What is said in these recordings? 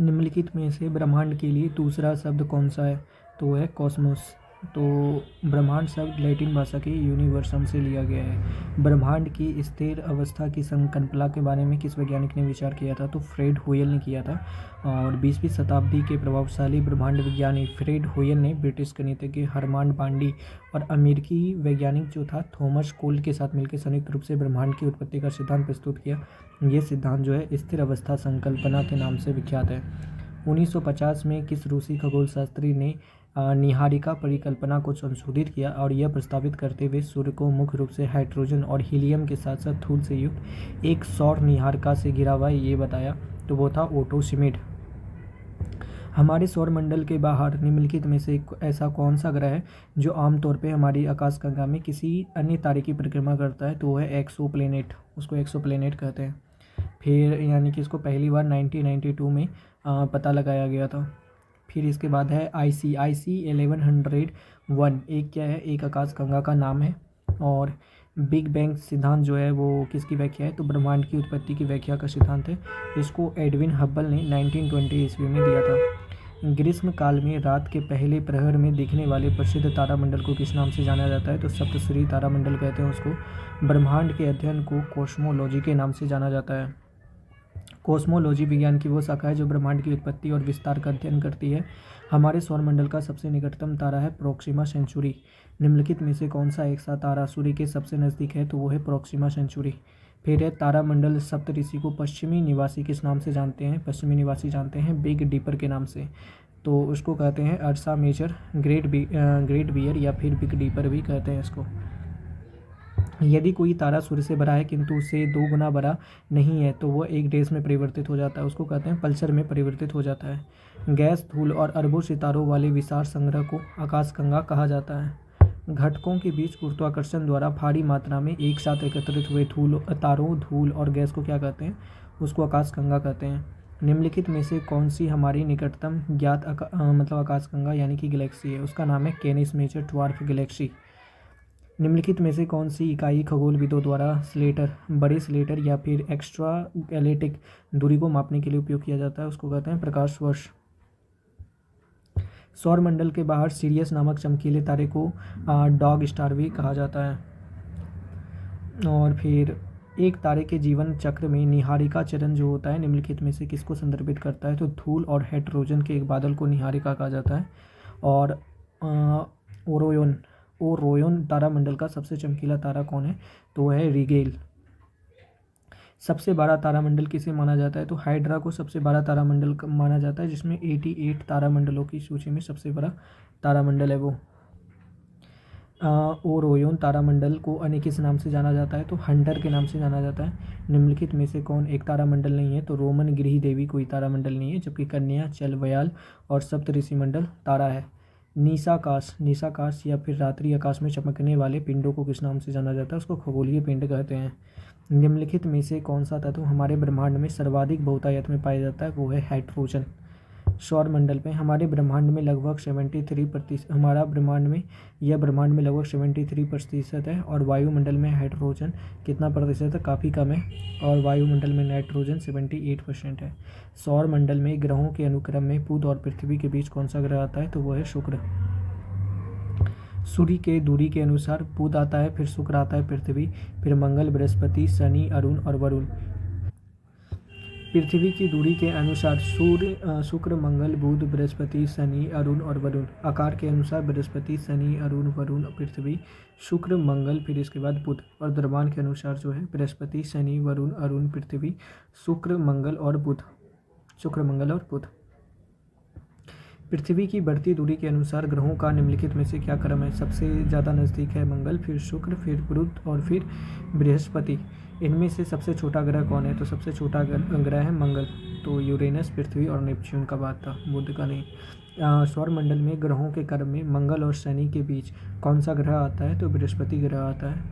निम्नलिखित में से ब्रह्मांड के लिए दूसरा शब्द कौन सा है? तो वो है कॉस्मोस। तो ब्रह्मांड शब्द लैटिन भाषा के यूनिवर्सम से लिया गया है। ब्रह्मांड की स्थिर अवस्था की संकल्पना के बारे में किस वैज्ञानिक ने विचार किया था? तो फ्रेड होयल ने किया था। और 20वीं शताब्दी के प्रभावशाली ब्रह्मांड विज्ञानी फ्रेड होयल ने ब्रिटिश गणितज्ञ हरमान बांडी और अमेरिकी वैज्ञानिक जो था थॉमस कोल्ड के साथ मिलकर संयुक्त रूप से ब्रह्मांड की उत्पत्ति का सिद्धांत प्रस्तुत किया। ये सिद्धांत जो है स्थिर अवस्था संकल्पना के नाम से विख्यात है। 1950 में किस रूसी खगोलशास्त्री ने निहारिका परिकल्पना को संशोधित किया और यह प्रस्तावित करते हुए सूर्य को मुख्य रूप से हाइड्रोजन और हीलियम के साथ साथ धूल से युक्त एक सौर निहारिका से घिरा हुआ है, ये बताया? तो वो था ओटो शिमिड। हमारे सौरमंडल के बाहर निम्नलिखित में से ऐसा कौन सा ग्रह है जो आमतौर पे हमारी आकाशगंगा में किसी अन्य तारे की परिक्रमा करता है? तो वो है एक्सोप्लैनेट, उसको एक्सोप्लैनेट कहते हैं। फिर यानी कि इसको पहली बार 1992 में पता लगाया गया था। फिर इसके बाद है IC 1101, एक क्या है? एक आकाशगंगा का नाम है। और बिग बैंग सिद्धांत जो है वो किसकी व्याख्या है? तो ब्रह्मांड की उत्पत्ति की व्याख्या का सिद्धांत है। इसको एडविन हब्बल ने 1920 ईस्वी में दिया था। ग्रीष्म काल में रात के पहले प्रहर में दिखने वाले प्रसिद्ध तारामंडल को किस नाम से जाना जाता है? तो सप्तश्री तारामंडल कहते हैं उसको। ब्रह्मांड के अध्ययन को कॉस्मोलॉजी के नाम से जाना जाता है। कॉस्मोलॉजी विज्ञान की वो शाखा है जो ब्रह्मांड की उत्पत्ति और विस्तार का अध्ययन करती है। हमारे सौरमंडल का सबसे निकटतम तारा है प्रोक्सिमा सेंचुरी। निम्नलिखित में से कौन सा एक सा तारा सूर्य के सबसे नज़दीक है? तो वो है प्रोक्सिमा सेंचुरी। फिर है तारामंडल सप्तऋषि को पश्चिमी निवासी किस नाम से जानते हैं? पश्चिमी निवासी जानते हैं बिग डीपर के नाम से। तो उसको कहते हैं अर्सा मेजर, ग्रेट बियर या फिर बिग डीपर भी कहते हैं इसको। यदि कोई तारा सूर्य से बड़ा है किंतु उससे 2 गुना बड़ा नहीं है तो वह एक डेज में परिवर्तित हो जाता है, उसको कहते हैं पल्सर में परिवर्तित हो जाता है। गैस, धूल और अरबों सितारों वाले विशाल संग्रह को आकाशगंगा कहा जाता है। घटकों के बीच गुरुत्वाकर्षण द्वारा भारी मात्रा में एक साथ एकत्रित हुए तारों, धूल और गैस को क्या कहते हैं? उसको आकाशगंगा कहते हैं। निम्नलिखित में से कौन सी हमारी निकटतम ज्ञात आकाशगंगा यानी कि गैलेक्सी है? उसका नाम है कैनिस मेजर ड्वार्फ गैलेक्सी। निम्नलिखित में से कौन सी इकाई खगोलविदों द्वारा स्लेटर, बड़े स्लेटर या फिर एक्स्ट्रा गैलेक्टिक दूरी को मापने के लिए उपयोग किया जाता है? उसको कहते हैं प्रकाश वर्ष। सौरमंडल के बाहर सीरियस नामक चमकीले तारे को डॉग स्टार भी कहा जाता है। और फिर एक तारे के जीवन चक्र में निहारिका चरण जो होता है निम्नलिखित में से किसको संदर्भित करता है? तो धूल और हाइड्रोजन के एक बादल को निहारिका कहा जाता है। और ओरोयन तारामंडल का सबसे चमकीला तारा कौन है? तो वह है रिगेल। सबसे बड़ा तारामंडल किसे माना जाता है? तो हाइड्रा को सबसे बड़ा तारामंडल माना जाता है, जिसमें 88 तारामंडलों की सूची में सबसे बड़ा तारामंडल है वो। ओरोयन तारामंडल को अन्य किस नाम से जाना जाता है? तो हंटर के नाम से जाना जाता है। निम्नलिखित में से कौन एक तारामंडल नहीं है? तो रोमन गृह देवी कोई तारामंडल नहीं है, जबकि कन्या, चलवयाल और सप्तऋषि मंडल तारा है। निशाकाश या फिर रात्रि आकाश में चमकने वाले पिंडों को किस नाम से जाना जाता है? उसको खगोलीय पिंड कहते हैं। निम्नलिखित में से कौन सा तत्व हमारे ब्रह्मांड में सर्वाधिक बहुतायत में पाया जाता है? वो है हाइड्रोजन। सौरमंडल में हमारे ब्रह्मांड में लगभग 73% ब्रह्मांड में लगभग 73% है। और वायुमंडल में हाइड्रोजन कितना प्रतिशत है? काफ़ी कम है। और वायुमंडल में नाइट्रोजन 78% है। सौरमंडल में ग्रहों के अनुक्रम में बुध और पृथ्वी के बीच कौन सा ग्रह आता है? तो वह है शुक्र। सूर्य के दूरी के अनुसार बुध आता है, फिर शुक्र आता है, पृथ्वी, फिर मंगल, बृहस्पति, शनि, अरुण और वरुण। पृथ्वी की दूरी के अनुसार सूर्य, शुक्र, मंगल, बुध, बृहस्पति, शनि, अरुण और वरुण। आकार के अनुसार बृहस्पति, शनि, अरुण, वरुण, पृथ्वी, शुक्र, मंगल, फिर इसके बाद बुध। और द्रव्यमान के अनुसार जो है बृहस्पति, शनि, वरुण, अरुण, पृथ्वी, शुक्र, मंगल और बुध। पृथ्वी की बढ़ती दूरी के अनुसार ग्रहों का निम्नलिखित में से क्या क्रम है? सबसे ज़्यादा नज़दीक है मंगल, फिर शुक्र, फिर बुध और फिर बृहस्पति। इनमें से सबसे छोटा ग्रह कौन है? तो सबसे छोटा ग्रह है मंगल। तो यूरेनस, पृथ्वी और नेपच्यून का बात था, बुध का नहीं। सौरमंडल में ग्रहों के क्रम में मंगल और शनि के बीच कौन सा ग्रह आता है? तो बृहस्पति ग्रह आता है।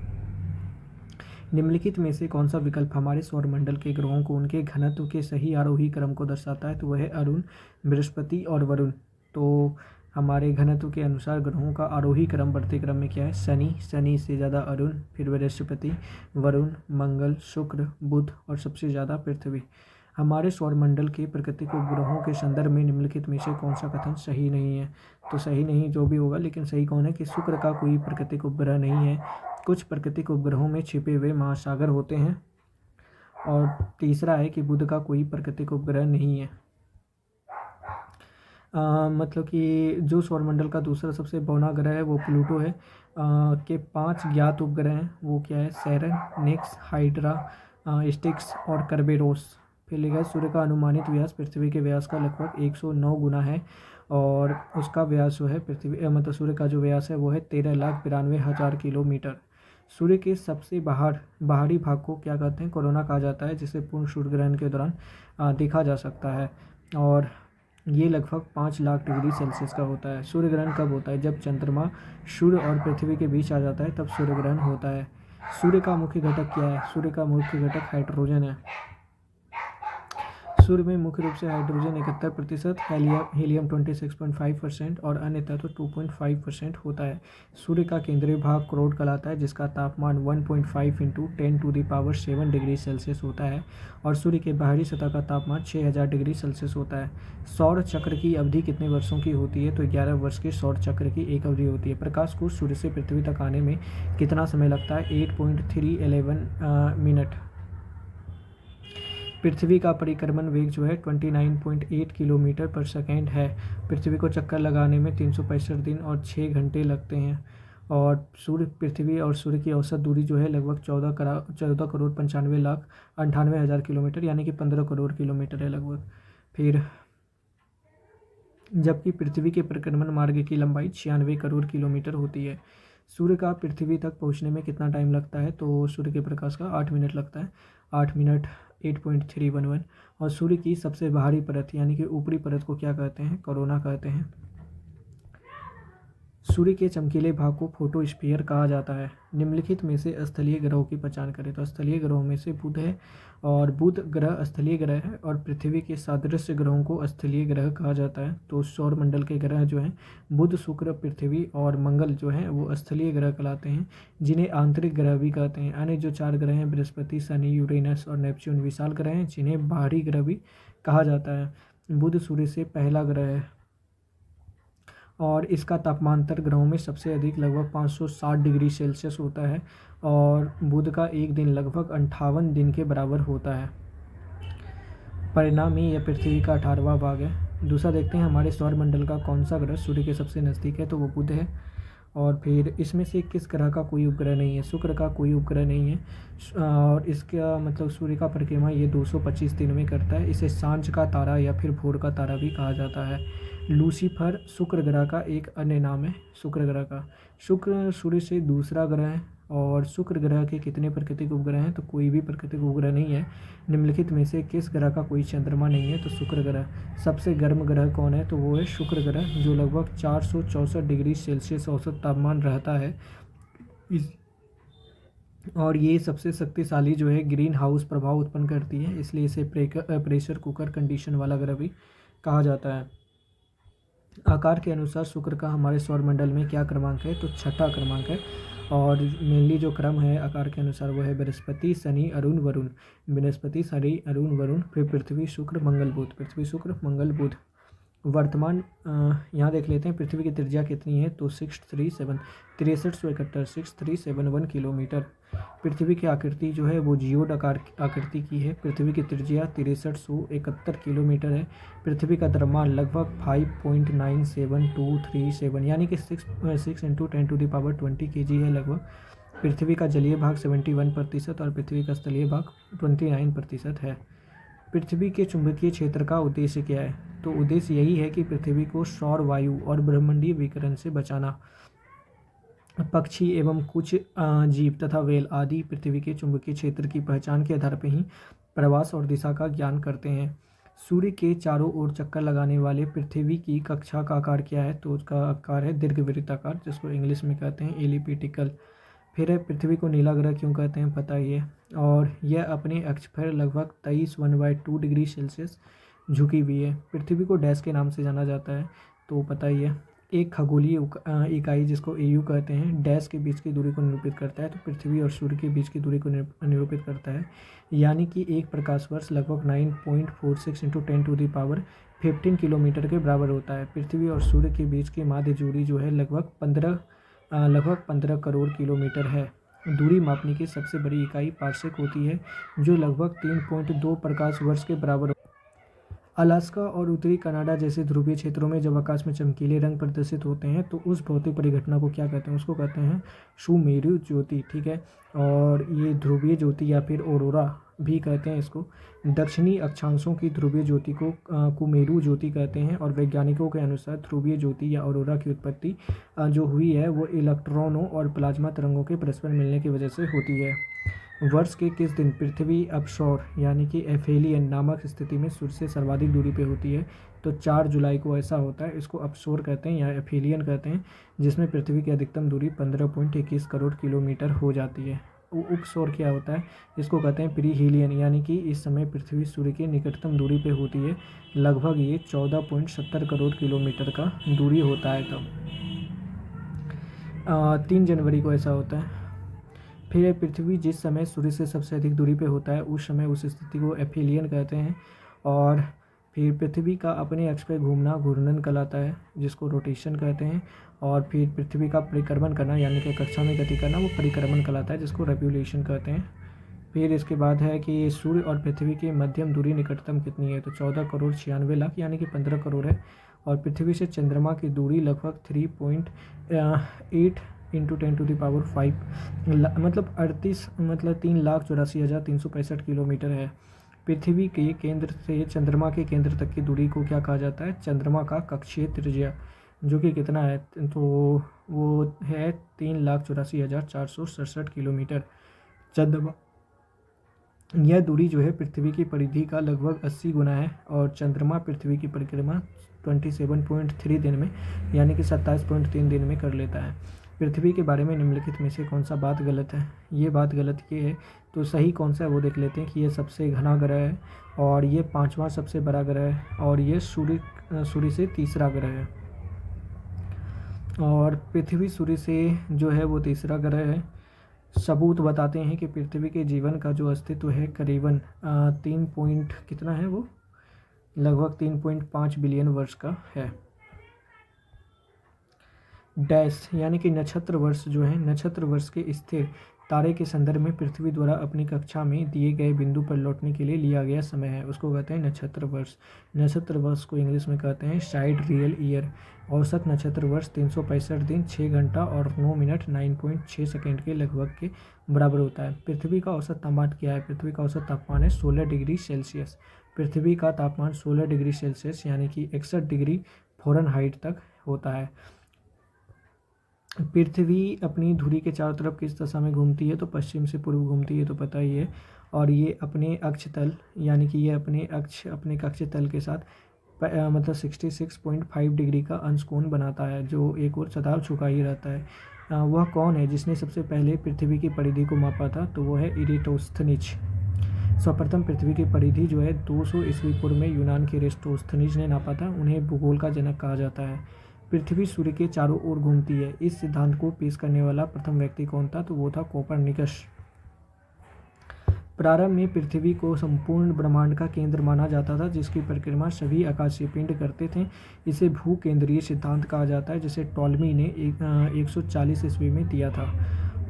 निम्नलिखित में से कौन सा विकल्प हमारे सौरमंडल के ग्रहों को उनके घनत्व के सही आरोही क्रम को दर्शाता है? तो वह है अरुण, बृहस्पति और वरुण। तो हमारे घनत्व के अनुसार ग्रहों का आरोही क्रम बढ़ते क्रम में क्या है? शनि से ज़्यादा अरुण, फिर बृहस्पति, वरुण, मंगल, शुक्र, बुध और सबसे ज़्यादा पृथ्वी। हमारे सौरमंडल के प्राकृतिक उपग्रहों के संदर्भ में निम्नलिखित में से कौन सा कथन सही नहीं है। तो सही नहीं जो भी होगा, लेकिन सही कौन है कि शुक्र का कोई प्राकृतिक उपग्रह नहीं है। कुछ प्राकृतिक उपग्रहों में छिपे हुए महासागर होते हैं। और तीसरा है कि बुध का कोई प्राकृतिक उपग्रह नहीं है। मतलब कि जो सौरमंडल का दूसरा सबसे बौना ग्रह है वो प्लूटो है। के 5 ज्ञात उपग्रह हैं, वो क्या है, सैरन, निक्स, हाइड्रा, स्टिक्स और करबेरोस। फिर लिखा है सूर्य का अनुमानित व्यास पृथ्वी के व्यास का लगभग 109 गुना है, और उसका व्यास जो है मतलब सूर्य का जो व्यास है वो है 13,92,000 किलोमीटर। सूर्य के सबसे बाहरी भाग को क्या कहते हैं, कोरोना कहा जाता है, जिसे पूर्ण सूर्य ग्रहण के दौरान देखा जा सकता है, और ये लगभग 5 लाख डिग्री सेल्सियस का होता है। सूर्य ग्रहण कब होता है, जब चंद्रमा सूर्य और पृथ्वी के बीच आ जाता है, तब सूर्य ग्रहण होता है। सूर्य का मुख्य घटक क्या है, सूर्य का मुख्य घटक हाइड्रोजन है। सूर्य में मुख्य रूप से हाइड्रोजन 71%, हीलियम 26.5% और अन्य तत्व 2.5% होता है। सूर्य का केंद्रीय भाग क्रोड कहलाता है, जिसका तापमान 1.5 × 10⁷ डिग्री सेल्सियस होता है, और सूर्य के बाहरी सतह का तापमान 6000 डिग्री सेल्सियस होता है। सौर चक्र की अवधि कितने वर्षों की होती है, तो 11 वर्ष के सौर चक्र की एक अवधि होती है। प्रकाश को सूर्य से पृथ्वी तक आने में कितना समय लगता है, 8.311 मिनट। पृथ्वी का परिक्रमण वेग जो है 29.8 किलोमीटर पर सेकेंड है। पृथ्वी को चक्कर लगाने में 365 दिन और 6 घंटे लगते हैं। और पृथ्वी और सूर्य की औसत दूरी जो है लगभग 14,95,98,000 किलोमीटर, यानी कि 15 करोड़ किलोमीटर है लगभग। फिर जबकि पृथ्वी के परिक्रमण मार्ग की लंबाई 96 करोड़ किलोमीटर होती है। सूर्य का पृथ्वी तक पहुंचने में कितना टाइम लगता है, तो सूर्य के प्रकाश का 8 मिनट लगता है, 8 मिनट 8.311। और सूर्य की सबसे बाहरी परत यानी कि ऊपरी परत को क्या कहते हैं, कोरोना कहते हैं। सूर्य के चमकीले भाग को फोटोस्फीयर कहा जाता है। निम्नलिखित में से स्थलीय ग्रहों की पहचान करें, तो स्थलीय ग्रहों में से बुध है, और बुध ग्रह स्थलीय ग्रह है, और पृथ्वी के सादृश्य ग्रहों को स्थलीय ग्रह कहा जाता है। तो सौरमंडल के ग्रह जो हैं बुध, शुक्र, पृथ्वी और मंगल जो हैं वो स्थलीय ग्रह कहलाते हैं, जिन्हें आंतरिक ग्रह भी कहते हैं। अन्य जो 4 ग्रह हैं बृहस्पति, शनि, यूरेनस और नेपच्यून विशाल ग्रह हैं, जिन्हें बाहरी ग्रह भी कहा जाता है। बुध सूर्य से पहला ग्रह है, और इसका तापमांतर ग्रहों में सबसे अधिक लगभग 560 डिग्री सेल्सियस होता है, और बुध का एक दिन लगभग 58 दिन के बराबर होता है। परिणामी यह पृथ्वी का 18वां भाग है। दूसरा देखते हैं हमारे सौरमंडल का कौन सा ग्रह सूर्य के सबसे नज़दीक है, तो वो बुध है। और फिर इसमें से किस ग्रह का कोई उपग्रह नहीं है, शुक्र का कोई उपग्रह नहीं है, और इसका मतलब सूर्य का परिक्रमा ये 225 दिन में करता है। इसे सांझ का तारा या फिर भोर का तारा भी कहा जाता है। लूसीफर शुक्र ग्रह का एक अन्य नाम है। शुक्र ग्रह का, शुक्र सूर्य से दूसरा ग्रह है। और शुक्र ग्रह के कितने प्राकृतिक उपग्रह हैं, तो कोई भी प्राकृतिक उपग्रह नहीं है। निम्नलिखित में से किस ग्रह का कोई चंद्रमा नहीं है, तो शुक्र ग्रह। सबसे गर्म ग्रह कौन है, तो वो है शुक्र ग्रह, जो लगभग 464 डिग्री सेल्सियस औसत तापमान रहता है। और ये सबसे शक्तिशाली जो है ग्रीन हाउस प्रभाव उत्पन्न करती है, इसलिए इसे प्रेशर कुकर कंडीशन वाला ग्रह भी कहा जाता है। आकार के अनुसार शुक्र का हमारे सौरमंडल में क्या क्रमांक है, तो 6ठा क्रमांक है। और मेनली जो क्रम है आकार के अनुसार वो है बृहस्पति, शनि, अरुण, वरुण। बृहस्पति, शनि, अरुण, वरुण, फिर पृथ्वी, शुक्र, मंगल, बुध। पृथ्वी, शुक्र, मंगल, बुध। वर्तमान यहाँ देख लेते हैं पृथ्वी की त्रिज्या कितनी है, तो 6371 किलोमीटर। पृथ्वी की आकृति जो है वो जियोड आकृति की है। पृथ्वी की त्रिज्या 6371 किलोमीटर है। पृथ्वी का द्रव्यमान लगभग 5.97237 यानी कि 6 × 10⁻20 kg है लगभग। पृथ्वी का जलीय भाग 71% और पृथ्वी का स्थलीय भाग 29% है। पृथ्वी के चुंबकीय क्षेत्र का उद्देश्य क्या है, तो उद्देश्य यही है कि पृथ्वी को सौर वायु और ब्रह्मांडीय विकिरण से बचाना। पक्षी एवं कुछ जीव तथा वेल आदि पृथ्वी के चुंबकीय क्षेत्र की पहचान के आधार पर ही प्रवास और दिशा का ज्ञान करते हैं। सूर्य के चारों ओर चक्कर लगाने वाले पृथ्वी की कक्षा का आकार क्या है, तो उसका आकार है दीर्घवृत्ताकार, जिसको इंग्लिश में कहते हैं एलिप्टिकल। फिर है पृथ्वी को नीला ग्रह क्यों कहते हैं, पता ही है। और यह अपने अक्ष पर लगभग 23 डिग्री सेल्सियस झुकी हुई है। पृथ्वी को डैश के नाम से जाना जाता है, तो पता ही है। एक खगोलीय इकाई जिसको एयू कहते हैं डैश के बीच की दूरी को निरूपित करता है, तो पृथ्वी और सूर्य के बीच की दूरी को निरूपित करता है, यानी कि एक प्रकाश वर्ष लगभग 9.46 इंटू 10⁻15 किलोमीटर के बराबर होता है। पृथ्वी और सूर्य के बीच की माध्य दूरी जो है लगभग 15 करोड़ किलोमीटर है। दूरी मापने की सबसे बड़ी इकाई पार्सेक होती है, जो लगभग 3.2 प्रकाश वर्ष के बराबर। अलास्का और उत्तरी कनाडा जैसे ध्रुवीय क्षेत्रों में जब आकाश में चमकीले रंग प्रदर्शित होते हैं तो उस भौतिक परिघटना को क्या कहते हैं? उसको कहते हैं सुमेरु ज्योति। ठीक है, और ये ध्रुवीय ज्योति या फिर ऑरोरा भी कहते हैं इसको। दक्षिणी अक्षांशों की ध्रुवीय ज्योति को कुमेरु ज्योति कहते हैं, और वैज्ञानिकों के अनुसार ध्रुवीय ज्योति या ऑरोरा की उत्पत्ति जो हुई है वो इलेक्ट्रॉनों और प्लाज्मा तरंगों के परस्पर मिलने की वजह से होती है। वर्ष के किस दिन पृथ्वी अपसौर यानी कि एफेलियन नामक स्थिति में सूर्य से सर्वाधिक दूरी पे होती है? तो 4 जुलाई को ऐसा होता है। इसको अपसौर कहते हैं या एफेलियन कहते हैं, जिसमें पृथ्वी की अधिकतम दूरी 15.21 करोड़ किलोमीटर हो जाती है। उपसौर क्या होता है? इसको कहते हैं प्रीहीलियन, यानी कि इस समय पृथ्वी सूर्य की निकटतम दूरी पे होती है, लगभग ये 14.70 करोड़ किलोमीटर का दूरी होता है तब। 3 जनवरी को ऐसा होता है। फिर पृथ्वी जिस समय सूर्य से सबसे अधिक दूरी पे होता है उस समय उस स्थिति को एफेलियन कहते हैं। और फिर पृथ्वी का अपने अक्ष पे घूमना घूर्णन कहलाता है, जिसको रोटेशन कहते हैं। और फिर पृथ्वी का परिक्रमण करना यानी कि कक्षा में गति करना वो परिक्रमण कहलाता है, जिसको रेवोल्यूशन कहते हैं। फिर इसके बाद है कि सूर्य और पृथ्वी की मध्यम दूरी निकटतम कितनी है? तो 14 करोड़ 96 लाख यानी कि 15 करोड़ है। और पृथ्वी से चंद्रमा की दूरी लगभग 3.8 इंटू 10⁵ मतलब 3,84,365 किलोमीटर है। पृथ्वी के केंद्र से चंद्रमा के केंद्र तक की दूरी को क्या कहा जाता है? चंद्रमा का कक्षीय त्रिज्या, जो कि कितना है? तो वो है 3,84,467 किलोमीटर। चंद्रमा यह दूरी जो है पृथ्वी की परिधि का लगभग 80 गुना है। और चंद्रमा पृथ्वी की परिक्रमा 27.3 दिन में यानी कि 27.3 दिन में कर लेता है। पृथ्वी के बारे में निम्नलिखित में से कौन सा बात गलत है? ये बात गलत ये है, तो सही कौन सा है वो देख लेते हैं कि ये सबसे घना ग्रह है, और ये 5वां सबसे बड़ा ग्रह है, और ये सूर्य से तीसरा ग्रह है। और पृथ्वी सूर्य से जो है वो तीसरा ग्रह है। सबूत बताते हैं कि पृथ्वी के जीवन का जो अस्तित्व है करीबन 3 पॉइंट कितना है वो लगभग 3.5 बिलियन वर्ष का है। डैश यानी कि नक्षत्र वर्ष जो है, नक्षत्र वर्ष के स्थिर तारे के संदर्भ में पृथ्वी द्वारा अपनी कक्षा में दिए गए बिंदु पर लौटने के लिए लिया गया समय है, उसको कहते हैं नक्षत्र वर्ष। नक्षत्र वर्ष को इंग्लिश में कहते हैं साइडरियल ईयर। औसत नक्षत्र वर्ष 365 दिन 6 घंटा और 9 मिनट 9.6 सेकेंड के लगभग के बराबर होता है। पृथ्वी का औसत तापमान क्या है? पृथ्वी का औसत तापमान है 16 डिग्री सेल्सियस। पृथ्वी का तापमान 16 डिग्री सेल्सियस यानी कि 61 डिग्री फ़ारेनहाइट तक होता है। पृथ्वी अपनी धुरी के चारों तरफ किस दिशा में घूमती है? तो पश्चिम से पूर्व घूमती है, तो पता ही है। और ये अपने अक्ष तल यानी कि ये अपने कक्ष तल के साथ मतलब 66.5 डिग्री का अंश कोण बनाता है, जो एक और सदैव झुका ही रहता है। वह कौन है जिसने सबसे पहले पृथ्वी की परिधि को मापा था? तो वो है इरेटोस्थनीज। सर्वप्रथम पृथ्वी की परिधि जो है 200 ईस्वी पूर्व में यूनान के इरेटोस्थनीज ने नापा था। उन्हें भूगोल का जनक कहा जाता है। पृथ्वी सूर्य के चारों ओर घूमती है, इस सिद्धांत को पेश करने वाला प्रथम व्यक्ति कौन था? तो वो था कोपरनिकस। प्रारंभ में पृथ्वी को संपूर्ण ब्रह्मांड का केंद्र माना जाता था, जिसकी परिक्रमा सभी आकाशीय पिंड करते थे। इसे भूकेंद्रीय सिद्धांत कहा जाता है, जिसे टॉलमी ने 140 ईस्वी में दिया था।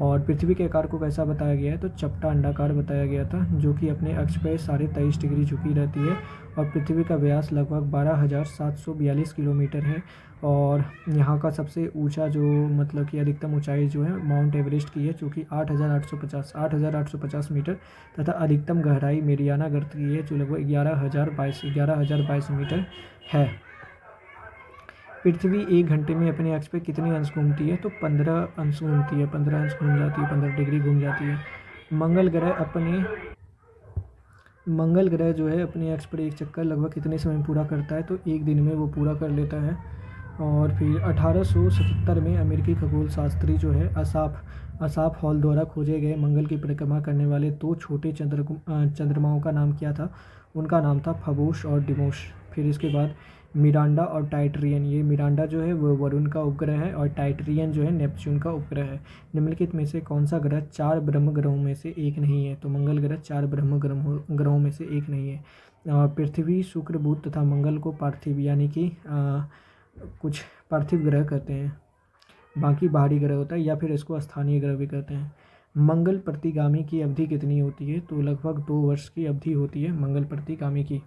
और पृथ्वी के आकार को कैसा बताया गया है? तो चपटा अंडाकार बताया गया था, जो कि अपने अक्ष पर 23.5 डिग्री झुकी रहती है। और पृथ्वी का व्यास लगभग 12,742 किलोमीटर है। और यहाँ का सबसे ऊंचा जो मतलब कि अधिकतम ऊंचाई जो है माउंट एवरेस्ट की है, जो कि 8,850 मीटर, तथा अधिकतम गहराई मेरियाना गर्त की है, जो लगभग 11,022 मीटर है। पृथ्वी 1 घंटे में अपने अक्ष पे कितने अंश घूमती है? तो 15 अंश घूमती है, 15 अंश घूम जाती है, 15 डिग्री घूम जाती है। मंगल ग्रह जो है अपने अक्ष पर एक चक्कर लगभग कितने समय में पूरा करता है? तो 1 दिन में वो पूरा कर लेता है। और फिर 1877 में अमेरिकी खगोल शास्त्री जो है असाफ हॉल द्वारा खोजे गए मंगल की परिक्रमा करने वाले 2 छोटे चंद्रमाओं का नाम क्या था? उनका नाम था फबोश और डिमोश। फिर इसके बाद मिरांडा और टाइटरियन, ये मिरांडा जो है वो वरुण का उपग्रह है और टाइटरियन जो है नेपच्यून का उपग्रह है। निम्नलिखित में से कौन सा ग्रह 4 ब्रह्म ग्रहों में से एक नहीं है? तो मंगल ग्रह 4 ब्रह्म ग्रहों में से एक नहीं है। पृथ्वी, शुक्र, बुध तथा मंगल को पार्थिव यानी कि कुछ पार्थिव ग्रह कहते हैं, बाकी बाहरी ग्रह होता है, या फिर इसको स्थानीय ग्रह भी कहते हैं। मंगल प्रतिगामी की अवधि कितनी होती है? तो लगभग 2 वर्ष की अवधि होती है मंगल प्रतिगामी की।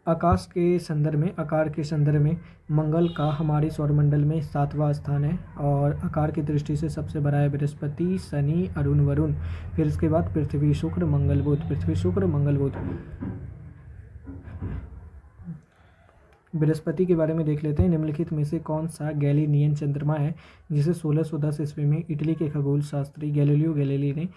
आकार के संदर्भ में मंगल का हमारे सौरमंडल में 7वां स्थान है और आकार की दृष्टि से सबसे बड़ा है बृहस्पति, शनि, अरुण, वरुण। फिर इसके बाद पृथ्वी, शुक्र, मंगल, बुध। पृथ्वी, शुक्र, मंगल, बुध। बृहस्पति के बारे में देख लेते हैं। निम्नलिखित में से कौन सा गैलीलियन चंद्रमा है जिसे 1610 ईस्वी में इटली के खगोल शास्त्री गैलीलियो गैलीली ने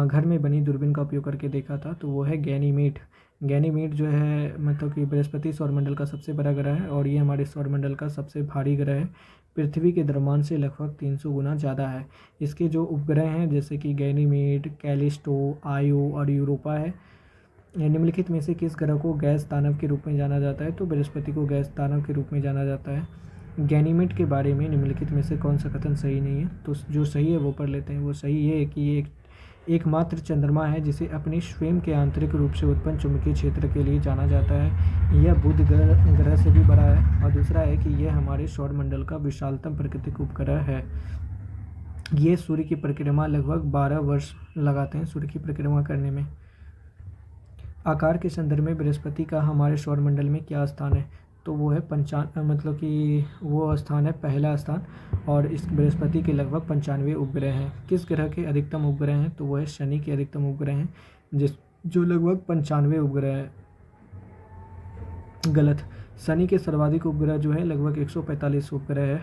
घर में बनी दूरबीन का उपयोग करके देखा था? तो वो है गैनीमेड। गैनीमेड जो है मतलब कि बृहस्पति सौरमंडल का सबसे बड़ा ग्रह है और ये हमारे सौरमंडल का सबसे भारी ग्रह है। पृथ्वी के द्रव्यमान से लगभग 300 गुना ज़्यादा है। इसके जो उपग्रह हैं जैसे कि गैनीमेड, कैलिस्टो, आयो और यूरोपा है। निम्नलिखित में से किस ग्रह को गैस दानव के रूप में जाना जाता है? तो बृहस्पति को गैस दानव के रूप में जाना जाता है। गैनीमेड के बारे में निम्नलिखित में से कौन सा कथन सही नहीं है? तो जो सही है वो पढ़ लेते हैं। वो सही ये है कि ये एकमात्र चंद्रमा है जिसे अपने स्वयं के आंतरिक रूप से उत्पन्न चुंबकीय क्षेत्र के लिए जाना जाता है। यह बुध ग्रह से भी बड़ा है। और दूसरा है कि यह हमारे सौरमंडल का विशालतम प्राकृतिक उपग्रह है। ये सूर्य की परिक्रमा लगभग 12 वर्ष लगाते हैं सूर्य की परिक्रमा करने में। आकार के संदर्भ में बृहस्पति का हमारे सौरमंडल में क्या स्थान है? तो वो है मतलब कि वो स्थान है पहला स्थान और इस बृहस्पति के लगभग 95 उपग्रह हैं। किस ग्रह के अधिकतम उपग्रह हैं? तो वो है शनि के अधिकतम उपग्रह हैं जो लगभग 95 उपग्रह है। गलत। शनि के सर्वाधिक उपग्रह जो है लगभग 145 उपग्रह है।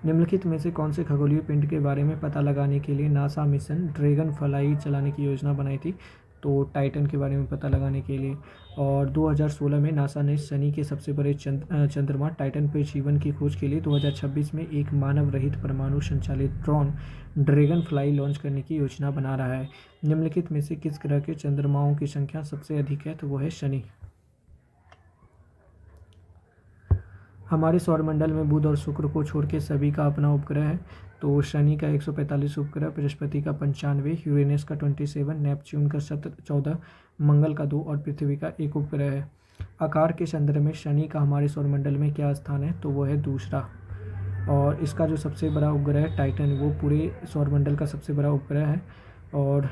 निम्नलिखित में से कौन से खगोलीय पिंड के बारे में पता लगाने के लिए नासा मिशन ड्रैगन फ्लाई चलाने की योजना बनाई थी? तो टाइटन के बारे में पता लगाने के लिए। और 2016 में नासा ने शनि के सबसे बड़े चंद्रमा टाइटन पर जीवन की खोज के लिए 2026 में एक मानव रहित परमाणु संचालित ड्रोन ड्रैगन फ्लाई लॉन्च करने की योजना बना रहा है। निम्नलिखित में से किस ग्रह के चंद्रमाओं की संख्या सबसे अधिक है? तो वो है शनि। हमारे सौरमंडल में बुध और शुक्र को छोड़ के सभी का अपना उपग्रह है। तो शनि का 145 उपग्रह, बृहस्पति का 95, यूरेनस का 27, नेपच्यून का 14, मंगल का 2 और पृथ्वी का 1 उपग्रह है। आकार के संदर्भ में शनि का हमारे सौरमंडल में क्या स्थान है? तो वो है दूसरा। और इसका जो सबसे बड़ा उपग्रह है टाइटन, वो पूरे सौरमंडल का सबसे बड़ा उपग्रह है। और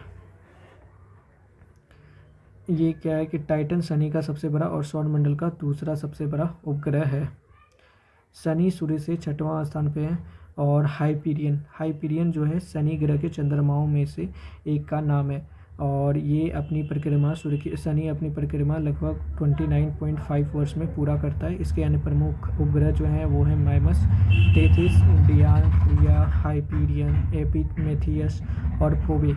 ये क्या है कि टाइटन शनि का सबसे बड़ा और सौरमंडल का दूसरा सबसे बड़ा उपग्रह है। शनि सूर्य से 6वां स्थान पे है। और हाइपीरियन जो है शनि ग्रह के चंद्रमाओं में से एक का नाम है और ये अपनी परिक्रमा शनि अपनी परिक्रमा लगभग 29.5 वर्ष में पूरा करता है। इसके अन्य प्रमुख उपग्रह जो हैं वो हैं माइमस, टेथिस, इंडियान, क्रिया, हाइपीरियन, एपिमेथियस और फोबे।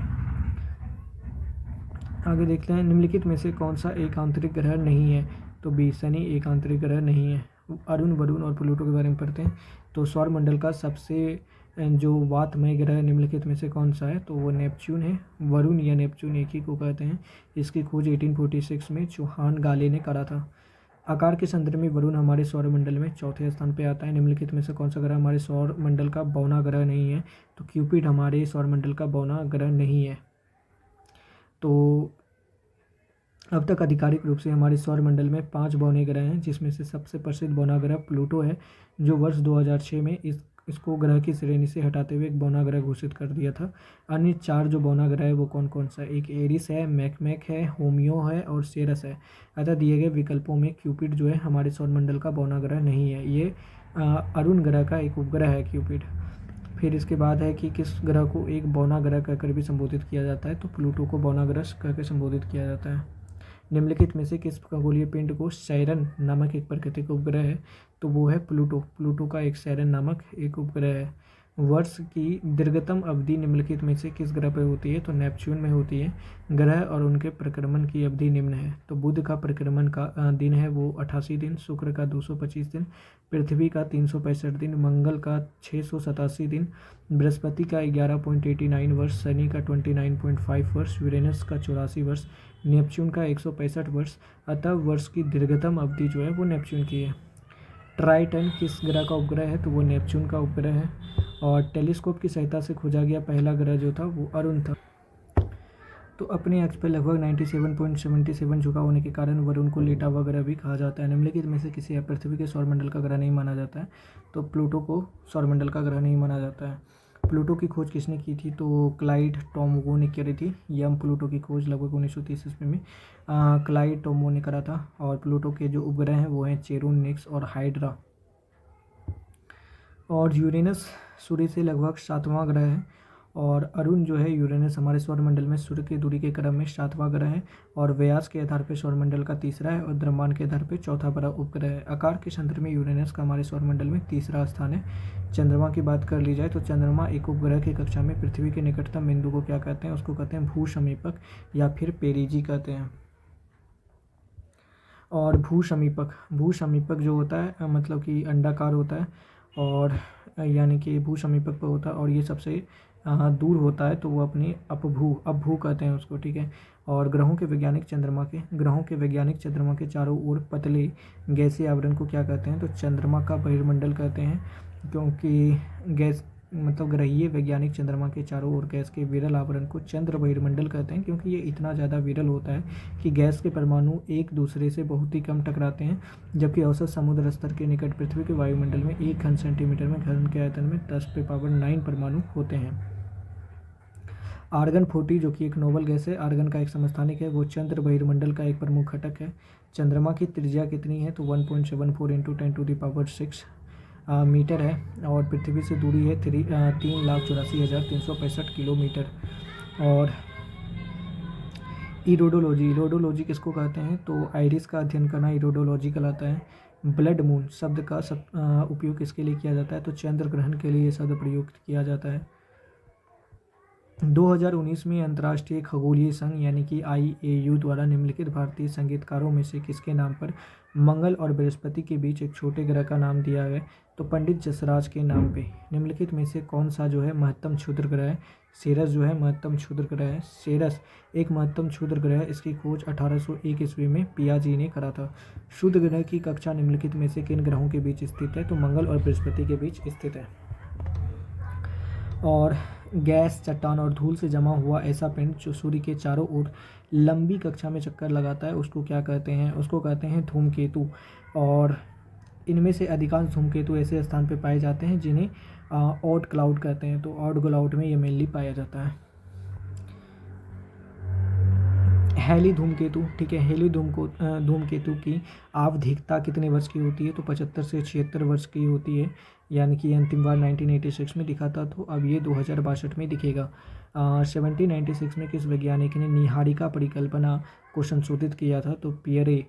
आगे देखते हैं निम्नलिखित में से कौन सा एक आंतरिक ग्रह नहीं है? तो बी, शनि एक आंतरिक ग्रह नहीं है। अरुण, वरुण और प्लूटो के बारे में पढ़ते हैं। तो सौरमंडल का सबसे जो वातमय ग्रह निम्नलिखित में से कौन सा है? तो वो नेपच्यून है। वरुण या नेपच्यून एक ही को कहते हैं। इसकी खोज 1846 में जोहान गाले ने करा था। आकार के संदर्भ में वरुण हमारे सौरमंडल में 4थे स्थान पर आता है। निम्नलिखित में से कौन सा ग्रह हमारे सौरमंडल का बौना ग्रह नहीं है? तो क्यूपिड हमारे सौरमंडल का बौना ग्रह नहीं है। तो अब तक आधिकारिक रूप से हमारे सौरमंडल में 5 बौने ग्रह हैं जिसमें से सबसे प्रसिद्ध बौना ग्रह प्लूटो है जो वर्ष 2006 में इसको ग्रह की श्रेणी से हटाते हुए एक बौना ग्रह घोषित कर दिया था। अन्य 4 जो बौना ग्रह है वो कौन कौन सा है? एक एरिस है, मैकमैक है, होमियो है और सेरस है। अतः दिए गए विकल्पों में क्यूपिड जो है हमारे सौरमंडल का बौना ग्रह नहीं है। ये अरुण ग्रह का एक उपग्रह है क्यूपिड। फिर इसके बाद है कि किस ग्रह को एक बौना ग्रह कहकर भी संबोधित किया जाता है? तो प्लूटो को बौना ग्रह कहकर संबोधित किया जाता है। निम्नलिखित में से किस खगोलीय पिंड को सैरन नामक एक प्राकृतिक उपग्रह है? तो वो है प्लूटो। प्लूटो का एक सैरन नामक एक उपग्रह है। वर्ष की दीर्घतम अवधि निम्नलिखित में से किस ग्रह पर होती है? तो नेपच्यून में होती है। ग्रह और उनके परिक्रमण की अवधि निम्न है। तो बुध का परिक्रमण का दिन है वो 88 दिन, शुक्र का 225 दिन, पृथ्वी का 365 दिन, मंगल का 687 दिन, बृहस्पति का 11.89 वर्ष, शनि का 29.5 वर्ष, यूरेनस का 84 वर्ष, नेपच्यून का 165 वर्ष। अतः वर्ष की दीर्घतम अवधि जो है वो नेपच्यून की है। ट्राइटन किस ग्रह का उपग्रह है? तो वो नेपच्यून का उपग्रह है। और टेलीस्कोप की सहायता से खोजा गया पहला ग्रह जो था वो अरुण था। तो अपने अक्ष पर लगभग 97.77 झुका होने के कारण वरुण को लेटा हुआ ग्रह भी कहा जाता है। निम्नलिखित में से किसी पृथ्वी के सौरमंडल का ग्रह नहीं माना जाता है? तो प्लूटो को सौरमंडल का ग्रह नहीं माना जाता है। प्लूटो की खोज किसने की थी? तो क्लाइड टॉमवो ने करी थी। यम प्लूटो की खोज लगभग 1930 ईस्वी में क्लाइड टॉमवो ने करा था। और प्लूटो के जो उपग्रह हैं वो हैं चेरोन, निक्स और हाइड्रा। और यूरेनस सूर्य से लगभग 7वां ग्रह है। और अरुण जो है यूरेनस हमारे सौरमंडल में सूर्य की दूरी के क्रम में 7वां ग्रह है और व्यास के आधार पर सौरमंडल का तीसरा है और द्रव्यमान के आधार पर चौथा बड़ा उपग्रह है। आकार के संदर्भ में यूरेनस का हमारे सौरमंडल में तीसरा स्थान है। चंद्रमा की बात कर ली जाए तो चंद्रमा एक उपग्रह की कक्षा में पृथ्वी के निकटतम बिंदु को क्या कहते हैं? उसको कहते हैं भू समीपक या फिर पेरिजी कहते हैं। और भू समीपक जो होता है मतलब कि अंडाकार होता है और यानी कि भू समीपक पर होता है और ये सबसे दूर होता है तो वो अपनी अपभू कहते हैं उसको, ठीक है। और ग्रहों के वैज्ञानिक चंद्रमा के चारों ओर पतले गैसीय आवरण को क्या कहते हैं? तो चंद्रमा का बहिर्मंडल कहते हैं, क्योंकि गैस मतलब ग्रहीय वैज्ञानिक चंद्रमा के चारों ओर गैस के विरल आवरण को चंद्र बहिर्मंडल कहते हैं, क्योंकि ये इतना ज़्यादा विरल होता है कि गैस के परमाणु एक दूसरे से बहुत ही कम टकराते हैं। जबकि औसत समुद्र स्तर के निकट पृथ्वी के वायुमंडल में 1 घन सेंटीमीटर में घन के आयतन में 10⁻9 परमाणु होते हैं। आर्गन 40 जो कि एक नोबल गैस है, आर्गन का एक समस्थानिक है, वो चंद्र बहिर्मंडल का एक प्रमुख घटक है। चंद्रमा की त्रिज्या कितनी है? तो 1.74 × 10⁻6 मीटर है और पृथ्वी से दूरी है 3,84,365 किलोमीटर। और इरोडोलॉजी किसको कहते हैं? तो आइरिस का अध्ययन करना इरोडोलॉजी कहलाता है। ब्लड मून शब्द का उपयोग किसके लिए किया जाता है? तो चंद्र ग्रहण के लिए यह शब्द प्रयुक्त किया जाता है। 2019 में अंतर्राष्ट्रीय खगोलीय संघ यानी कि IAU द्वारा निम्नलिखित भारतीय संगीतकारों में से किसके नाम पर मंगल और बृहस्पति के बीच एक छोटे ग्रह का नाम दिया गया? तो पंडित जसराज के नाम पे। निम्नलिखित में से कौन सा जो है महत्तम क्षुद्र ग्रह है? सेरस जो है महत्तम क्षुद्र ग्रह है। सेरस एक महत्तम क्षुद्र ग्रह है। इसकी खोज 1801 ईस्वी में पियाजी ने करा था। शुद्ध ग्रह की कक्षा निम्नलिखित में से किन ग्रहों के बीच स्थित है? तो मंगल और बृहस्पति के बीच स्थित है। और गैस, चट्टान और धूल से जमा हुआ ऐसा पिंड जो सूर्य के चारों ओर लंबी कक्षा में चक्कर लगाता है उसको क्या कहते हैं? उसको कहते हैं धूमकेतु। और इनमें से अधिकांश धूमकेतु ऐसे स्थान पर पाए जाते हैं जिन्हें ऑड क्लाउड कहते हैं। तो ऑड क्लाउड में ये मेनली पाया जाता है। हेली धूमकेतु, ठीक है। हेली धूमकेतु की आवधिकता कितने वर्ष की होती है? तो 75 से 76 वर्ष की होती है, यानी कि अंतिम बार 1986 में दिखा था, तो अब ये 2062 में दिखेगा। 1796 में किस वैज्ञानिक ने निहारिका परिकल्पना को संशोधित किया था? तो पियरे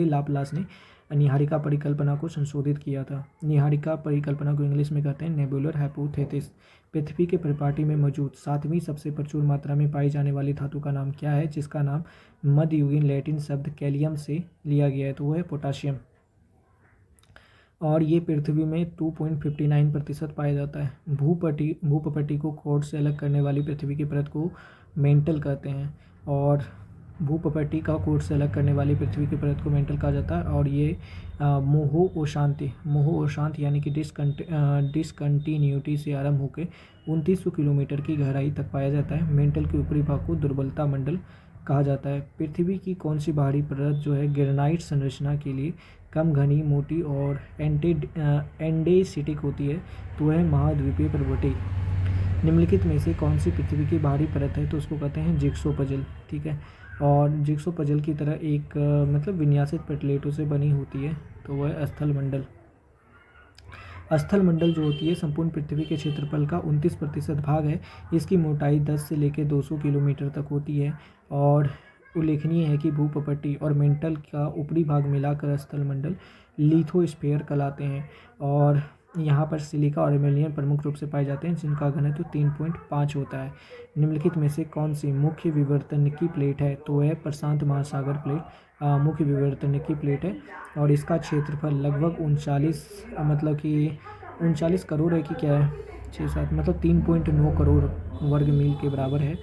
लाप्लास ने निहारिका परिकल्पना को संशोधित किया था। निहारिका परिकल्पना को इंग्लिश में कहते हैं नेबुलर हाइपोथेसिस। पृथ्वी के परिपाटी में मौजूद 7वीं सबसे प्रचुर मात्रा में पाई जाने वाली धातु का नाम क्या है, जिसका नाम मध्ययुगीन लैटिन शब्द कैलियम से लिया गया है? तो वो है पोटाशियम। और ये पृथ्वी में 2.59% पाया जाता है। भूपपटी को कोर से अलग करने वाली पृथ्वी की परत को मेंटल कहते हैं। और भूपपटी का कोर से अलग करने वाली पृथ्वी की परत को मेंटल कहा जाता है। और ये मोहो ओशांत यानी कि डिसकंटिन्यूटी से आरंभ होकर 2900 किलोमीटर की गहराई तक पाया जाता है। मेंटल के ऊपरी भाग को दुर्बलता मंडल कहा जाता है। पृथ्वी की कौन सी बाहरी परत जो है ग्रेनाइट संरचना के लिए कम घनी, मोटी और एंडेसिटिक होती है? तो वह महाद्वीपीय पर्वतीय। निम्नलिखित में से कौन सी पृथ्वी की बाहरी परत है? तो उसको कहते हैं जिग्सो पजल, ठीक है। और जिग्सो पजल की तरह एक मतलब विन्यासित प्लेटों से बनी होती है, तो वह स्थल मंडल जो होती है संपूर्ण पृथ्वी के क्षेत्रफल का 29% भाग है। इसकी मोटाई 10 से लेकर 200 किलोमीटर तक होती है। और उल्लेखनीय है कि भूपपटी और मेंटल का ऊपरी भाग मिलाकर स्थल मंडल लिथोस्फीयर कहलाते हैं। और यहाँ पर सिलिका और एल्यूमिनियम प्रमुख रूप से पाए जाते हैं, जिनका घनत्व 3.5 होता है। निम्नलिखित में से कौन सी मुख्य विवर्तनिकी प्लेट है? तो वह प्रशांत महासागर प्लेट मुख्य विवर्तनिकी प्लेट है, और इसका क्षेत्रफल लगभग 39 मतलब कि 39 करोड़ है कि क्या है, 6-7 मतलब 3.9 करोड़ वर्ग मील के बराबर है।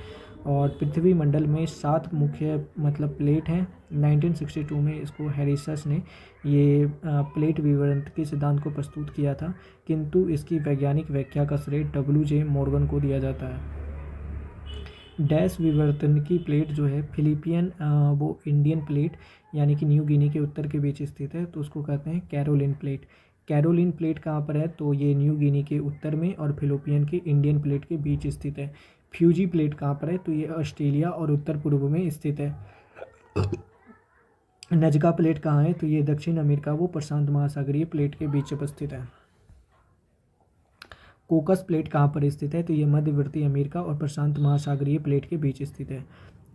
और पृथ्वी मंडल में 7 मुख्य मतलब प्लेट हैं। 1962 में इसको हैरिसस ने ये प्लेट विवर्तनिकी सिद्धांत को प्रस्तुत किया था, किंतु इसकी वैज्ञानिक व्याख्या का श्रेय WJ मॉर्गन को दिया जाता है। डैश विवर्तनिकी प्लेट जो है फिलिपियन वो इंडियन प्लेट यानी कि न्यू गिनी के उत्तर के बीच स्थित है, तो उसको कहते हैं कैरोलिन प्लेट। कैरोलिन प्लेट कहाँ पर है? तो ये न्यू गिनी के उत्तर में और फिलिपियन के इंडियन प्लेट के बीच स्थित है। फ्यूजी प्लेट कहाँ पर है? तो ये ऑस्ट्रेलिया और उत्तर पूर्व में स्थित है। नजका प्लेट कहाँ है? तो ये दक्षिण अमेरिका वो प्रशांत महासागरीय प्लेट के बीच उपस्थित है। कोकस प्लेट कहाँ पर स्थित है? तो ये मध्यवर्ती अमेरिका और प्रशांत महासागरीय प्लेट के बीच स्थित है।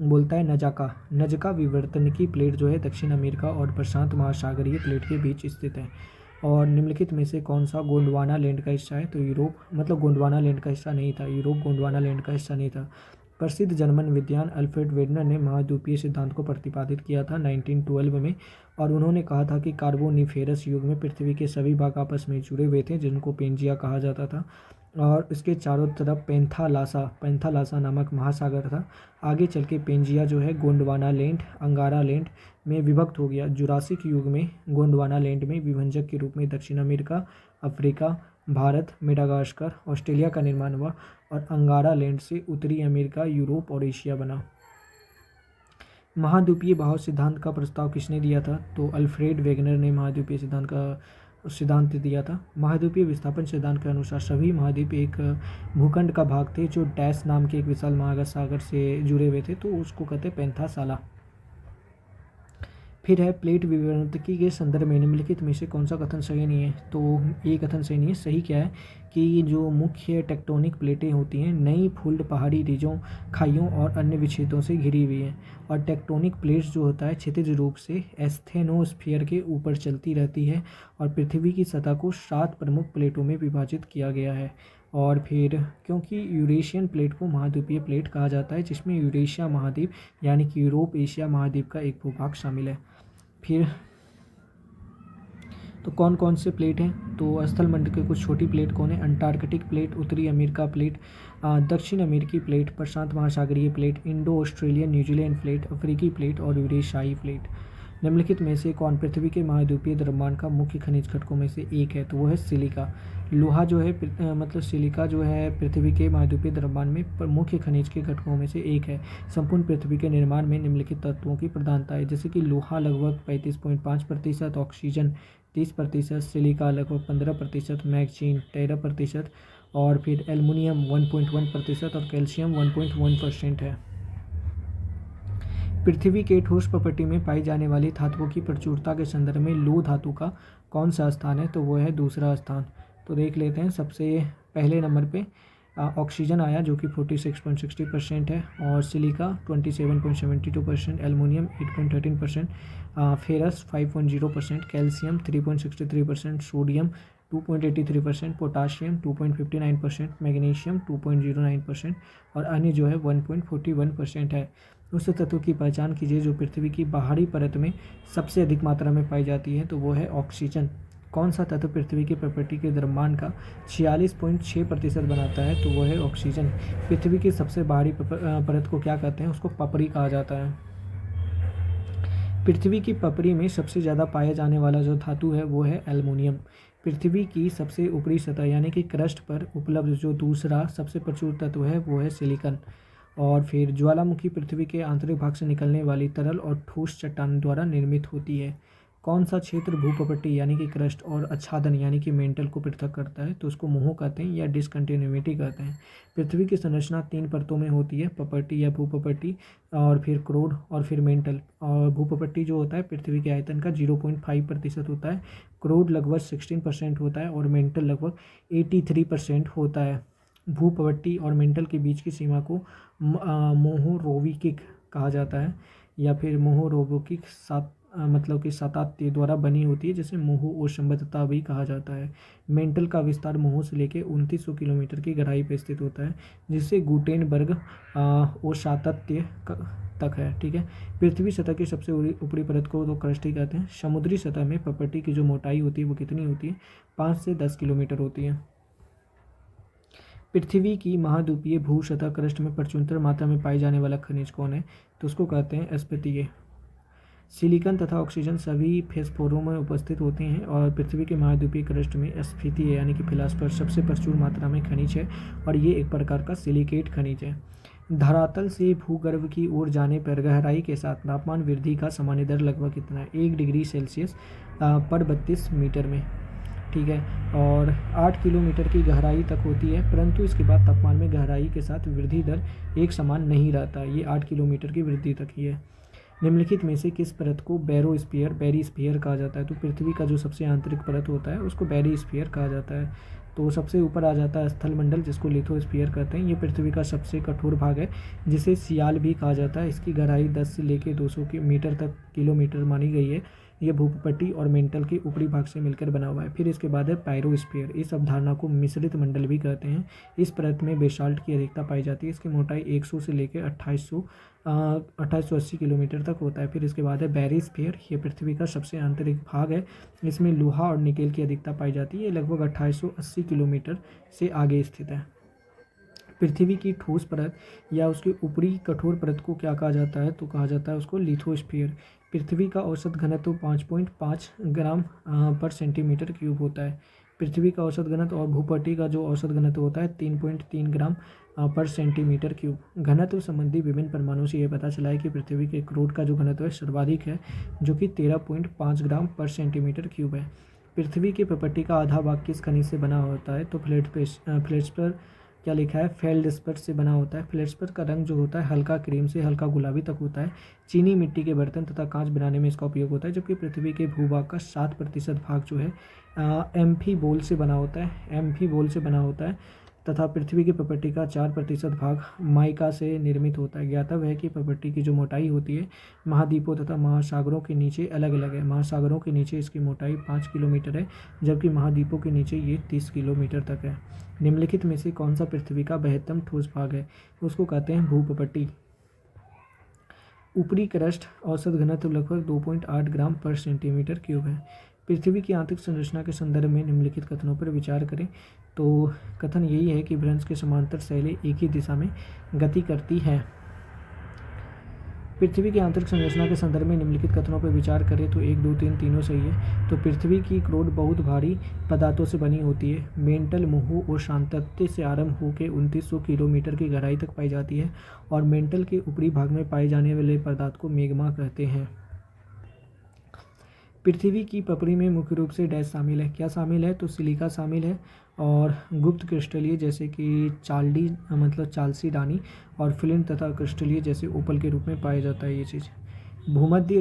बोलता है नजाका, नजका विवर्तनिकी प्लेट जो है दक्षिण अमेरिका और प्रशांत महासागरीय प्लेट के बीच स्थित है। और निम्नलिखित में से कौन सा गोंडवाना लैंड का हिस्सा है? तो यूरोप मतलब गोंडवाना लैंड का हिस्सा नहीं था, यूरोप गोंडवाना लैंड का हिस्सा नहीं था। प्रसिद्ध जर्मन विद्वान अल्फ्रेड वेगनर ने महाद्वीपीय सिद्धांत को प्रतिपादित किया था 1912 में, और उन्होंने कहा था कि कार्बोनिफेरस युग में पृथ्वी के सभी भाग आपस में जुड़े हुए थे, जिनको पेंजिया कहा जाता था, और इसके चारों तरफ पेंथालासा नामक महासागर था। आगे चल के पेंजिया जो है गोंडवाना लैंड, अंगारा लैंड में विभक्त हो गया। जुरासिक युग में गोंडवाना लैंड में विभंजक के रूप में दक्षिण America, Africa, Bharat, Madagascar, Australia का निर्माण हुआ, और अंगारा लैंड से उत्तरी अमेरिका, यूरोप और एशिया बना। महाद्वीपीय भाव सिद्धांत का प्रस्ताव किसने दिया था? तो अल्फ्रेड वेगनर ने महाद्वीपीय सिद्धांत दिया था। महाद्वीपीय विस्थापन सिद्धांत के अनुसार सभी महाद्वीप एक भूखंड का भाग थे जो डैश नाम के एक विशाल महासागर से जुड़े हुए थे, तो उसको कहते हैं पेंथासाला। फिर है प्लेट विवर्तनिकी के संदर्भ में निम्नलिखित में से कौन सा कथन सही नहीं है? तो ये कथन सही नहीं है। सही क्या है कि जो मुख्य टेक्टोनिक प्लेटें होती हैं नई फोल्ड पहाड़ी रिजों, खाइयों और अन्य विच्छेदों से घिरी हुई हैं, और टेक्टोनिक प्लेट्स जो होता है क्षैतिज रूप से एस्थेनोस्फीयर के ऊपर चलती रहती है, और पृथ्वी की सतह को 7 प्रमुख प्लेटों में विभाजित किया गया है। और फिर क्योंकि यूरेशियन प्लेट को महाद्वीपीय प्लेट कहा जाता है, जिसमें यूरेशिया महाद्वीप यानी कि यूरोप एशिया महाद्वीप का एक भूभाग शामिल है। फिर तो कौन कौन से प्लेट हैं? तो स्थल मंडल के कुछ छोटी प्लेट कौन है? अंटार्कटिक प्लेट, उत्तरी अमेरिका प्लेट, दक्षिण अमेरिकी प्लेट, प्रशांत महासागरीय plate, Indo Australian New Zealand plate, अफ्रीकी प्लेट और यूरेशियाई प्लेट। निम्नलिखित में से कौन पृथ्वी के महाद्वीपीय द्रव्यमान का मुख्य खनिज घटकों में से एक है? तो वो है सिलिका। लोहा जो है मतलब सिलिका जो है पृथ्वी के महाद्वीपीय द्रव्यमान में मुख्य खनिज के घटकों में से एक है। संपूर्ण पृथ्वी के निर्माण में निम्नलिखित तत्वों की प्रधानता है, जैसे कि लोहा लगभग 35.5%, ऑक्सीजन 30%, सिलिका लगभग 15%, मैग्नीशियम 13%, और फिर एल्युमिनियम 1.1% और कैल्शियम 1.1% है। पृथ्वी के ठोस प्रकृति में पाई जाने वाली धातुओं की प्रचुरता के संदर्भ में लौह धातु का कौन सा स्थान है? तो वो है दूसरा स्थान। तो देख लेते हैं। सबसे पहले नंबर पे ऑक्सीजन आया जो कि 46.60% है, और silica 27.72%, aluminium 8.13%, ferrous 5.0%, calcium 3.63%, sodium 2.83%, potassium 2.59%, magnesium 2.09% और अन्य जो है 1.41% है। उस तत्व की पहचान कीजिए जो पृथ्वी की बाहरी परत में सबसे अधिक मात्रा में पाई जाती है, तो वो है ऑक्सीजन। कौन सा तत्व पृथ्वी की प्रकृति के द्रव्यमान का 46.6% बनाता है? तो वो है ऑक्सीजन। पृथ्वी की सबसे बाहरी परत को क्या कहते हैं? उसको पपड़ी कहा जाता है। पृथ्वी की पपड़ी में सबसे ज़्यादा पाया जाने वाला जो धातु है वो है एल्युमिनियम। पृथ्वी की सबसे ऊपरी सतह यानी कि क्रस्ट पर उपलब्ध जो दूसरा सबसे प्रचुर तत्व है वो है सिलिकॉन। और फिर ज्वालामुखी पृथ्वी के आंतरिक भाग से निकलने वाली तरल और ठोस चट्टान द्वारा निर्मित होती है। कौन सा क्षेत्र भूपपट्टी यानी कि क्रस्ट और आच्छादन यानी कि मेंटल को पृथक करता है? तो उसको मोह कहते हैं या डिसकंटिन्यूटी कहते हैं। पृथ्वी की संरचना 3 परतों में होती है, पपट्टी या भूपपट्टी, और फिर क्रोड और फिर मेंटल। और भूपपट्टी जो होता है पृथ्वी के आयतन का 0.5% होता है, क्रोड लगभग 16% होता है और मेंटल लगभग 83% होता है। भूपपट्टी और मेंटल के बीच की सीमा को मोहोरोविकिक कहा जाता है या फिर मोहोरोविकिक मतलब कि सातत्य द्वारा बनी होती है, जिसे मोहो और संबद्धता भी कहा जाता है। मेंटल का विस्तार मोहो से लेकर 2900 किलोमीटर की गहराई पर स्थित होता है, जिससे गुटेनबर्ग और सातत्य तक है। ठीक है। पृथ्वी सतह की सबसे ऊपरी परत को तो क्रस्ट ही कहते हैं। समुद्री सतह में प्रॉपर्टी की जो मोटाई होती है वो कितनी होती है? 5 से 10 किलोमीटर होती है। पृथ्वी की महाद्वीपीय भू सतह क्रस्ट में प्रचुरतर मात्रा में पाई जाने वाला खनिज कौन है? तो उसको कहते हैं स्फटिकीय। सिलिकॉन तथा ऑक्सीजन सभी फेसफोरों में उपस्थित होते हैं और पृथ्वी के महाद्वीपीय क्रस्ट में स्फटिकीय यानी कि फिलास्फर सबसे प्रचुर मात्रा में खनिज है और ये एक प्रकार का सिलिकेट खनिज है। धरातल से भूगर्भ की ओर जाने पर गहराई के साथ तापमान वृद्धि का सामान्य दर लगभग कितना है? 1 डिग्री सेल्सियस पर 32 मीटर में। ठीक है। और 8 किलोमीटर की गहराई तक होती है, परंतु इसके बाद तापमान में गहराई के साथ वृद्धि दर एक समान नहीं रहता। ये 8 किलोमीटर की वृद्धि तक ही है। निम्नलिखित में से किस परत को बेरीस्फीयर कहा जाता है? तो पृथ्वी का जो सबसे आंतरिक परत होता है उसको बेरीस्फीयर कहा जाता है। तो सबसे ऊपर आ जाता है स्थलमंडल, जिसको लिथोस्फीयर कहते हैं। ये पृथ्वी का सबसे कठोर भाग है, जिसे सियाल भी कहा जाता है। इसकी गहराई 10 से लेकर 200 मीटर तक किलोमीटर मानी गई है। यह भूपट्टी और मेंटल के ऊपरी भाग से मिलकर बना हुआ है। फिर इसके बाद है पायरोस्फीयर। इस अवधारणा को मिश्रित मंडल भी कहते हैं। इस परत में बेसाल्ट की अधिकता पाई जाती है। इसकी मोटाई 100 से लेकर 2880 किलोमीटर तक होता है। फिर इसके बाद है बैरिस्फीयर। ये पृथ्वी का सबसे आंतरिक भाग है। इसमें लोहा और निकेल की अधिकता पाई जाती है। ये लगभग 2880 किलोमीटर से आगे स्थित है। पृथ्वी की ठोस परत या उसकी ऊपरी कठोर परत को क्या कहा जाता है? तो कहा जाता है उसको लिथोस्फीयर। पृथ्वी का औसत घनत्व 5.5 ग्राम पर सेंटीमीटर क्यूब होता है। पृथ्वी का औसत घनत्व और भूपट्टी का जो औसत घनत्व होता है 3.3 ग्राम पर सेंटीमीटर क्यूब। घनत्व संबंधी विभिन्न प्रमाणों से यह पता चला है कि पृथ्वी के क्रोड का जो घनत्व है सर्वाधिक है, जो कि 13.5 ग्राम पर सेंटीमीटर क्यूब है। पृथ्वी की प्रॉपर्टी का आधा भाग किस खनिज से बना होता है? तो फ्लेट्सपर क्या लिखा है? फेल्डस्पर से बना होता है। फेल्डस्पर का रंग जो होता है हल्का क्रीम से हल्का गुलाबी तक होता है। चीनी मिट्टी के बर्तन तथा कांच बनाने में इसका उपयोग होता है, जबकि पृथ्वी के भूभाग का 7% भाग जो है एम्फीबोल से बना होता है तथा पृथ्वी की प्रॉपर्टी का 4% भाग माइका से निर्मित होता है। ज्ञातव्य है कि प्रॉपर्टी की जो मोटाई होती है महाद्वीपों तथा महासागरों के नीचे अलग अलग है। महासागरों के नीचे इसकी मोटाई 5 किलोमीटर है, जबकि महाद्वीपों के नीचे ये 30 किलोमीटर तक है। निम्नलिखित में से कौन सा पृथ्वी का बृहत्तम ठोस भाग है? उसको कहते हैं भूप्रॉपर्टी। ऊपरी क्रस्ट औसत घनत्व लगभग 2.8 ग्राम पर सेंटीमीटर क्यूब है। पृथ्वी की आंतरिक संरचना के संदर्भ में निम्नलिखित कथनों पर विचार करें। तो कथन यही है कि भ्रंश के समांतर शैलें एक ही दिशा में गति करती हैं। पृथ्वी की आंतरिक संरचना के संदर्भ में निम्नलिखित कथनों पर विचार करें तो 1, 2, 3 तीनों सही है। तो पृथ्वी की क्रोड बहुत भारी पदार्थों से बनी होती है। मेंटल मोहो और शांतत्य से आरंभ होकर 2900 किलोमीटर की गहराई तक पाई जाती है और मेंटल के ऊपरी भाग में पाए जाने वाले पदार्थ को मैग्मा कहते हैं। पृथ्वी की पपड़ी में मुख्य रूप से डैश शामिल है। क्या शामिल है? तो सिलिका शामिल है और गुप्त क्रिस्टलीय जैसे कि चाल्सीडानी और फ्लिंट तथा क्रिस्टलीय जैसे ओपल के रूप में पाया जाता है ये चीज़। भूमध्य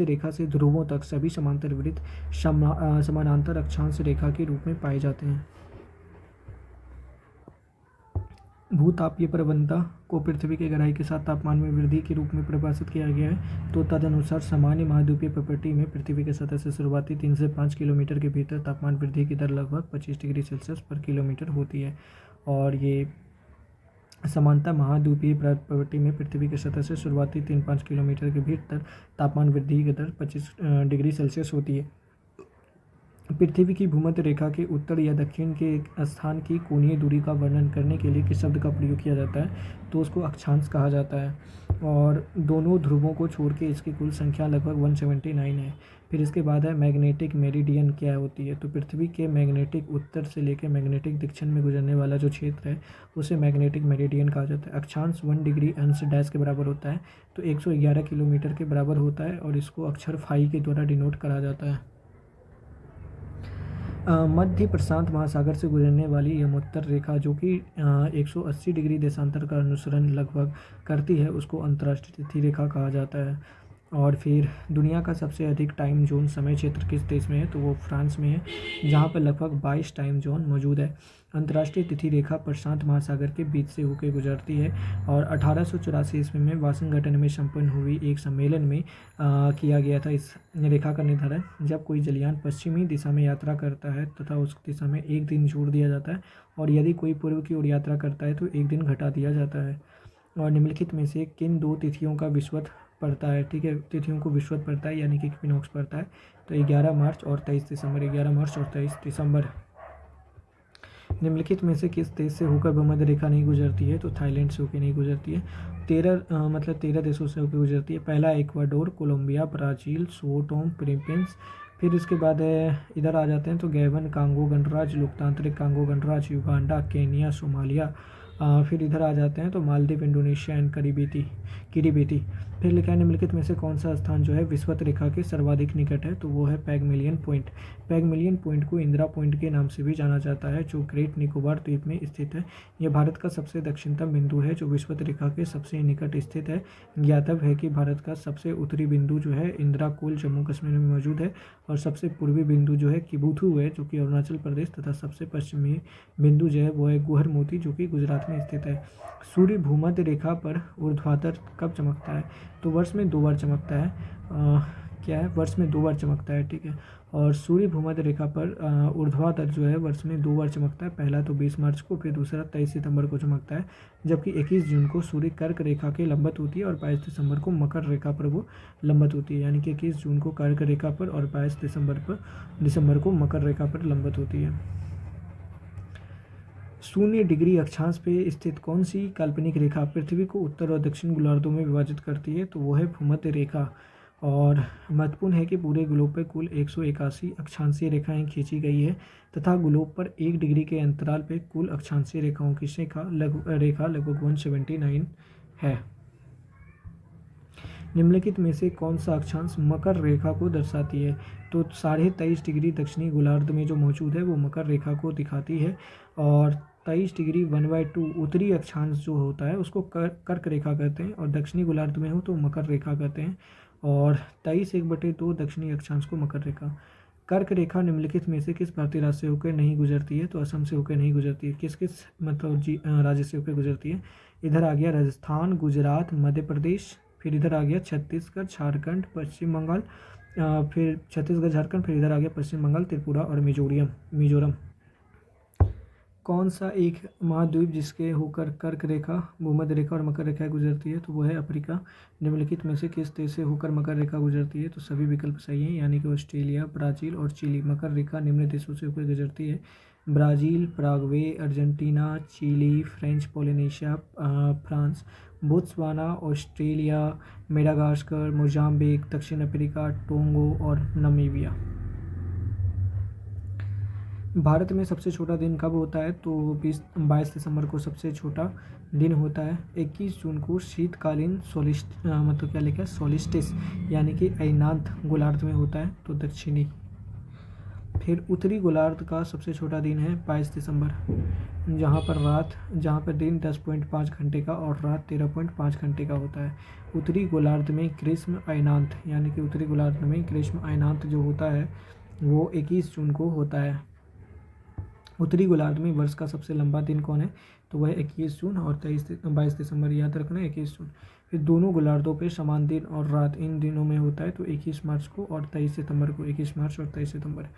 रेखा से ध्रुवों तक सभी समांतर वृत्त समानांतर अक्षांश रेखा के रूप में पाए जाते हैं। भूतापीय प्रवणता को पृथ्वी के गहराई के साथ तापमान में वृद्धि के रूप में परिभाषित किया गया है। तो तदनुसार सामान्य महाद्वीपीय प्रॉपर्टी में पृथ्वी के सतह से शुरुआती 3 से 5 किलोमीटर के भीतर तापमान वृद्धि की दर लगभग 25 डिग्री सेल्सियस पर किलोमीटर होती है। और ये समानता महाद्वीपीय प्रॉपर्टी में पृथ्वी की सतह से शुरुआती 3-5 किलोमीटर के भीतर तापमान वृद्धि की दर 25 डिग्री सेल्सियस होती है। पृथ्वी की भूमध्य रेखा के उत्तर या दक्षिण के स्थान की कोणीय दूरी का वर्णन करने के लिए किस शब्द का प्रयोग किया जाता है? तो उसको अक्षांश कहा जाता है। और दोनों ध्रुवों को छोड़ के इसकी कुल संख्या लगभग 179 है। फिर इसके बाद है मैग्नेटिक मेरिडियन क्या होती है? तो पृथ्वी के मैग्नेटिक उत्तर से लेकर मैग्नेटिक दक्षिण में गुजरने वाला जो क्षेत्र है उसे मैग्नेटिक मेरिडियन कहा जाता है। अक्षांश 1 डिग्री अंश डैश के बराबर होता है, तो 111 किलोमीटर के बराबर होता है और इसको अक्षर फाई के द्वारा डिनोट करा जाता है। मध्य प्रशांत महासागर से गुजरने वाली यमोत्तर रेखा जो कि 180 डिग्री देशांतर का अनुसरण लगभग करती है उसको अंतर्राष्ट्रीय तिथि रेखा कहा जाता है। और फिर दुनिया का सबसे अधिक टाइम जोन समय क्षेत्र किस देश में है, तो वो फ्रांस में है, जहाँ पर लगभग 22 टाइम जोन मौजूद है। अंतर्राष्ट्रीय तिथि रेखा प्रशांत महासागर के बीच से होकर गुजरती है और 1884 ईस्वी में वाशिंगटन में संपन्न हुई एक सम्मेलन में किया गया था इस रेखा का निर्धारण। जब कोई जलयान पश्चिमी दिशा में यात्रा करता है तथा उस दिशा में एक दिन जोड़ दिया जाता है, और यदि कोई पूर्व की ओर यात्रा करता है तो एक दिन घटा दिया जाता है। और निम्नलिखित में से किन दो तिथियों का विषुवत पड़ता है, ठीक है, तिथियों को विषुवत पड़ता है यानी कि इक्विनॉक्स पड़ता है, तो 11 मार्च और 23 दिसंबर, 11 मार्च और 23 दिसंबर। निम्नलिखित में से किस देश से होकर भूमध्य रेखा नहीं गुजरती है, तो थाईलैंड से होकर नहीं गुजरती है। 13 देशों से होकर गुजरती है। पहला इक्वाडोर, कोलंबिया, ब्राज़ील, सो टोम, फिलीपींस। फिर इसके बाद इधर आ जाते हैं तो गैबन, कांगो गणराज्य, लोकतांत्रिक कांगो गणराज्य, युगांडा, केनिया, सोमालिया। फिर इधर आ जाते हैं तो मालदीव, इंडोनेशिया एंड किरिबिती। फिर लिखा है निम्नलिखित में से कौन सा स्थान जो है विषुवत रेखा के सर्वाधिक निकट है, तो वो है पैगमिलियन पॉइंट। पैगमिलियन पॉइंट को इंदिरा पॉइंट के नाम से भी जाना जाता है, जो ग्रेट निकोबार द्वीप में स्थित है। यह भारत का सबसे दक्षिणतम बिंदु है जो विषुवत रेखा के सबसे निकट स्थित है। ज्ञातव्य है कि भारत का सबसे उत्तरी बिंदु जो है इंदिरा कोल जम्मू कश्मीर में मौजूद है, और सबसे पूर्वी बिंदु जो है किबुथु है जो कि अरुणाचल प्रदेश, तथा सबसे पश्चिमी बिंदु जो है वो है गुहर मोती जो कि गुजरात में स्थित है। सूर्य भूमध्य रेखा पर ऊर्ध्वाधर कब चमकता है, तो वर्ष में 2 बार चमकता है। क्या है, वर्ष में 2 बार चमकता है, ठीक है। और सूर्य भूमध्य रेखा पर ऊर्ध्वाधर जो है वर्ष में 2 बार चमकता है। पहला तो 20 मार्च को, फिर दूसरा 23 सितंबर को चमकता है, जबकि 21 जून को सूर्य कर्क रेखा के लंबवत होती है और 22 दिसंबर को मकर रेखा पर वो लंबवत होती है। यानी कि 21 जून को कर्क रेखा पर और 22 दिसंबर को मकर रेखा पर लंबवत होती है। 0 डिग्री अक्षांश पे स्थित कौन सी काल्पनिक रेखा पृथ्वी को उत्तर और दक्षिण गोलार्धों में विभाजित करती है, तो वो है भूमध्य रेखा। और महत्वपूर्ण है कि पूरे ग्लोब पर कुल 181 अक्षांशीय रेखाएं खींची गई है, तथा ग्लोब पर 1 डिग्री के अंतराल पर कुल अक्षांशीय रेखाओं की रेखा लगभग 179 है। निम्नलिखित में से कौन सा अक्षांश मकर रेखा को दर्शाती है, तो 23.5 डिग्री दक्षिणी गोलार्ध में जो मौजूद है वो मकर रेखा को दिखाती है, और 23 डिग्री 1/2 उत्तरी अक्षांश जो होता है उसको कर्क रेखा कहते हैं, और दक्षिणी गोलार्ध में हो तो मकर रेखा कहते हैं, और 23/1/2 दक्षिणी अक्षांश को मकर रेखा। कर्क रेखा निम्नलिखित में से किस भारतीय राज्य से होकर नहीं गुजरती है, तो असम से होकर नहीं गुजरती है। किस किस राज्य से होकर गुजरती है, इधर आ गया राजस्थान, गुजरात, मध्य प्रदेश, फिर इधर आ गया छत्तीसगढ़, झारखंड, पश्चिम बंगाल, फिर छत्तीसगढ़, झारखंड, फिर इधर आ गया पश्चिम बंगाल, त्रिपुरा और मिजोरम। कौन सा एक महाद्वीप जिसके होकर कर्क रेखा, भूमध्य रेखा और मकर रेखा गुजरती है, तो वो है अफ्रीका। निम्नलिखित में से किस देश से होकर मकर रेखा गुजरती है, तो सभी विकल्प सही हैं, यानी कि ऑस्ट्रेलिया, ब्राज़ील और चिली। मकर रेखा निम्न देशों से होकर गुजरती है: Brazil, Paraguay, Argentina, Chile, French Polynesia, France, Botswana, Australia, Madagascar, Mozambique, दक्षिण अफ्रीका, टोंगो और नमीबिया। भारत में सबसे छोटा दिन कब होता है, तो 22 दिसंबर को सबसे छोटा दिन होता है। 21 जून को शीतकालीन सोलिस्टिस यानी कि अयनांत गोलार्ध में होता है, तो दक्षिणी। फिर उत्तरी गोलार्ध का सबसे छोटा दिन है 22 दिसंबर, जहाँ पर दिन 10.5 घंटे का और रात 13.5 घंटे का होता है। उत्तरी गोलार्ध में ग्रीष्म अयनांत यानी कि उत्तरी गोलार्ध में ग्रीष्म अयनांत जो होता है वो 21 जून को होता है। उत्तरी गोलार्ध में वर्ष का सबसे लंबा दिन कौन है, तो वह 21 जून और 22 दिसंबर, याद रखना 21 जून। फिर दोनों गोलार्धों पे समान दिन और रात इन दिनों में होता है, तो 21 मार्च को और 23 सितंबर को, 21 मार्च और 23 सितंबर।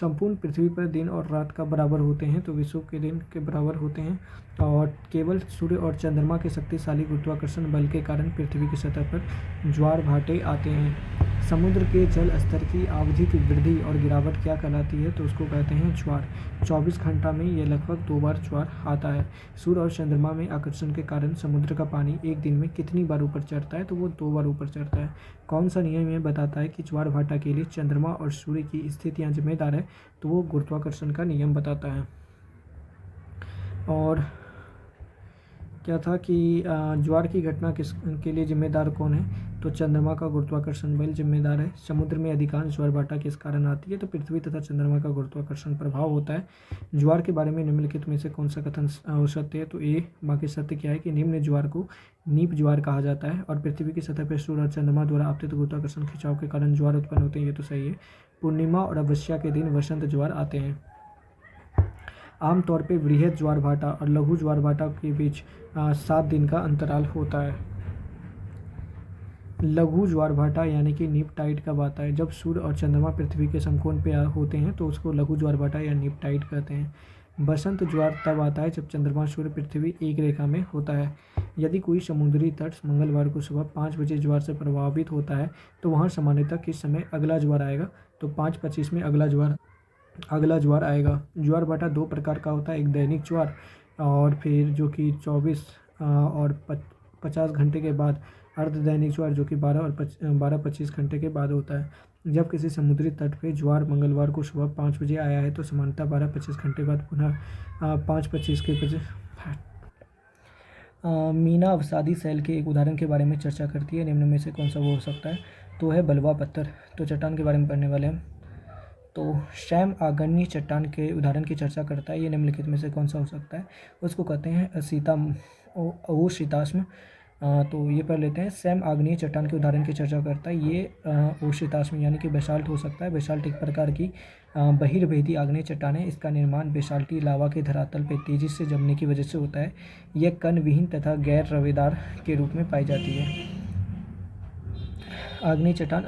संपूर्ण पृथ्वी पर दिन और रात का बराबर होते हैं, तो विश्व के दिन के बराबर होते हैं, और केवल सूर्य और चंद्रमा के शक्तिशाली गुरुत्वाकर्षण बल के कारण पृथ्वी की सतह पर ज्वार भाटे आते हैं। समुद्र के जल स्तर की आवधिक वृद्धि और गिरावट क्या कहलाती है, तो उसको कहते हैं ज्वार। 24 घंटा में ये लगभग 2 बार ज्वार आता है। सूर्य और चंद्रमा में आकर्षण के कारण समुद्र का पानी एक दिन में कितनी बार ऊपर चढ़ता है, तो वो 2 बार ऊपर चढ़ता है। कौन सा नियम ये बताता है कि ज्वार भाटा के लिए चंद्रमा और सूर्य की स्थितियाँ जिम्मेदार है, तो वो गुरुत्वाकर्षण का नियम बताता है। और क्या था कि ज्वार की घटना किस के लिए जिम्मेदार कौन है? तो चंद्रमा का गुरुत्वाकर्षण बल जिम्मेदार है। समुद्र में अधिकांश ज्वार भाटा किस कारण आती है? तो पृथ्वी तथा चंद्रमा का गुरुत्वाकर्षण प्रभाव होता है। ज्वार के बारे में निम्नलिखित में से कौन सा कथन सत्य है? तो ए बाकी सत्य क्या है कि निम्न ज्वार को नीप ज्वार कहा जाता है और पृथ्वी की सतह पर सूर्य और चंद्रमा द्वारा आपतित गुरुत्वाकर्षण खिंचाव के कारण ज्वार उत्पन्न होते हैं। ये तो सही है। पूर्णिमा और अमावस्या के दिन वसंत ज्वार आते हैं। आमतौर पर बृहद ज्वार भाटा और लघु ज्वार भाटा के बीच 7 दिन का अंतराल होता है। लघु ज्वार भाटा यानी कि नीप टाइड कब आता है? जब सूर्य और चंद्रमा पृथ्वी के समकोण पे होते हैं तो उसको लघु ज्वार भाटा या नीप टाइड कहते हैं। बसंत ज्वार तब आता है जब चंद्रमा सूर्य पृथ्वी एक रेखा में होता है। यदि कोई समुद्री तट मंगलवार को सुबह 5 बजे ज्वार से प्रभावित होता है तो वहाँ सामान्यतः किस समय अगला ज्वार आएगा? तो 5:25 में अगला ज्वार आएगा। ज्वार भाटा 2 प्रकार का होता है, एक दैनिक ज्वार और फिर जो कि 24 और 50 घंटे के बाद अर्ध दैनिक ज्वार जो कि 12 और 12-25 घंटे के बाद होता है। जब किसी समुद्री तट पे ज्वार मंगलवार को सुबह 5 बजे आया है तो सामान्यतः 12-25 घंटे बाद पुनः 5:25 के बजे मीना अवसादी सेल के एक उदाहरण के बारे में चर्चा करती है। निम्न में से कौन सा वो हो सकता है? तो है बलुआ पत्थर। तो चट्टान के बारे में पढ़ने वाले हैं। तो सैम आग्नेय चट्टान के उदाहरण की चर्चा करता है। ये निम्नलिखित में से कौन सा हो सकता है? उसको कहते हैं अशीताश्म। तो ये पढ़ लेते हैं। सैम आग्नेय चट्टान के उदाहरण की चर्चा करता है। ये अशीताश्म यानी कि बेसाल्ट हो सकता है। बेसाल्ट एक प्रकार की बहिर्भेदी आग्नेय चट्टान है। इसका निर्माण बेसाल्टी लावा के धरातल पर तेजी से जमने की वजह से होता है। यह कण विहीन तथा गैर रवेदार के रूप में पाई जाती है। आग्नेय चट्टान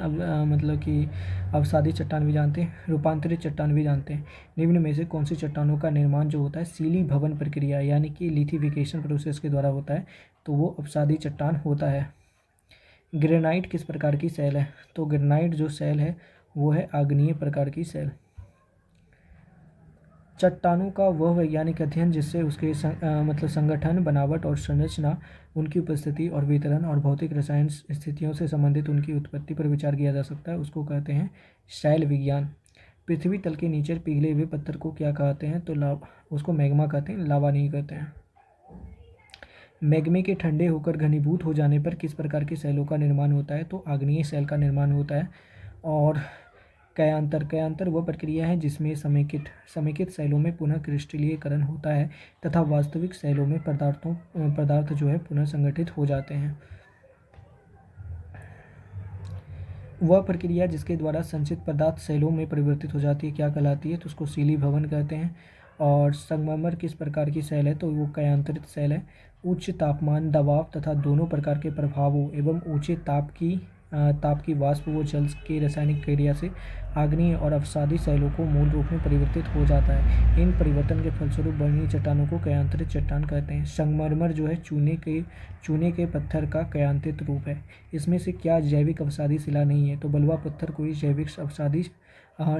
मतलब कि अवसादी चट्टान भी जानते हैं, रूपांतरित चट्टान भी जानते हैं। निम्न में से कौन सी चट्टानों का निर्माण जो होता है सीली भवन प्रक्रिया यानी कि लिथिफिकेशन प्रोसेस के द्वारा होता है? तो वो अवसादी चट्टान होता है। ग्रेनाइट किस प्रकार की सेल है? तो ग्रेनाइट जो सेल है वो है आग्नेय प्रकार की सेल। चट्टानों का वह वैज्ञानिक अध्ययन जिससे उसके मतलब संगठन, बनावट और संरचना, उनकी उपस्थिति और वितरण और भौतिक रसायन स्थितियों से संबंधित उनकी उत्पत्ति पर विचार किया जा सकता है, उसको कहते हैं शैल विज्ञान। पृथ्वी तल के नीचे पिघले हुए पत्थर को क्या कहते हैं? तो उसको मैग्मा कहते हैं, लावा नहीं कहते हैं। मैग्मे के ठंडे होकर घनीभूत हो जाने पर किस प्रकार के सेलों का निर्माण होता है? तो आग्नेय सेल का निर्माण होता है। और कयांतर वह प्रक्रिया है जिसमें समेकित सेलों में पुनः क्रिस्टलीकरण होता है तथा वास्तविक सेलों में पदार्थ जो है पुनः संगठित हो जाते हैं। वह प्रक्रिया जिसके द्वारा संचित पदार्थ सेलों में परिवर्तित हो जाती है क्या कहलाती है? तो उसको सीली भवन कहते हैं। और संगमरमर किस प्रकार की सेल है? तो वो कयांतरित सेल है। उच्च तापमान, दबाव तथा दोनों प्रकार के प्रभावों एवं ऊंचे ताप की वाष्प व जल के रासायनिक क्रिया से आग्नेय और अवसादी सेलों को मूल रूप में परिवर्तित हो जाता है। इन परिवर्तन के फलस्वरूप बनी चट्टानों को कयांतरित चट्टान कहते हैं। संगमरमर जो है चूने के पत्थर का कयांतरित रूप है। इसमें से क्या जैविक अवसादी शिला नहीं है? तो बलुआ पत्थर कोई जैविक अवसादी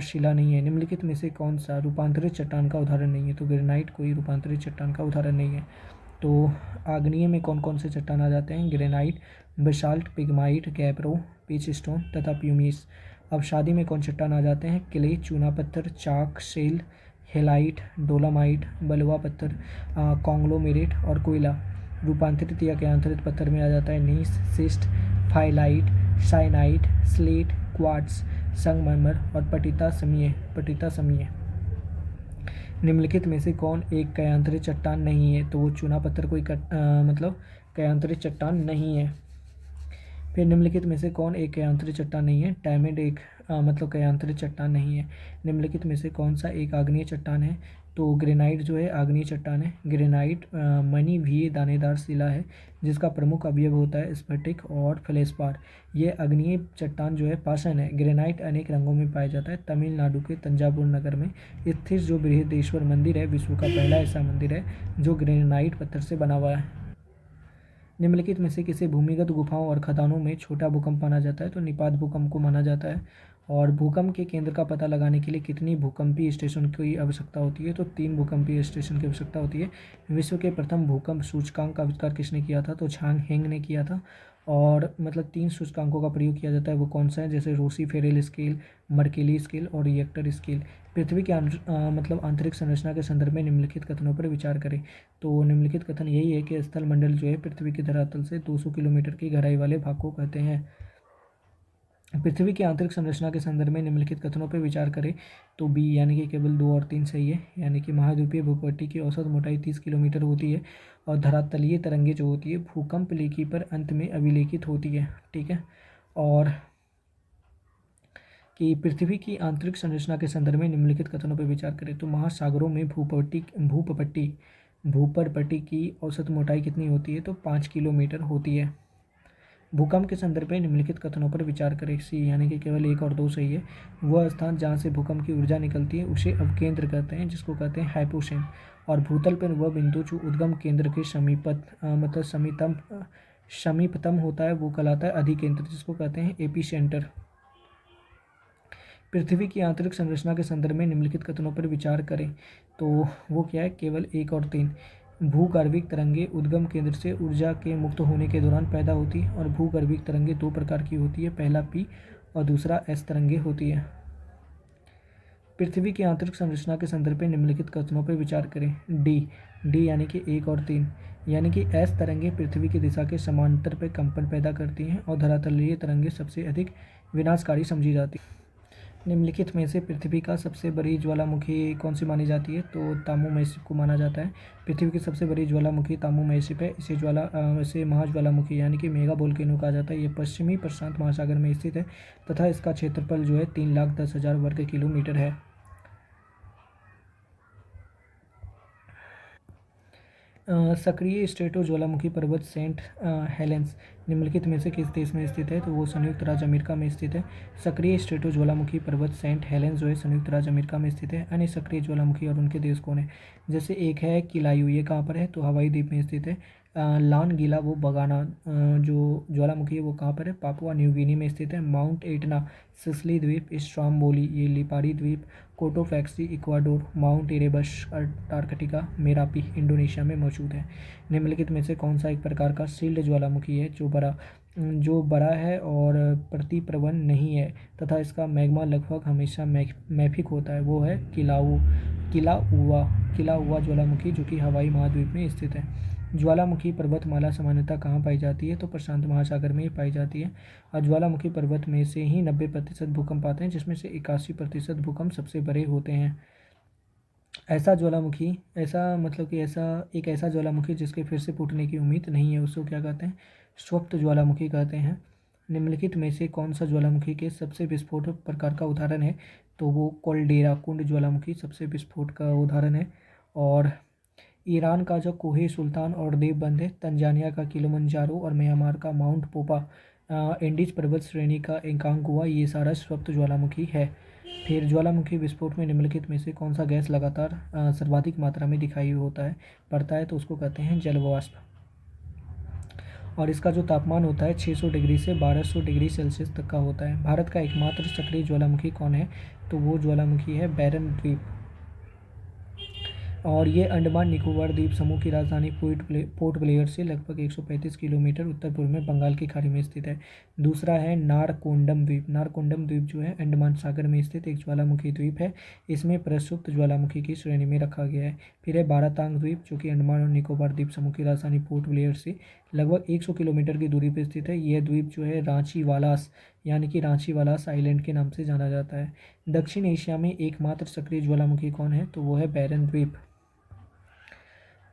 शिला नहीं है। निम्नलिखित में से कौन सा रूपांतरित चट्टान का उदाहरण नहीं है? तो ग्रेनाइट कोई रूपांतरित चट्टान का उदाहरण नहीं है। तो आग्नेय में कौन कौन से चट्टान आ जाते हैं? Granite, basalt, pegmatite, gabbro, pitchstone तथा प्यूमिस। अवसादी में कौन चट्टान आ जाते हैं? क्ले, चूना पत्थर, चाक, शेल, हेलाइट, डोलामाइट, बलुआ पत्थर, कॉन्ग्लोमेरेट और कोयला। रूपांतरित या कयांतरित पत्थर में आ जाता है नीस, सिस्ट, फाइलाइट, साइनाइट, स्लेट, क्वार्ट्ज, संगमरमर और पटिता समीय। निम्नलिखित में से कौन एक कयांतरित चट्टान नहीं है? तो वो चूना पत्थर कोई मतलब कयांतरित चट्टान नहीं है। फिर निम्नलिखित में से कौन एक कयांतरित चट्टान नहीं है? डायमंड एक मतलब कयांतरित चट्टान नहीं है। निम्नलिखित में से कौन सा एक आग्नेय चट्टान है? तो ग्रेनाइट जो है आग्नेय चट्टान है। ग्रेनाइट मणिभीय दानेदार शिला है जिसका प्रमुख अवयव होता है स्फटिक और फेल्सपार। ये आग्नेय चट्टान जो है पाषाण है। ग्रेनाइट अनेक रंगों में पाया जाता है। तमिलनाडु के तंजावुर नगर में स्थित जो बृहदेश्वर मंदिर है विश्व का पहला ऐसा मंदिर है जो ग्रेनाइट पत्थर से बना हुआ है। निम्नलिखित में से किसी भूमिगत गुफाओं और खदानों में छोटा भूकंप माना जाता है? तो निपात भूकंप को माना जाता है। और भूकंप के केंद्र का पता लगाने के लिए कितनी भूकंपीय स्टेशन की आवश्यकता होती है? तो 3 भूकंपीय स्टेशन की आवश्यकता होती है। विश्व के प्रथम भूकंप सूचकांक का आविष्कार किसने किया था? तो झांग हेंग ने किया था। और मतलब 3 सूचकांकों का प्रयोग किया जाता है, वो कौन सा है? जैसे रोसी फेरेल स्केल, मर्केली स्केल और रिएक्टर स्केल। पृथ्वी के मतलब आंतरिक संरचना के संदर्भ में निम्नलिखित कथनों पर विचार करें। तो निम्नलिखित कथन यही है कि स्थल मंडल जो है पृथ्वी की धरातल से 200 किलोमीटर की गहराई वाले भाग को कहते हैं। पृथ्वी की आंतरिक संरचना के संदर्भ में निम्नलिखित कथनों पर विचार करें। तो बी यानी कि केवल 2 और 3 सही है। यानी कि महाद्वीपीय भूपट्टी की औसत मोटाई 30 किलोमीटर होती है और धरातलीय तरंगे जो होती है भूकंप लेखी पर अंत में अभिलेखित होती है। ठीक है। और कि पृथ्वी की आंतरिक संरचना के संदर्भ में निम्नलिखित कथनों पर विचार करें। तो महासागरों में भूपरपट्टी की औसत मोटाई कितनी होती है? तो 5 किलोमीटर होती है। भूकंप के संदर्भ में निम्नलिखित कथनों पर विचार करें। सी यानी कि केवल 1 और 2 सही है। वह स्थान जहाँ से भूकंप की ऊर्जा निकलती है उसे अवकेंद्र कहते हैं, जिसको कहते हैं हाइपोसेंट। और भूतल पर वह बिंदु जो उद्गम केंद्र के मतलब समीपतम होता है वो कहलाता है अधिकेंद्र, जिसको कहते हैं एपीसेंटर। पृथ्वी की आंतरिक संरचना के संदर्भ में निम्नलिखित कथनों पर विचार करें। तो वो क्या है? केवल 1 और 3। भूगर्भिक तरंगे उद्गम केंद्र से ऊर्जा के मुक्त होने के दौरान पैदा होती है और भूगर्भिक तरंगे 2 प्रकार की होती है, पहला पी और दूसरा एस तरंगे होती है। पृथ्वी की आंतरिक संरचना के संदर्भ में निम्नलिखित कथनों पर विचार करें। डी यानी कि 1 और 3। यानी कि एस तरंगे पृथ्वी की दिशा के समांतर पर कंपन पैदा करती हैं और धरातलीय तरंगे सबसे अधिक विनाशकारी समझी जाती हैं। निम्नलिखित में से पृथ्वी का सबसे बड़ी ज्वालामुखी कौन सी मानी जाती है? तो तामू मैसिप को माना जाता है। पृथ्वी की सबसे बड़ी ज्वालामुखी तामू मैसिप है। इसे महाज्वालामुखी यानी कि मेगा वोल्केनो कहा जाता है। ये पश्चिमी प्रशांत महासागर में स्थित है तथा इसका क्षेत्रफल जो है 3,10,000 वर्ग किलोमीटर है। सक्रिय स्ट्रेटो ज्वालामुखी पर्वत सेंट हेलेंस निम्नलिखित में से किस देश में स्थित है? तो वो संयुक्त राज्य अमेरिका में स्थित है। सक्रिय स्ट्रेटो ज्वालामुखी पर्वत सेंट हेलेंस जो है संयुक्त राज्य अमेरिका में स्थित है। अन्य सक्रिय ज्वालामुखी और उनके देश कौन है? जैसे एक है किलायू, ये कहाँ पर है? तो हवाई द्वीप में स्थित है। लान गीला वो बगाना जो ज्वालामुखी है वो कहाँ पर है? पापुआ न्यू गिनी में स्थित है। माउंट एटना सिसली द्वीप, स्ट्रॉम्बोली ये लिपारी द्वीप, Cotopaxi Ecuador, Mount Erebus Antarctica, Merapi Indonesia में मौजूद है। निम्नलिखित में से कौन सा एक प्रकार का शील्ड ज्वालामुखी है जो बड़ा है और प्रतिप्रवन नहीं है तथा इसका मैग्मा लगभग हमेशा मैफिक होता है? वो है किलाउआ ज्वालामुखी जो कि हवाई महाद्वीप में स्थित है। ज्वालामुखी पर्वतमाला सामान्यतः कहाँ पाई जाती है? तो प्रशांत महासागर में पाई जाती है। और ज्वालामुखी पर्वत में से ही 90% भूकंप आते हैं, जिसमें से 81% भूकंप सबसे बड़े होते हैं। ऐसा ज्वालामुखी जिसके फिर से फूटने की उम्मीद नहीं है उसको क्या कहते हैं? स्वप्त ज्वालामुखी कहते हैं। निम्नलिखित में से कौन सा ज्वालामुखी के सबसे विस्फोटक प्रकार का उदाहरण है? तो वो कोल्डेरा कुंड ज्वालामुखी सबसे विस्फोट का उदाहरण है। और ईरान का जो कोहे सुल्तान और देवबंद है, तंजानिया का किलिमंजारो और म्यांमार का माउंट पोपा एंडीज पर्वत श्रेणी का एकांकुआ, ये सारा स्वप्त ज्वालामुखी है। फिर ज्वालामुखी विस्फोट में निम्नलिखित में से कौन सा गैस लगातार सर्वाधिक मात्रा में दिखाई पड़ता है? तो उसको कहते हैं जल वाष्प। और इसका जो तापमान होता है 600 डिग्री से 1200 डिग्री सेल्सियस तक का होता है। भारत का एकमात्र सक्रिय ज्वालामुखी कौन है? तो वो ज्वालामुखी है बैरन द्वीप। और ये अंडमान निकोबार द्वीप समूह की राजधानी पोर्ट ब्लेयर से लगभग 135 किलोमीटर उत्तर पूर्व में बंगाल की खाड़ी में स्थित है। दूसरा है नारकोंडम द्वीप। नारकोंडम द्वीप जो है अंडमान सागर में स्थित एक ज्वालामुखी द्वीप है। इसमें प्रसुप्त ज्वालामुखी की श्रेणी में रखा गया है। फिर है बारातांग द्वीप जो कि अंडमान और निकोबार द्वीप समूह की राजधानी पोर्ट ब्लेयर से लगभग 100 किलोमीटर की दूरी पर स्थित है। यह द्वीप जो है रांची वालास यानी कि रांची वालास आइलैंड के नाम से जाना जाता है। दक्षिण एशिया में एकमात्र सक्रिय ज्वालामुखी कौन है? तो वो है बैरन द्वीप।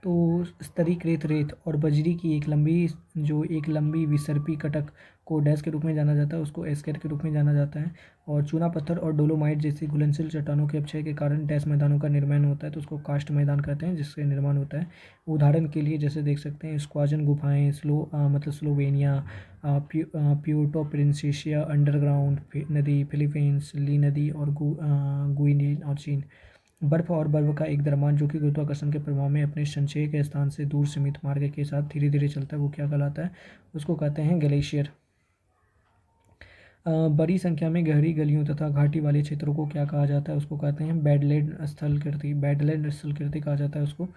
तो स्तरीकृत रेत और बजरी की एक लंबी विसर्पी कटक को डैश के रूप में जाना जाता है, उसको एस्केट के रूप में जाना जाता है। और चूना पत्थर और डोलोमाइट जैसी घुलनशील चट्टानों के अपक्षय के कारण डैश मैदानों का निर्माण होता है, तो उसको कास्ट मैदान कहते हैं जिससे निर्माण होता है। उदाहरण के लिए जैसे देख सकते हैं स्क्वाजन गुफाएँ, स्लोवेनिया, प्यूर्टो प्रिंसेसिया अंडरग्राउंड नदी, फिलीपींस, ली नदी और गुइनिन और चीन। बर्फ और बर्फ का एक द्रव्यमान जो कि गुरुत्वाकर्षण के प्रभाव में अपने संचय के स्थान से दूर सीमित मार्ग के साथ धीरे धीरे चलता है, वो क्या कहलाता है? उसको कहते हैं ग्लेशियर। बड़ी संख्या में गहरी गलियों तथा घाटी वाले क्षेत्रों को क्या कहा जाता है? उसको कहते हैं बैडलैंड स्थलकृति। बैडलैंड स्थलकृति कहा जाता है उसको।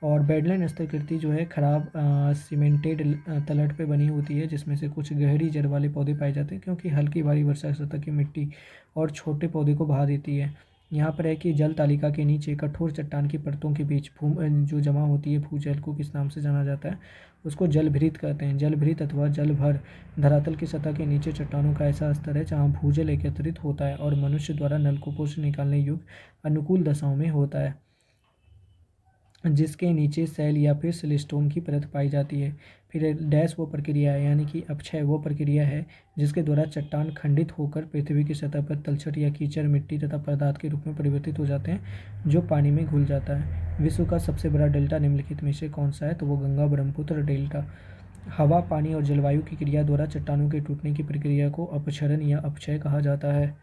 और बैडलैंड स्थलकृति जो है खराब सीमेंटेड तलहट पे बनी होती है, जिसमें से कुछ गहरी जड़ वाले पौधे पाए जाते हैं, क्योंकि हल्की भारी वर्षा सतह की मिट्टी और छोटे पौधे को बहा देती है। यहाँ पर है कि जल तालिका के नीचे कठोर चट्टान की परतों के बीच जो जमा होती है भूजल को किस नाम से जाना जाता है? उसको जलभृत कहते हैं। जलभृत अथवा जलभर धरातल की सतह के नीचे चट्टानों का ऐसा स्तर है जहाँ भूजल एकत्रित होता है और मनुष्य द्वारा नलकूपों से निकालने योग्य अनुकूल दशाओं में होता है, जिसके नीचे सेल या फिर सिलिस्टोन की परत पाई जाती है। फिर डैश वो प्रक्रिया है, यानी कि अपक्षय वो प्रक्रिया है जिसके द्वारा चट्टान खंडित होकर पृथ्वी की सतह पर तलछट या कीचड़ मिट्टी तथा पदार्थ के रूप में परिवर्तित हो जाते हैं, जो पानी में घुल जाता है। विश्व का सबसे बड़ा डेल्टा निम्नलिखित में से कौन सा है? तो वो गंगा ब्रह्मपुत्र डेल्टा। हवा, पानी और जलवायु की क्रिया द्वारा चट्टानों के टूटने की प्रक्रिया को अपक्षरण या अपक्षय कहा जाता है।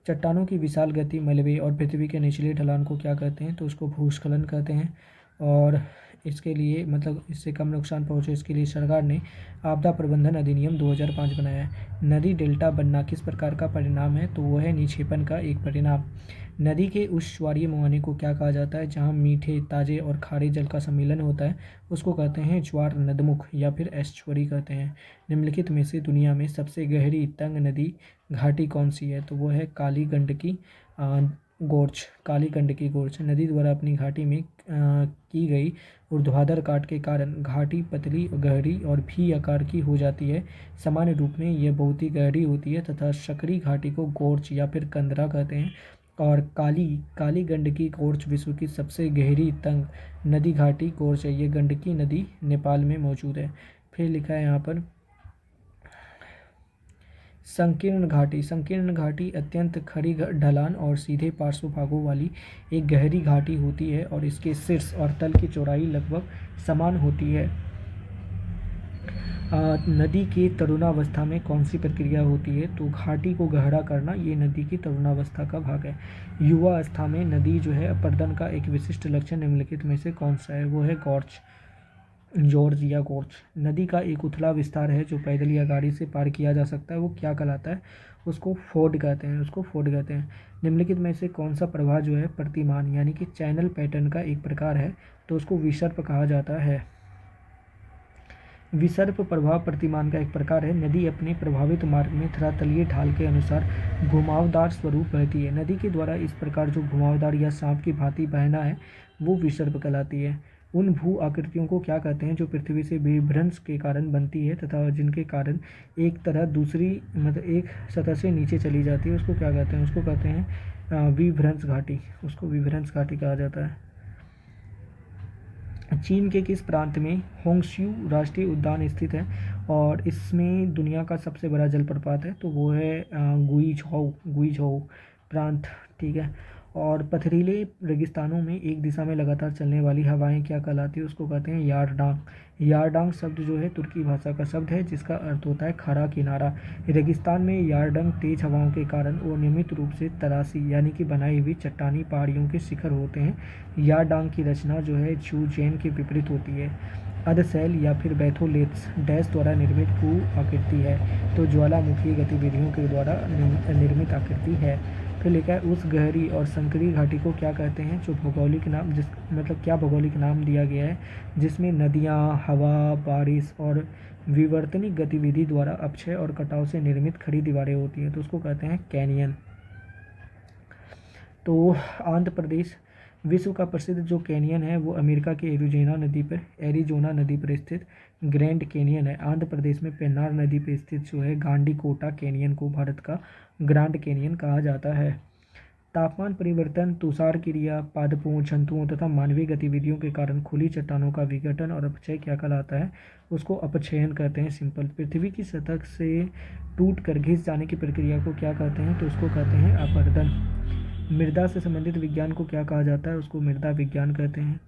चट्टानों की विशाल गति, मलबे और पृथ्वी के निचले ढलान को क्या कहते हैं? तो उसको भूस्खलन कहते हैं। और इसके लिए मतलब इससे कम नुकसान पहुंचे इसके लिए सरकार ने आपदा प्रबंधन अधिनियम 2005 बनाया है। नदी डेल्टा बनना किस प्रकार का परिणाम है? तो वो है निक्षेपण का एक परिणाम। नदी के उस ज्वारीय मुहाने को क्या कहा जाता है जहाँ मीठे, ताजे और खारे जल का सम्मिलन होता है? उसको कहते हैं ज्वार नदमुख या फिर एस्चुअरी कहते हैं। निम्नलिखित में से दुनिया में सबसे गहरी तंग नदी घाटी कौन सी है? तो वो है काली गंडकी गोर्च। काली गंडकी गोर्च नदी द्वारा अपनी घाटी में की गई ऊर्ध्वाधर काट के कारण घाटी पतली, गहरी और भी आकार की हो जाती है। सामान्य रूप में यह बहुत ही गहरी होती है तथा सकरी घाटी को गोर्च या फिर कंदरा कहते हैं। और काली गंडकी गोर्च विश्व की सबसे गहरी तंग नदी घाटी गोर्च है। ये गंडकी नदी नेपाल में मौजूद है। फिर लिखा है यहाँ पर संकीर्ण घाटी अत्यंत खड़ी ढलान और सीधे पार्श्व भागों वाली एक गहरी घाटी होती है और इसके शीर्ष और तल की चौड़ाई लगभग समान होती है। नदी की तरुणावस्था में कौन सी प्रक्रिया होती है? तो घाटी को गहरा करना ये नदी की तरुणावस्था का भाग है। युवा अवस्था में नदी जो है अपर्दन का एक विशिष्ट लक्षण निम्नलिखित में से कौन सा है? वो है गॉर्च, जॉर्ज या गोर्च। नदी का एक उथला विस्तार है जो पैदल या गाड़ी से पार किया जा सकता है, वो क्या कहलाता है? उसको फोर्ड कहते हैं। निम्नलिखित में से कौन सा प्रवाह जो है प्रतिमान यानी कि चैनल पैटर्न का एक प्रकार है? तो उसको विसर्प कहा जाता है। विसर्प प्रवाह प्रतिमान का एक प्रकार है। नदी अपने प्रभावित मार्ग में धरातलीय ढाल के अनुसार घुमावदार स्वरूप बहती है। नदी के द्वारा इस प्रकार जो घुमावदार या सांप की भांति बहना है वो विसर्प कहलाती है। उन भू आकृतियों को क्या कहते हैं जो पृथ्वी से विभ्रंश के कारण बनती है तथा जिनके कारण एक तरह दूसरी मतलब एक सतह से नीचे चली जाती है? उसको क्या कहते हैं? उसको कहते हैं विभ्रंश घाटी। उसको विभ्रंश घाटी कहा जाता है। चीन के किस प्रांत में होंगशू राष्ट्रीय उद्यान स्थित है और इसमें दुनिया का सबसे बड़ा जलप्रपात है? तो वो है गुइझाओ प्रांत। ठीक है। और पथरीले रेगिस्तानों में एक दिशा में लगातार चलने वाली हवाएं क्या कहलाती है? उसको कहते हैं यारडांग। यारडांग शब्द जो है तुर्की भाषा का शब्द है जिसका अर्थ होता है खड़ा किनारा। रेगिस्तान में यारडंग तेज हवाओं के कारण वो नियमित रूप से तराशी यानी कि बनाई हुई चट्टानी पहाड़ियों के शिखर होते हैं। यारडांग की रचना जो है जैन के विपरीत होती है। अधशैल या फिर बैथोलेट्स डैश द्वारा निर्मित भू आकृति है, तो ज्वालामुखी गतिविधियों के द्वारा निर्मित आकृति है। फिर लिखा है उस गहरी और संकरी घाटी को क्या कहते हैं? जो भौगोलिक नाम क्या भौगोलिक नाम दिया गया है जिसमें नदियाँ, हवा, बारिश और विवर्तनिक गतिविधि द्वारा अपक्षय और कटाव से निर्मित खड़ी दीवारें होती हैं? तो उसको कहते हैं कैनियन। तो आंध्र प्रदेश विश्व का प्रसिद्ध जो कैनियन है वो अमेरिका के एरिजोना नदी पर स्थित ग्रैंड कैनियन है। आंध्र प्रदेश में पेन्नार नदी पर स्थित जो है गांडीकोटा कैनियन को भारत का ग्रांड कैनियन कहा जाता है। तापमान परिवर्तन, तुषार क्रिया, पादपों, जंतुओं तथा मानवीय गतिविधियों के कारण खुली चट्टानों का विघटन और अपक्षय क्या कहलाता है? उसको अपक्षयन कहते हैं। सिंपल। पृथ्वी की सतह से टूट कर घिस जाने की प्रक्रिया को क्या कहते हैं? तो उसको कहते हैं अपर्दन। मृदा से संबंधित विज्ञान को क्या कहा जाता है? उसको मृदा विज्ञान कहते हैं।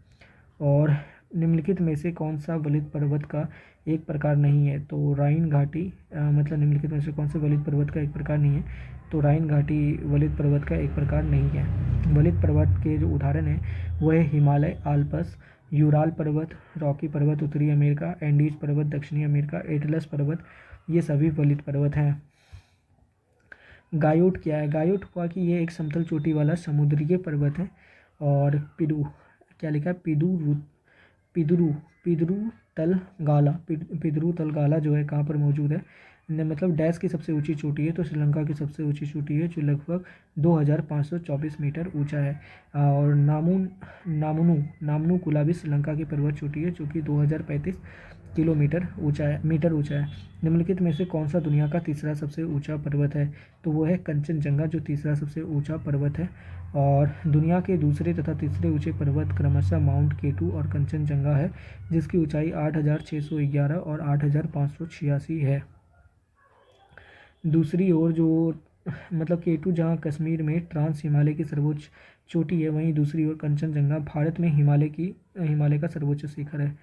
और निम्नलिखित में से कौन सा वलित पर्वत का एक प्रकार नहीं है? तो राइन घाटी मतलब निम्नलिखित में से कौन से वलित पर्वत का एक प्रकार नहीं है? तो राइन घाटी वलित पर्वत का एक प्रकार नहीं है। वलित पर्वत के जो उदाहरण हैं वह है हिमालय, आल्प्स, यूराल पर्वत, रॉकी पर्वत उत्तरी अमेरिका, एंडीज पर्वत दक्षिणी अमेरिका, एटलस पर्वत, ये सभी वलित पर्वत हैं। गायोट क्या है? गायोट हुआ कि ये एक समतल चोटी वाला समुद्रीय पर्वत है। और पिडू क्या लिखा है? पिदुरु पिदुरु तल गाला पिदुरु तल गाला जो है कहाँ पर मौजूद है? मतलब डैश की सबसे ऊंची चोटी है, तो श्रीलंका की सबसे ऊंची चोटी है जो लगभग 2524 मीटर ऊंचा है। और नामनू कुला भी श्रीलंका की पर्वत चोटी है जो कि 2035 किलोमीटर मीटर ऊंचा है। निम्नलिखित में से कौन सा दुनिया का तीसरा सबसे ऊंचा पर्वत है? तो वो है कंचनजंगा, जो तीसरा सबसे ऊंचा पर्वत है। और दुनिया के दूसरे तथा तीसरे ऊंचे पर्वत क्रमशः माउंट केटू और कंचनजंगा है, जिसकी ऊंचाई 8611 और 8586 है। दूसरी ओर जो मतलब केटू जहाँ कश्मीर में ट्रांस हिमालय की सर्वोच्च चोटी है, वहीं दूसरी ओर कंचनजंगा भारत में हिमालय का सर्वोच्च शिखर है।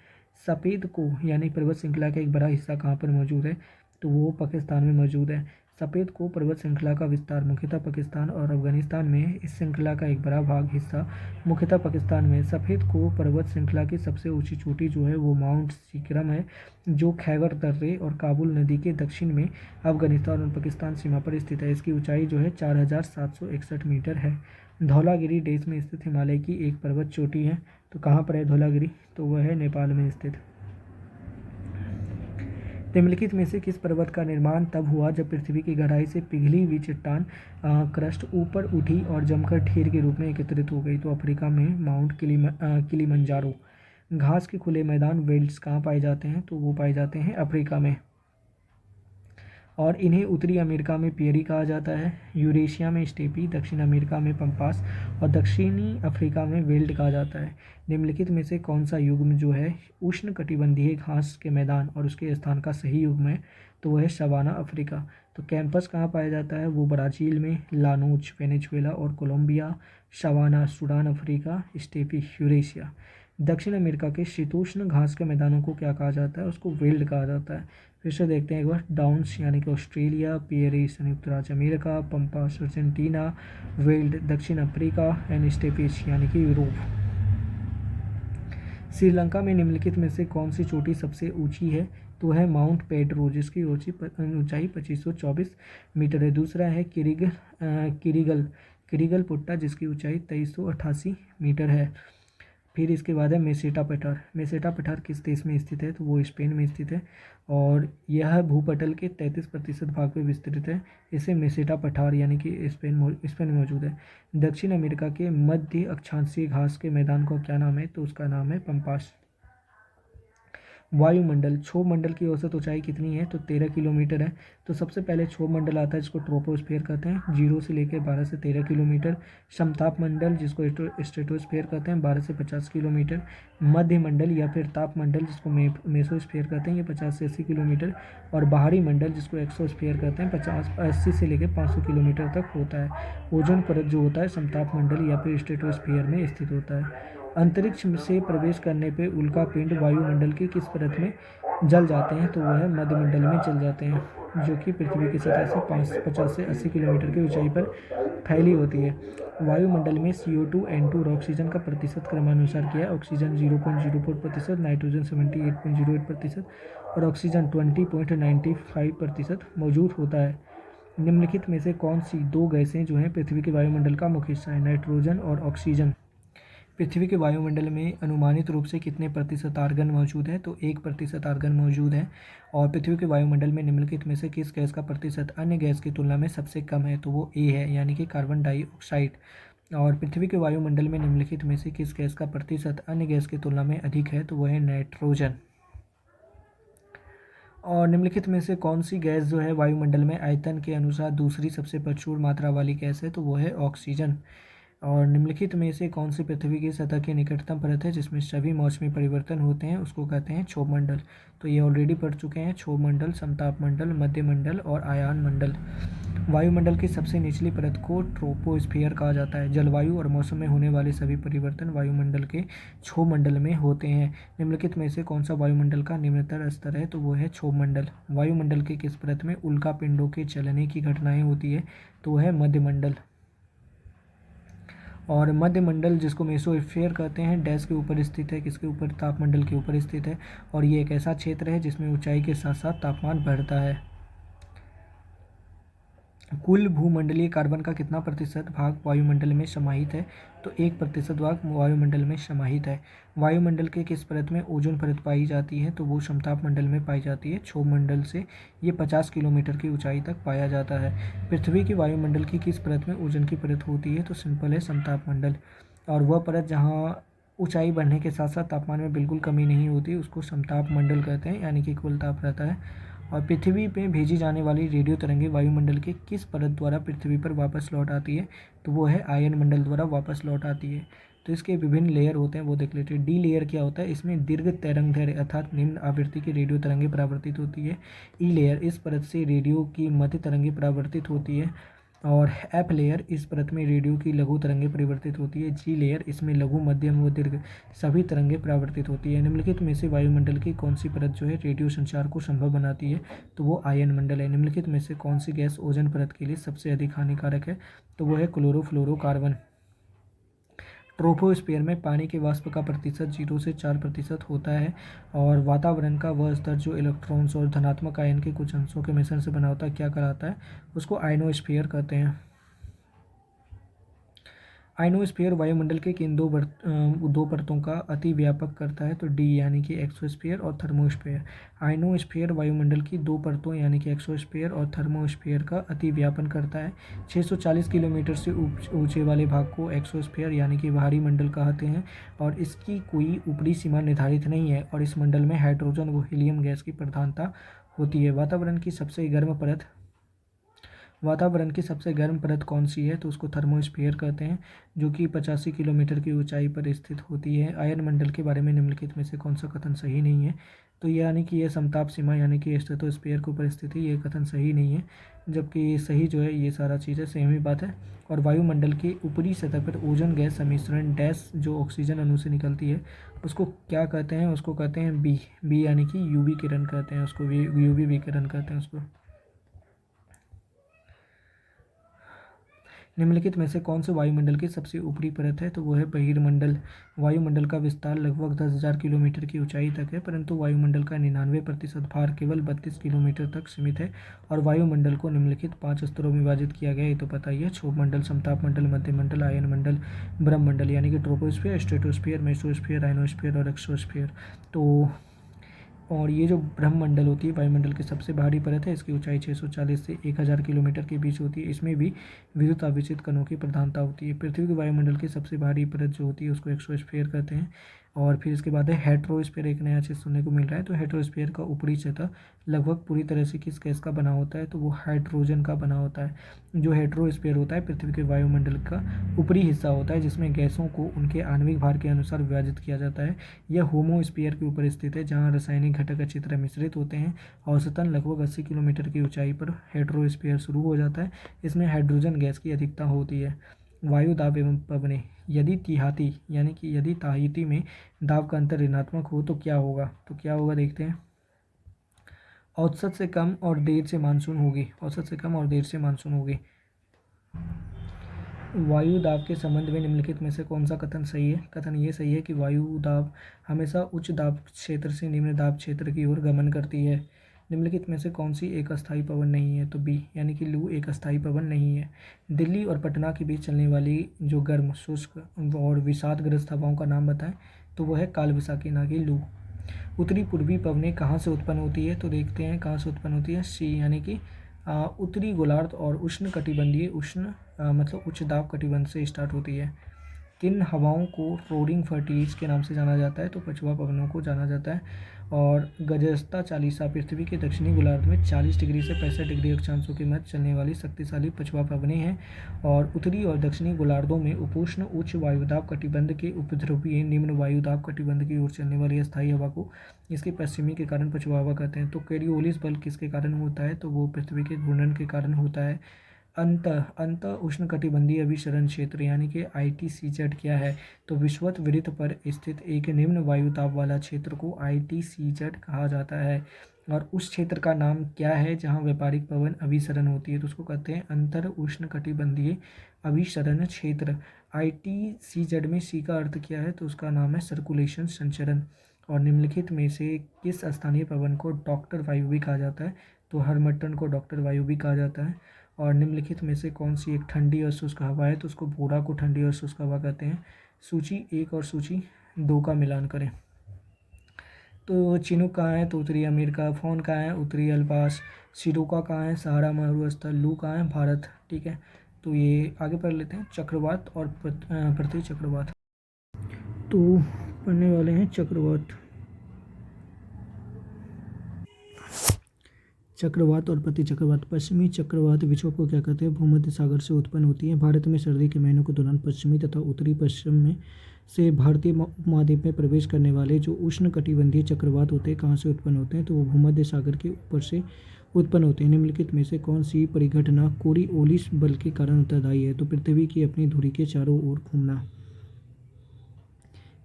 सफ़ेद को यानी पर्वत श्रृंखला का एक बड़ा हिस्सा कहाँ पर मौजूद है? तो वो पाकिस्तान में मौजूद है। सफ़ेद को पर्वत श्रृंखला का विस्तार मुख्यतः पाकिस्तान और अफगानिस्तान में है। इस श्रृंखला का एक बड़ा भाग हिस्सा मुख्यतः पाकिस्तान में। सफ़ेद को पर्वत श्रृंखला की सबसे ऊंची चोटी जो है वो माउंट सीकरम है, जो खैबर दर्रे और काबुल नदी के दक्षिण में अफगानिस्तान और पाकिस्तान सीमा पर स्थित है। इसकी ऊंचाई जो है 4761 मीटर है। धौलागिरी देश में स्थित हिमालय की एक पर्वत चोटी है। तो कहाँ पर है धौलागिरी? तो वह है नेपाल में स्थित। निम्नलिखित में से किस पर्वत का निर्माण तब हुआ जब पृथ्वी की गहराई से पिघली हुई चट्टान क्रस्ट ऊपर उठी और जमकर ढेर के रूप में एकत्रित हो गई? तो अफ्रीका में माउंट किलिमंजारो। घास के खुले मैदान वेल्ड्स कहाँ पाए जाते हैं? तो वो पाए जाते हैं अफ्रीका में। और इन्हें उत्तरी अमेरिका में पियरी कहा जाता है, यूरेशिया में स्टेपी, दक्षिण अमेरिका में पंपास और दक्षिणी अफ्रीका में वेल्ड कहा जाता है। निम्नलिखित में से कौन सा युग्म जो है उष्णकटिबंधीय घास के मैदान और उसके स्थान का सही युग्म है? तो वह है सवाना अफ्रीका। तो कैंपस कहाँ पाया जाता है? वो ब्राज़ील में, लानोच वेनेजुएला और Colombia, savanna Sudan Africa, steppe Eurasia. दक्षिण अमेरिका के शीतोष्ण घास के मैदानों को क्या कहा जाता है? उसको वेल्ड कहा जाता है। फिर से देखते हैं एक बार। डाउन्स यानी कि ऑस्ट्रेलिया, पियरी संयुक्त राज्य अमेरिका, पंपास अर्जेंटीना, वेल्ड दक्षिण अफ्रीका एंड स्टेपीज यानी कि यूरोप। श्रीलंका में निम्नलिखित में से कौन सी चोटी सबसे ऊंची है? तो है माउंट पेड्रो, जिसकी ऊंचाई 2524 मीटर है। दूसरा है किरिगल पुट्टा, जिसकी ऊंचाई 2388 मीटर है। फिर इसके बाद है मेसेटा पठार। मेसेटा पठार किस देश में स्थित है? तो वो स्पेन में स्थित है और यह भूपटल के 33% भाग में विस्तृत है। इसे मेसेटा पठार यानी कि स्पेन में मौजूद है। दक्षिण अमेरिका के मध्य अक्षांशीय घास के मैदान का क्या नाम है? तो उसका नाम है पंपास। वायुमंडल, क्षोभ मंडल की औसत ऊंचाई कितनी है? तो 13 किलोमीटर है। तो सबसे पहले क्षोभ मंडल आता है जिसको ट्रोपोस्फेयर कहते हैं, 0 से लेकर 12 से 13 किलोमीटर। समताप मंडल जिसको स्ट्रेटोस्फेयर कहते हैं, 12 से 50 किलोमीटर। मध्य मंडल या फिर ताप मंडल जिसको मेसोस्फेयर कहते हैं, ये 50 से 80 किलोमीटर। और बाहरी मंडल जिसको एक्सोस्फेयर कहते हैं, 80 से लेकर 500 किलोमीटर तक होता है। ओजोन परत जो होता है समताप मंडल या फिर स्ट्रेटोस्फेयर में स्थित होता है। अंतरिक्ष से प्रवेश करने पे उल्का पिंड वायुमंडल की किस परत में जल जाते हैं? तो वह मध्यमंडल में जल जाते हैं, जो कि पृथ्वी की सतह से 50 से 80 किलोमीटर की ऊंचाई पर फैली होती है। वायुमंडल में CO2, N2 और ऑक्सीजन का प्रतिशत क्रमानुसार किया है। ऑक्सीजन 0.04%, नाइट्रोजन 78.08% और ऑक्सीजन 20.95% मौजूद होता है। निम्नलिखित में से कौन सी दो गैसें जो हैं पृथ्वी के वायुमंडल का मुख्य हिस्सा है? नाइट्रोजन और ऑक्सीजन। पृथ्वी के वायुमंडल में अनुमानित रूप से कितने प्रतिशत आर्गन मौजूद है? तो 1% आर्गन मौजूद है। और पृथ्वी के वायुमंडल में निम्नलिखित में से किस गैस का प्रतिशत अन्य गैस की तुलना में सबसे कम है? तो वो ए है, यानी कि कार्बन डाइऑक्साइड। और पृथ्वी के वायुमंडल में निम्नलिखित में से किस गैस का प्रतिशत अन्य गैस की तुलना में अधिक है? तो वह है नाइट्रोजन। और निम्नलिखित में से कौन सी गैस जो है वायुमंडल में आयतन के अनुसार दूसरी सबसे प्रचुर मात्रा वाली गैस है? तो वो है ऑक्सीजन। और निम्नलिखित में से कौन सी पृथ्वी की सतह की निकटतम परत है जिसमें सभी मौसमी परिवर्तन होते हैं? उसको कहते हैं क्षोभ मंडल। तो ये ऑलरेडी पढ़ चुके हैं, क्षोभ मंडल, समताप मंडल, मध्य मंडल और आयान मंडल। वायुमंडल की सबसे निचली परत को ट्रोपोस्फियर कहा जाता है। जलवायु और मौसम में होने वाले सभी परिवर्तन वायुमंडल के क्षोभ मंडल में होते हैं। निम्नलिखित में से कौन सा वायुमंडल का निम्नतर स्तर है? तो वो है क्षोभ मंडल। वायुमंडल के किस परत में उल्का पिंडों के चलने की घटनाएं होती है? तो वह है मध्य मंडल। और मध्य मंडल जिसको मेसोस्फीयर कहते हैं डैश के ऊपर स्थित है, किसके ऊपर? तापमंडल के ऊपर स्थित है। और ये एक ऐसा क्षेत्र है जिसमें ऊंचाई के साथ साथ तापमान बढ़ता है। कुल भूमंडलीय कार्बन का कितना प्रतिशत भाग वायुमंडल में समाहित है? तो 1% भाग वायुमंडल में समाहित है। वायुमंडल के किस परत में ओजोन परत पाई जाती है? तो वो समताप मंडल में पाई जाती है। क्षोभ मंडल से ये 50 किलोमीटर की ऊंचाई तक पाया जाता है। पृथ्वी की वायुमंडल की किस परत में ओजोन की परत होती है? तो सिंपल है, समताप मंडल। और वह परत जहाँ ऊंचाई बढ़ने के साथ साथ तापमान में बिल्कुल कमी नहीं होती उसको समताप मंडल कहते हैं, यानी कि इक्वल ताप रहता है। और पृथ्वी पे भेजी जाने वाली रेडियो तरंगें वायुमंडल के किस परत द्वारा पृथ्वी पर वापस लौट आती है? तो वो है आयन मंडल द्वारा वापस लौट आती है। तो इसके विभिन्न लेयर होते हैं, वो देख लेते हैं। डी लेयर क्या होता है? इसमें दीर्घ तरंगदैर्घ्य अर्थात निम्न आवृत्ति की रेडियो तरंगें परावर्तित होती है। ई लेयर, इस परत से रेडियो की मध्य तरंगें परावर्तित होती है। और एफ लेयर, इस परत में रेडियो की लघु तरंगें परिवर्तित होती है। जी लेयर, इसमें लघु, मध्यम व दीर्घ सभी तरंगें परावर्तित होती है। निम्नलिखित में से वायुमंडल की कौन सी परत जो है रेडियो संचार को संभव बनाती है? तो वो आयन मंडल है। निम्नलिखित में से कौन सी गैस ओजोन परत के लिए सबसे अधिक हानिकारक है? तो वो है क्लोरोफ्लोरोकार्बन। ट्रोपोस्फियर में पानी के वाष्प का प्रतिशत 0 से 4% होता है। और वातावरण का वह स्तर जो इलेक्ट्रॉन्स और धनात्मक आयन के कुछ अंशों के मिश्रण से बना होता है क्या कहलाता है? उसको आयनोस्फीयर कहते हैं। आइनोस्फीयर वायुमंडल के किन दो परतों का अति व्यापक करता है? तो डी, यानी कि एक्सोस्फीयर और थर्मोस्फीयर। आइनोस्फीयर वायुमंडल की दो परतों यानी कि एक्सोस्फीयर और थर्मोस्फीयर का अति व्यापन करता है। 640 किलोमीटर से ऊंचे वाले भाग को एक्सोस्फीयर यानी कि बाहरी मंडल कहते हैं। और इसकी कोई ऊपरी सीमा निर्धारित नहीं है और इस मंडल में हाइड्रोजन व हीलियम गैस की प्रधानता होती है। वातावरण की सबसे गर्म परत कौन सी है? तो उसको थर्मोस्फीयर कहते हैं, जो कि 85 किलोमीटर की ऊंचाई पर स्थित होती है। आयन मंडल के बारे में निम्नलिखित में से कौन सा कथन सही नहीं है? तो यानी कि यह समताप सीमा यानी कि स्ट्रेटोस्फीयर के ऊपर स्थित है, ये कथन सही नहीं है। जबकि सही जो है ये सारा चीज़ें सेम ही बात है। और वायुमंडल की ऊपरी सतह पर ओजोन गैस सम्मिश्रण डैश जो ऑक्सीजन अणु से निकलती है उसको क्या कहते हैं? उसको कहते हैं बी। बी यानी कि यूवी किरण कहते हैं उसको, यूवी विकिरण कहते हैं उसको। निम्नलिखित में से कौन से वायुमंडल की सबसे ऊपरी परत है? तो वो है बहिर्मंडल। वायुमंडल का विस्तार लगभग 10,000 किलोमीटर की ऊंचाई तक है, परंतु वायुमंडल का 99% भार केवल 32 किलोमीटर तक सीमित है। और वायुमंडल को निम्नलिखित 5 स्तरों में विभाजित किया गया है, ये तो पता ही है। क्षोभ मंडल, समताप मंडल, मध्य मंडल, आयन मंडल, ब्रह्मंडल, यानी कि ट्रोपोस्फीयर, स्ट्रेटोस्फीयर, मेसोस्फीयर, आइनोस्फीयर और एक्सोस्फीयर। तो और ये जो ब्रह्मंडल होती है वायुमंडल की सबसे बाहरी परत है, इसकी ऊंचाई 640 से 1000 किलोमीटर के बीच होती है। इसमें भी विद्युत आवेशित कणों की प्रधानता होती है। पृथ्वी के वायुमंडल की सबसे बाहरी परत जो होती है उसको एक्सोस्फीयर कहते हैं। और फिर इसके बाद है हेट्रोस्फीयर, एक नया चीज़ सुनने को मिल रहा है। तो हेट्रोस्फीयर का ऊपरी सतह लगभग पूरी तरह से किस गैस का बना होता है? तो वो हाइड्रोजन का बना होता है। जो हेट्रोस्फीयर होता है पृथ्वी के वायुमंडल का ऊपरी हिस्सा होता है जिसमें गैसों को उनके आणविक भार के अनुसार विभाजित किया जाता है। यह होमोस्फीयर के ऊपर स्थित है जहाँ रासायनिक घटक अच्छी तरह मिश्रित होते हैं। औसतन लगभग 80 किलोमीटर की ऊंचाई पर हेट्रोस्फीयर शुरू हो जाता है। इसमें हाइड्रोजन गैस की अधिकता होती है। वायु दाब एवं पवनें, यदि तिहाती यानी कि यदि ताहिती में दाब का अंतर ऋणात्मक हो तो क्या होगा? तो क्या होगा देखते हैं। औसत से कम और देर से मानसून होगी। औसत से कम और देर से मानसून होगी। वायु दाब के संबंध में निम्नलिखित में से कौन सा कथन सही है? कथन ये सही है कि वायु दाब हमेशा उच्च दाब क्षेत्र से निम्न दाब क्षेत्र की ओर गमन करती है। निम्नलिखित में से कौन सी एक अस्थायी पवन नहीं है? तो बी, यानी कि लू एक अस्थायी पवन नहीं है। दिल्ली और पटना के बीच चलने वाली जो गर्म, शुष्क और विषादग्रस्त हवाओं का नाम बताएं? तो वह है कालवैसाखी, ना कि लू। उत्तरी पूर्वी पवनें कहाँ से उत्पन्न होती है? तो देखते हैं कहाँ से उत्पन्न होती है। सी, यानी कि उत्तरी गोलार्ध और उष्ण कटिबंधीय मतलब उच्च दाब कटिबंध से स्टार्ट होती है। किन हवाओं को रोरिंग फर्टीज के नाम से जाना जाता है? तो पछुआ पवनों को जाना जाता है। और गजस्ता चालीसा पृथ्वी के दक्षिणी गोलार्ध में 40 डिग्री से 65 डिग्री अक्षांशों के मध्य चलने वाली शक्तिशाली पछुआ पवनें हैं। और उत्तरी और दक्षिणी गोलार्धों में उपोष्ण उच्च वायुदाब कटिबंध के उपध्रुवीय निम्न वायुदाब कटिबंध की ओर चलने वाली अस्थायी हवा को इसके पश्चिमी के कारण पछुआ हवा कहते हैं। तो कोरियोलिस बल किसके कारण होता है? तो वो पृथ्वी के घूर्णन के कारण होता है। अंत उष्णकटिबंधीय अभिसरण क्षेत्र यानी कि ITCZ क्या है? तो विषुवत वृत्त पर स्थित एक निम्न वायुदाब वाला क्षेत्र को ITCZ कहा जाता है। और उस क्षेत्र का नाम क्या है जहां व्यापारिक पवन अभिसरण होती है? तो उसको कहते हैं अंतर उष्णकटिबंधीय अभिसरण क्षेत्र। ITCZ में सी का अर्थ क्या है? तो उसका नाम है सर्कुलेशन, संचरण। और निम्नलिखित में से किस स्थानीय पवन को डॉक्टर वायु भी कहा जाता है? तो हरमट्टन को डॉक्टर वायु भी कहा जाता है। और निम्नलिखित में से कौन सी एक ठंडी और शुष्क हवा है, तो उसको भूरा को ठंडी और शुष्क हवा कहते हैं। सूची 1 और सूची 2 का मिलान करें। तो चिनूक कहाँ है, तो उत्तरी अमेरिका। फोन कहाँ है, उत्तरी अल्पास। सिरोका कहाँ है, सहारा मरुस्थल। लू कहाँ है, भारत। ठीक है, तो ये आगे पढ़ लेते हैं चक्रवात और पृथ्वी चक्रवात। तो पढ़ने वाले हैं चक्रवात। चक्रवात और प्रति चक्रवात। पश्चिमी चक्रवात विक्षोभ को क्या कहते हैं, भूमध्य सागर से उत्पन्न होती है। भारत में सर्दी के महीनों के दौरान पश्चिमी तथा उत्तरी पश्चिम में से भारतीय उपमहाद्वीप में प्रवेश करने वाले जो उष्ण कटिबंधीय चक्रवात होते हैं, कहाँ से उत्पन्न होते हैं, तो वो भूमध्य सागर के ऊपर से उत्पन्न होते हैं। निम्नलिखित में से कौन सी परिघटना कोरिओलिस बल के कारण उत्तरदायी है, तो पृथ्वी की अपनी धुरी के चारों ओर घूमना।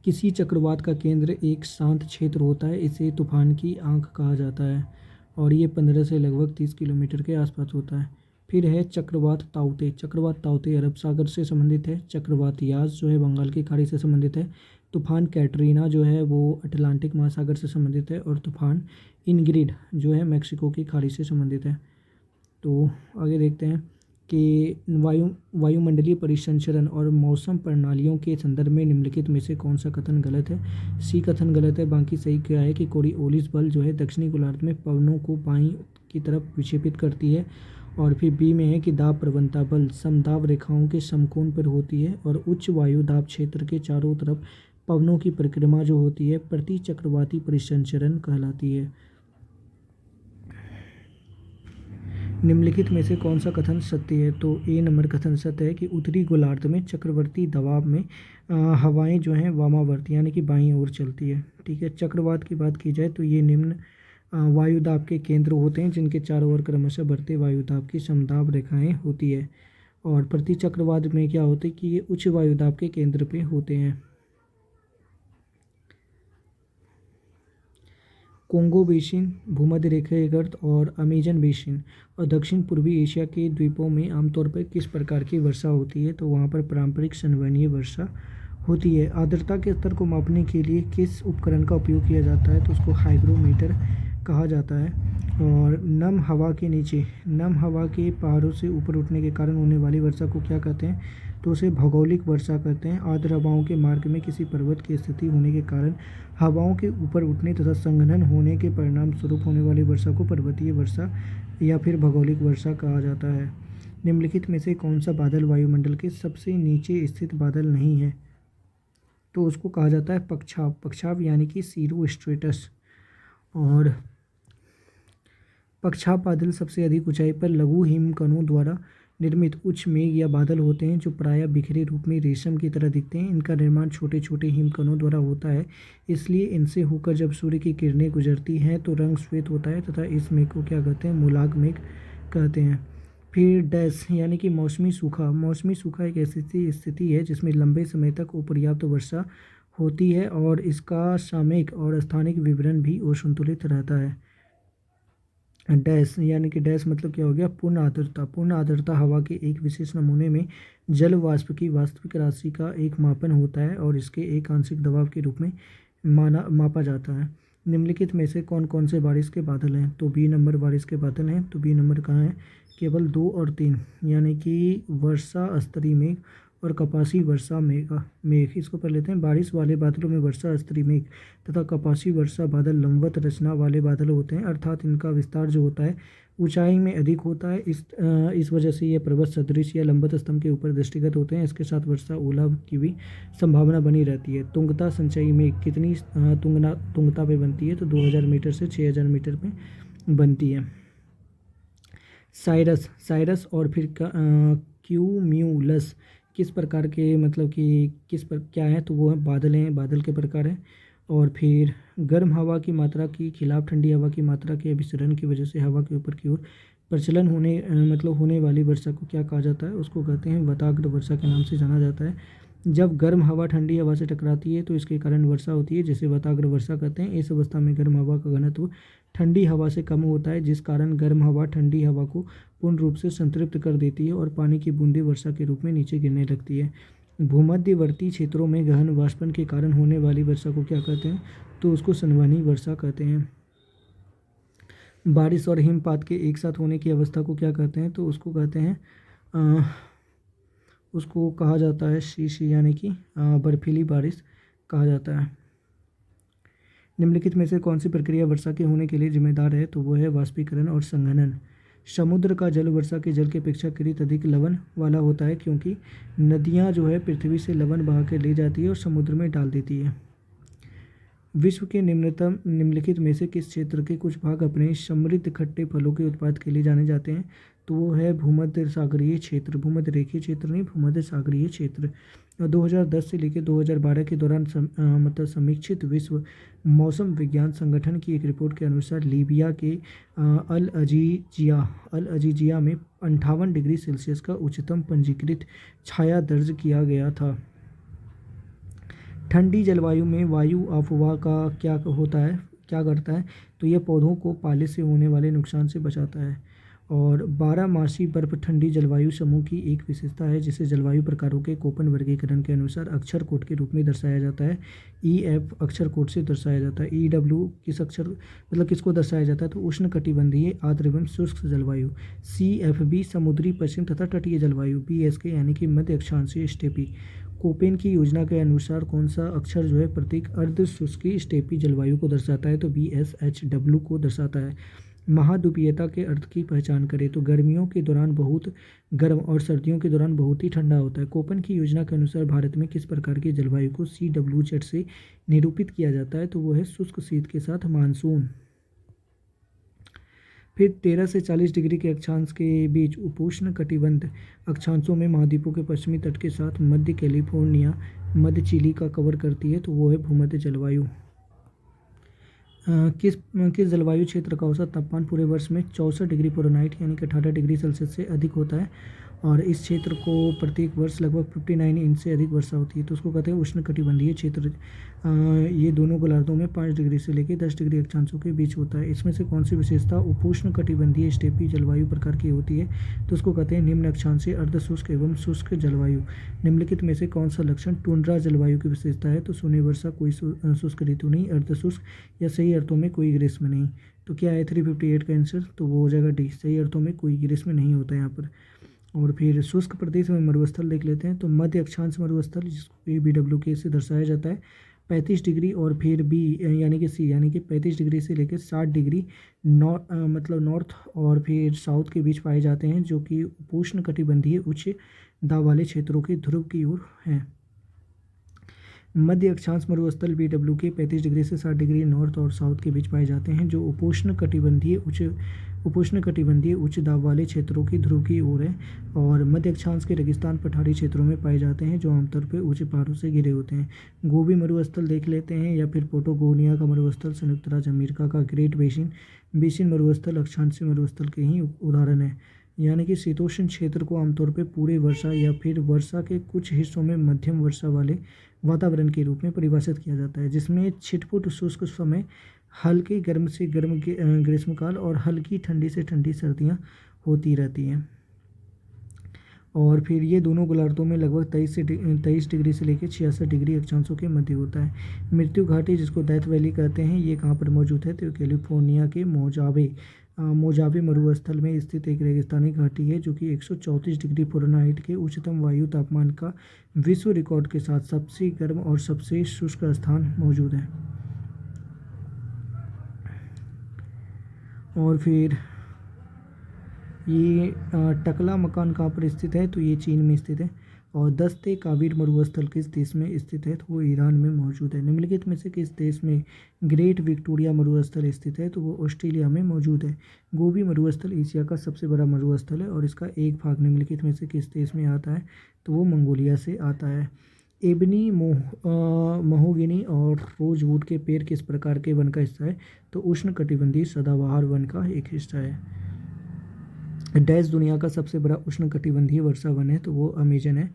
किसी चक्रवात का केंद्र एक शांत क्षेत्र होता है, इसे तूफान की आंख कहा जाता है और ये 15 से लगभग 30 किलोमीटर के आसपास होता है। फिर है चक्रवात ताउते। चक्रवात ताउते अरब सागर से संबंधित है। चक्रवात यास जो है बंगाल की खाड़ी से संबंधित है। तूफान कैटरीना जो है वो अटलांटिक महासागर से संबंधित है और तूफान इनग्रिड जो है मैक्सिको की खाड़ी से संबंधित है। तो आगे देखते हैं कि वायुमंडलीय परिसंचरण और मौसम प्रणालियों के संदर्भ में निम्नलिखित में से कौन सा कथन गलत है। सी कथन गलत है, बाकी सही क्या है कि कोरिओलिस बल जो है दक्षिणी गोलार्ध में पवनों को बाईं की तरफ विक्षेपित करती है। और फिर बी में है कि दाब प्रवणता बल समदाब रेखाओं के समकोण पर होती है और उच्च वायु दाब क्षेत्र के चारों तरफ पवनों की परिक्रमा जो होती है प्रति चक्रवाती परिसंचरण कहलाती है। निम्नलिखित में से कौन सा कथन सत्य है, तो ए नंबर कथन सत्य है कि उत्तरी गोलार्ध में चक्रवर्ती दबाव में हवाएं जो हैं वामावर्ती यानी कि बाईं ओर चलती है। ठीक है, चक्रवात की बात की जाए तो ये निम्न वायुदाब के केंद्र होते हैं जिनके चारों ओर क्रमशः बढ़ते वायुदाब की समदाब रेखाएं होती है। और प्रति चक्रवात में क्या होता है कि ये उच्च वायुदाब के केंद्र पे होते हैं। कोंगो बेसिन, भूमध्य रेखीय गर्त और अमेजन बेसिन और दक्षिण पूर्वी एशिया के द्वीपों में आमतौर पर किस प्रकार की वर्षा होती है, तो वहाँ पर पारंपरिक संवहनीय वर्षा होती है। आर्द्रता के स्तर को मापने के लिए किस उपकरण का उपयोग किया जाता है, तो उसको हाइग्रोमीटर कहा जाता है। और नम हवा के पहाड़ों से ऊपर उठने के कारण होने वाली वर्षा को क्या कहते हैं, तो उसे भौगोलिक वर्षा कहते हैं। आर्द्र हवाओं के मार्ग में किसी पर्वत की स्थिति होने के कारण हवाओं के ऊपर उठने तथा संघनन होने के परिणाम स्वरूप होने वाली वर्षा को पर्वतीय वर्षा या फिर भौगोलिक वर्षा कहा जाता है। निम्नलिखित में से कौन सा बादल वायुमंडल के सबसे नीचे स्थित बादल नहीं है, तो उसको कहा जाता है पक्षाव यानी कि सीरो स्ट्रेटस। और पक्षाव बादल सबसे अधिक ऊंचाई पर लघु हिमकणों द्वारा निर्मित उच्च मेघ या बादल होते हैं जो प्रायः बिखरे रूप में रेशम की तरह दिखते हैं। इनका निर्माण छोटे छोटे हिमकणों द्वारा होता है, इसलिए इनसे होकर जब सूर्य की किरणें गुजरती हैं तो रंग श्वेत होता है तथा इस मेघ को क्या कहते हैं, मूलाग मेघ कहते हैं। फिर डैश यानी कि मौसमी सूखा एक ऐसी स्थिति है जिसमें लंबे समय तक अपर्याप्त वर्षा होती है और इसका सामयिक और स्थानिक विवरण भी असंतुलित रहता है। डैश यानी कि डैश मतलब क्या हो गया, पूर्ण आर्द्रता हवा के एक विशेष नमूने में जल वाष्प की वास्तविक राशि का एक मापन होता है और इसके एक आंशिक दबाव के रूप में मापा जाता है। निम्नलिखित में से कौन कौन से बारिश के बादल हैं, तो बी नंबर बारिश के बादल हैं। तो बी नंबर कहाँ है, केवल 2 और 3 यानी कि वर्षा स्तरीय मेघ और कपासी वर्षा मेघ। इसको पढ़ लेते हैं। बारिश वाले बादलों में वर्षा स्तरीय मेघ तथा कपासी वर्षा बादल लंबवत रचना वाले बादल होते हैं, अर्थात इनका विस्तार जो होता है ऊंचाई में अधिक होता है। इस वजह से ये पर्वत सदृश या लंबवत स्तंभ के ऊपर दृष्टिगत होते हैं। इसके साथ वर्षा ओला की भी संभावना बनी रहती है। तुंगता संचयी मेघ कितनी तुंगता पे बनती है, तो 2000 मीटर से 6000 मीटर पे बनती है। साइरस और फिर क्यूम्यूलस किस प्रकार के मतलब कि क्या है, तो वो है बादल के प्रकार हैं। और फिर गर्म हवा की मात्रा की खिलाफ ठंडी हवा की मात्रा के अभिसरण की वजह से हवा के ऊपर की ओर प्रचलन होने वाली वर्षा को क्या कहा जाता है, उसको कहते हैं वताग्र वर्षा के नाम से जाना जाता है। जब गर्म हवा ठंडी हवा से टकराती है तो इसके कारण वर्षा होती है जिसे वताग्र वर्षा कहते हैं। इस अवस्था में गर्म हवा का घनत्व ठंडी हवा से कम होता है जिस कारण गर्म हवा ठंडी हवा को पूर्ण रूप से संतृप्त कर देती है और पानी की बूंदें वर्षा के रूप में नीचे गिरने लगती है। भूमध्यवर्ती क्षेत्रों में गहन वाष्पन के कारण होने वाली वर्षा को क्या कहते हैं, तो उसको संवहनी वर्षा कहते हैं। बारिश और हिमपात के एक साथ होने की अवस्था को क्या कहते हैं? तो उसको कहते हैं अ, उसको कहा जाता है शीशी, यानी कि बर्फीली बारिश कहा जाता है। निम्नलिखित में से कौन सी प्रक्रिया वर्षा के होने के लिए जिम्मेदार है? तो वो है वाष्पीकरण और संघनन। समुद्र का जल वर्षा के जल की अपेक्षाकृत अधिक लवण वाला होता है, क्योंकि नदियाँ जो है पृथ्वी से लवण बहा के ले जाती है और समुद्र में डाल देती है। विश्व के निम्नलिखित में से किस क्षेत्र के कुछ भाग अपने समृद्ध खट्टे फलों के उत्पाद के लिए जाने जाते हैं? तो वो है भूमध्य सागरीय क्षेत्र, भूमध्य रेखीय क्षेत्र नहीं, भूमध्य सागरीय क्षेत्र। 2010 से लेकर 2012 के दौरान मतलब समीक्षित विश्व मौसम विज्ञान संगठन की एक रिपोर्ट के अनुसार लीबिया के अल अजीजिया में 58 डिग्री सेल्सियस का उच्चतम पंजीकृत छाया दर्ज किया गया था। ठंडी जलवायु में वायु अफवाह का क्या करता है? तो यह पौधों को पाले से होने वाले नुकसान से बचाता है। और 12 मासी बर्फ ठंडी जलवायु समूह की एक विशेषता है, जिसे जलवायु प्रकारों के कोपन वर्गीकरण के अनुसार अक्षर कोड के रूप में दर्शाया जाता है। EF अक्षर कोड से दर्शाया जाता है। EW किस अक्षर मतलब किसको दर्शाया जाता है? तो उष्णकटिबंधीय आर्द्र एवं शुष्क जलवायु। CFB समुद्री पश्चिम तथा तटीय जलवायु। BSK यानी कि मध्य अक्षांशीय स्टेपी। कोपेन की योजना के अनुसार कौन सा अक्षर जो है प्रतीक अर्ध शुष्की स्टेपी जलवायु को दर्शाता है? तो BSHW को दर्शाता है। महाद्वीपीयता के अर्थ की पहचान करें। तो गर्मियों के दौरान बहुत गर्म और सर्दियों के दौरान बहुत ही ठंडा होता है। कोपेन की योजना के अनुसार भारत में किस प्रकार की जलवायु को CWZ से निरूपित किया जाता है? तो वो है शुष्क शीत के साथ मानसून। फिर 13 से 40 डिग्री के अक्षांश के बीच उपोष्ण कटिबंध अक्षांशों में महाद्वीपों के पश्चिमी तट के साथ मध्य कैलिफोर्निया, मध्य चिली का कवर करती है। तो वो है भूमध्य जलवायु। किस किस जलवायु क्षेत्र का औसत तापमान पूरे वर्ष में 64 डिग्री फ़ारेनहाइट यानी कि 18 डिग्री सेल्सियस से अधिक होता है? और इस क्षेत्र को प्रत्येक वर्ष लगभग 59 इंच से अधिक वर्षा होती है। तो उसको कहते हैं उष्णकटिबंधीय क्षेत्र। ये दोनों गोलार्धों में 5 डिग्री से लेकर 10 डिग्री अक्षांशों के बीच होता है। इसमें से कौन सी विशेषता उपोष्णकटिबंधीय स्टेपी जलवायु प्रकार की होती है? तो उसको कहते हैं निम्न अक्षांशीय अर्ध शुष्क एवं शुष्क जलवायु। निम्नलिखित में से कौन सा लक्षण टुंड्रा जलवायु की विशेषता है? तो शून्य वर्षा, कोई शुष्क ऋतु नहीं, अर्ध शुष्क या सही अर्थों में कोई ग्रीष्म नहीं। तो क्या है 358 का आंसर? तो वो हो जाएगा डी, सही अर्थों में कोई ग्रीष्म नहीं होता यहाँ पर। और फिर शुष्क प्रदेश में मरुस्थल देख लेते हैं। तो मध्य अक्षांश मरुस्थल, जिसको BWK से दर्शाया जाता है, 35 डिग्री और फिर B यानी कि C यानी कि 35 डिग्री से लेकर 60 डिग्री नॉर्थ और फिर साउथ के बीच पाए जाते हैं, जो कि उपोष्ण कटिबंधीय उच्च दाब वाले क्षेत्रों के ध्रुव की ओर हैं। मध्य अक्षांश मरुस्थल BWK 35 डिग्री से 60 डिग्री नॉर्थ और साउथ के बीच पाए जाते हैं, जो उपोष्ण कटिबंधीय उच्च दाब वाले क्षेत्रों की ध्रुव की ओर है। और मध्य अक्षांश के रेगिस्तान पठारी क्षेत्रों में पाए जाते हैं, जो आमतौर पर ऊंचे पहाड़ों से घिरे होते हैं। गोबी मरुस्थल देख लेते हैं, या फिर पोटागोनिया का मरुस्थल, संयुक्त राज्य अमेरिका का ग्रेट बेसिन मरुस्थल अक्षांशीय मरुस्थल के ही उदाहरण है। यानी कि शीतोष्ण क्षेत्र को आमतौर पर पूरे वर्षा या फिर वर्षा के कुछ हिस्सों में मध्यम वर्षा वाले वातावरण के रूप में परिभाषित किया जाता है, जिसमें छिटपुट शुष्क समय, हल्के गर्म से गर्म ग्रीष्मकाल और हल्की ठंडी से ठंडी सर्दियाँ होती रहती हैं। और फिर ये दोनों गोलार्धों में लगभग 23 डिग्री से लेकर 66 डिग्री अक्षांशों के मध्य होता है। मृत्यु घाटी, जिसको डेथ वैली कहते हैं, ये कहाँ पर मौजूद है? तो कैलिफोर्निया के मोजावे मरुस्थल में स्थित एक रेगिस्तानी घाटी है, जो कि 134 डिग्री फ़ारेनहाइट के उच्चतम वायु तापमान का विश्व रिकॉर्ड के साथ सबसे गर्म और सबसे शुष्क स्थान मौजूद है। और फिर ये टकला मकान कहाँ पर स्थित है? तो ये चीन में स्थित है। और दस्ते काबिर मरुस्थल किस देश में स्थित है? तो वो ईरान में मौजूद है। निम्नलिखित में से किस देश में ग्रेट विक्टोरिया मरुस्थल स्थित है? तो वो ऑस्ट्रेलिया में मौजूद है। गोबी मरुस्थल एशिया का सबसे बड़ा मरुस्थल है, और इसका एक भाग निम्नलिखित में से किस देश में आता है? तो वो मंगोलिया से आता है। एबनी महोगनी और रोजवुड के पेड़ किस प्रकार के वन का हिस्सा है? तो उष्णकटिबंधीय सदाबहार वन का एक हिस्सा है। डैश दुनिया का सबसे बड़ा उष्णकटिबंधीय वर्षा वन है? तो वो अमेजन है।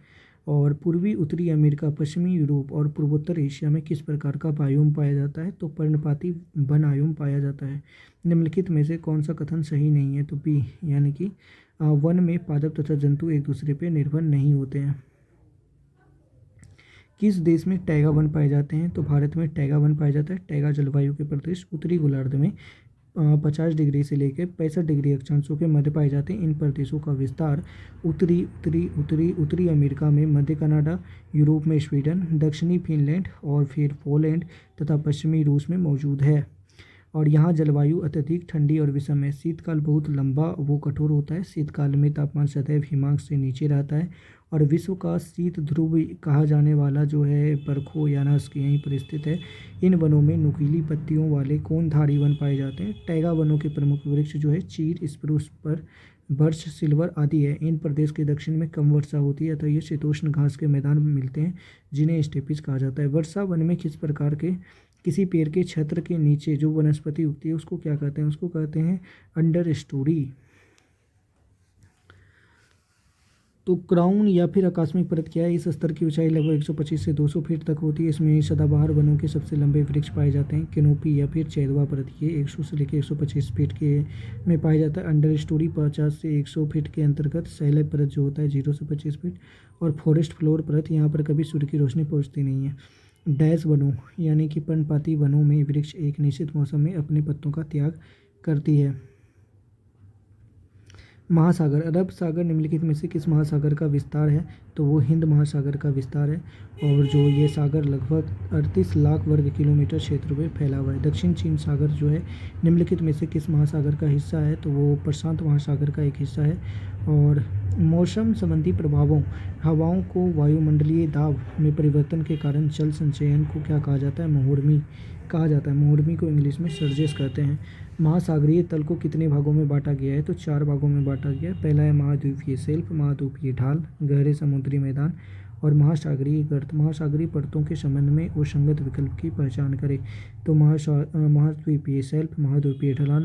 और पूर्वी उत्तरी अमेरिका, पश्चिमी यूरोप और पूर्वोत्तर एशिया में किस प्रकार का बायोम पाया जाता है? तो पर्णपाती वन आयोम पाया जाता है। निम्नलिखित में से कौन सा कथन सही नहीं है? तो बी, यानी कि वन में पादप तथा जंतु एक दूसरे पर निर्भर नहीं होते हैं। किस देश में टैगा वन पाए जाते हैं? तो भारत में टैगा वन पाया जाता है। टैगा जलवायु के प्रदेश उत्तरी गोलार्ध में 50 डिग्री से लेकर 65 डिग्री अक्षांशों के मध्य पाए जाते हैं। इन प्रदेशों का विस्तार उत्तरी अमेरिका में मध्य कनाडा, यूरोप में स्वीडन, दक्षिणी फिनलैंड और फिर पोलैंड तथा पश्चिमी रूस में मौजूद है। और यहाँ जलवायु अत्यधिक ठंडी और विषम है। शीतकाल बहुत लंबा व कठोर होता है। शीतकाल में तापमान सदैव हिमांक से नीचे रहता है और विश्व का शीत ध्रुव कहा जाने वाला जो है बरखोयानस यहीं पर स्थित है। इन वनों में नुकीली पत्तियों वाले कोनधारी वन पाए जाते हैं। टैगा वनों के प्रमुख वृक्ष जो है चीड़, स्प्रूस पर बर्च, सिल्वर आदि है। इन प्रदेश के दक्षिण में कम वर्षा होती है अतः ये शीतोष्ण घास के मैदान में मिलते हैं जिन्हें स्टेपिज कहा जाता है। वर्षा वन में किस प्रकार के किसी पेड़ के छत्र के नीचे जो वनस्पति उगती है उसको क्या कहते हैं? उसको कहते हैं अंडर स्टोरी। तो क्राउन या फिर आकस्मिक परत क्या है? इस स्तर की ऊंचाई लगभग 125 से 200 फीट तक होती है। इसमें सदाबहार वनों के सबसे लंबे वृक्ष पाए जाते हैं। कैनोपी या फिर चैदवा परत ये 100 से लेकर 125 फीट के में पाया जाता है। अंडर स्टोरी 50 से 100 फीट के अंतर्गत। सैलब परत जो होता है 0 से 25 फीट। और फॉरेस्ट फ्लोर परत, यहाँ पर कभी सूर्य की रोशनी पहुँचती नहीं है। डैश वनों यानी कि पर्णपाती वनों में वृक्ष एक निश्चित मौसम में अपने पत्तों का त्याग करती है। महासागर, अरब सागर निम्नलिखित में से किस महासागर का विस्तार है? तो वो हिंद महासागर का विस्तार है। और जो ये सागर लगभग 38 लाख वर्ग किलोमीटर क्षेत्र में फैला हुआ है। दक्षिण चीन सागर जो है निम्नलिखित में से किस महासागर का हिस्सा है? तो वो प्रशांत महासागर का एक हिस्सा है। और मौसम संबंधी प्रभावों, हवाओं को वायुमंडलीय दाब में परिवर्तन के कारण जल संचयन को क्या कहा जाता है? मोहर्मी कहा जाता है। मोहर्मी को इंग्लिश में सर्जेस कहते हैं। महासागरीय तल को कितने भागों में बांटा गया है? तो 4 भागों में बांटा गया है। पहला है महाद्वीपीय शेल्फ, महाद्वीपीय ढाल, गहरे समुद्री मैदान और महासागरीय गर्त। महासागरीय परतों के संबंध में असंगत विकल्प की पहचान करें। तो महाद्वीपीय शेल्फ, महाद्वीपीय ढलान,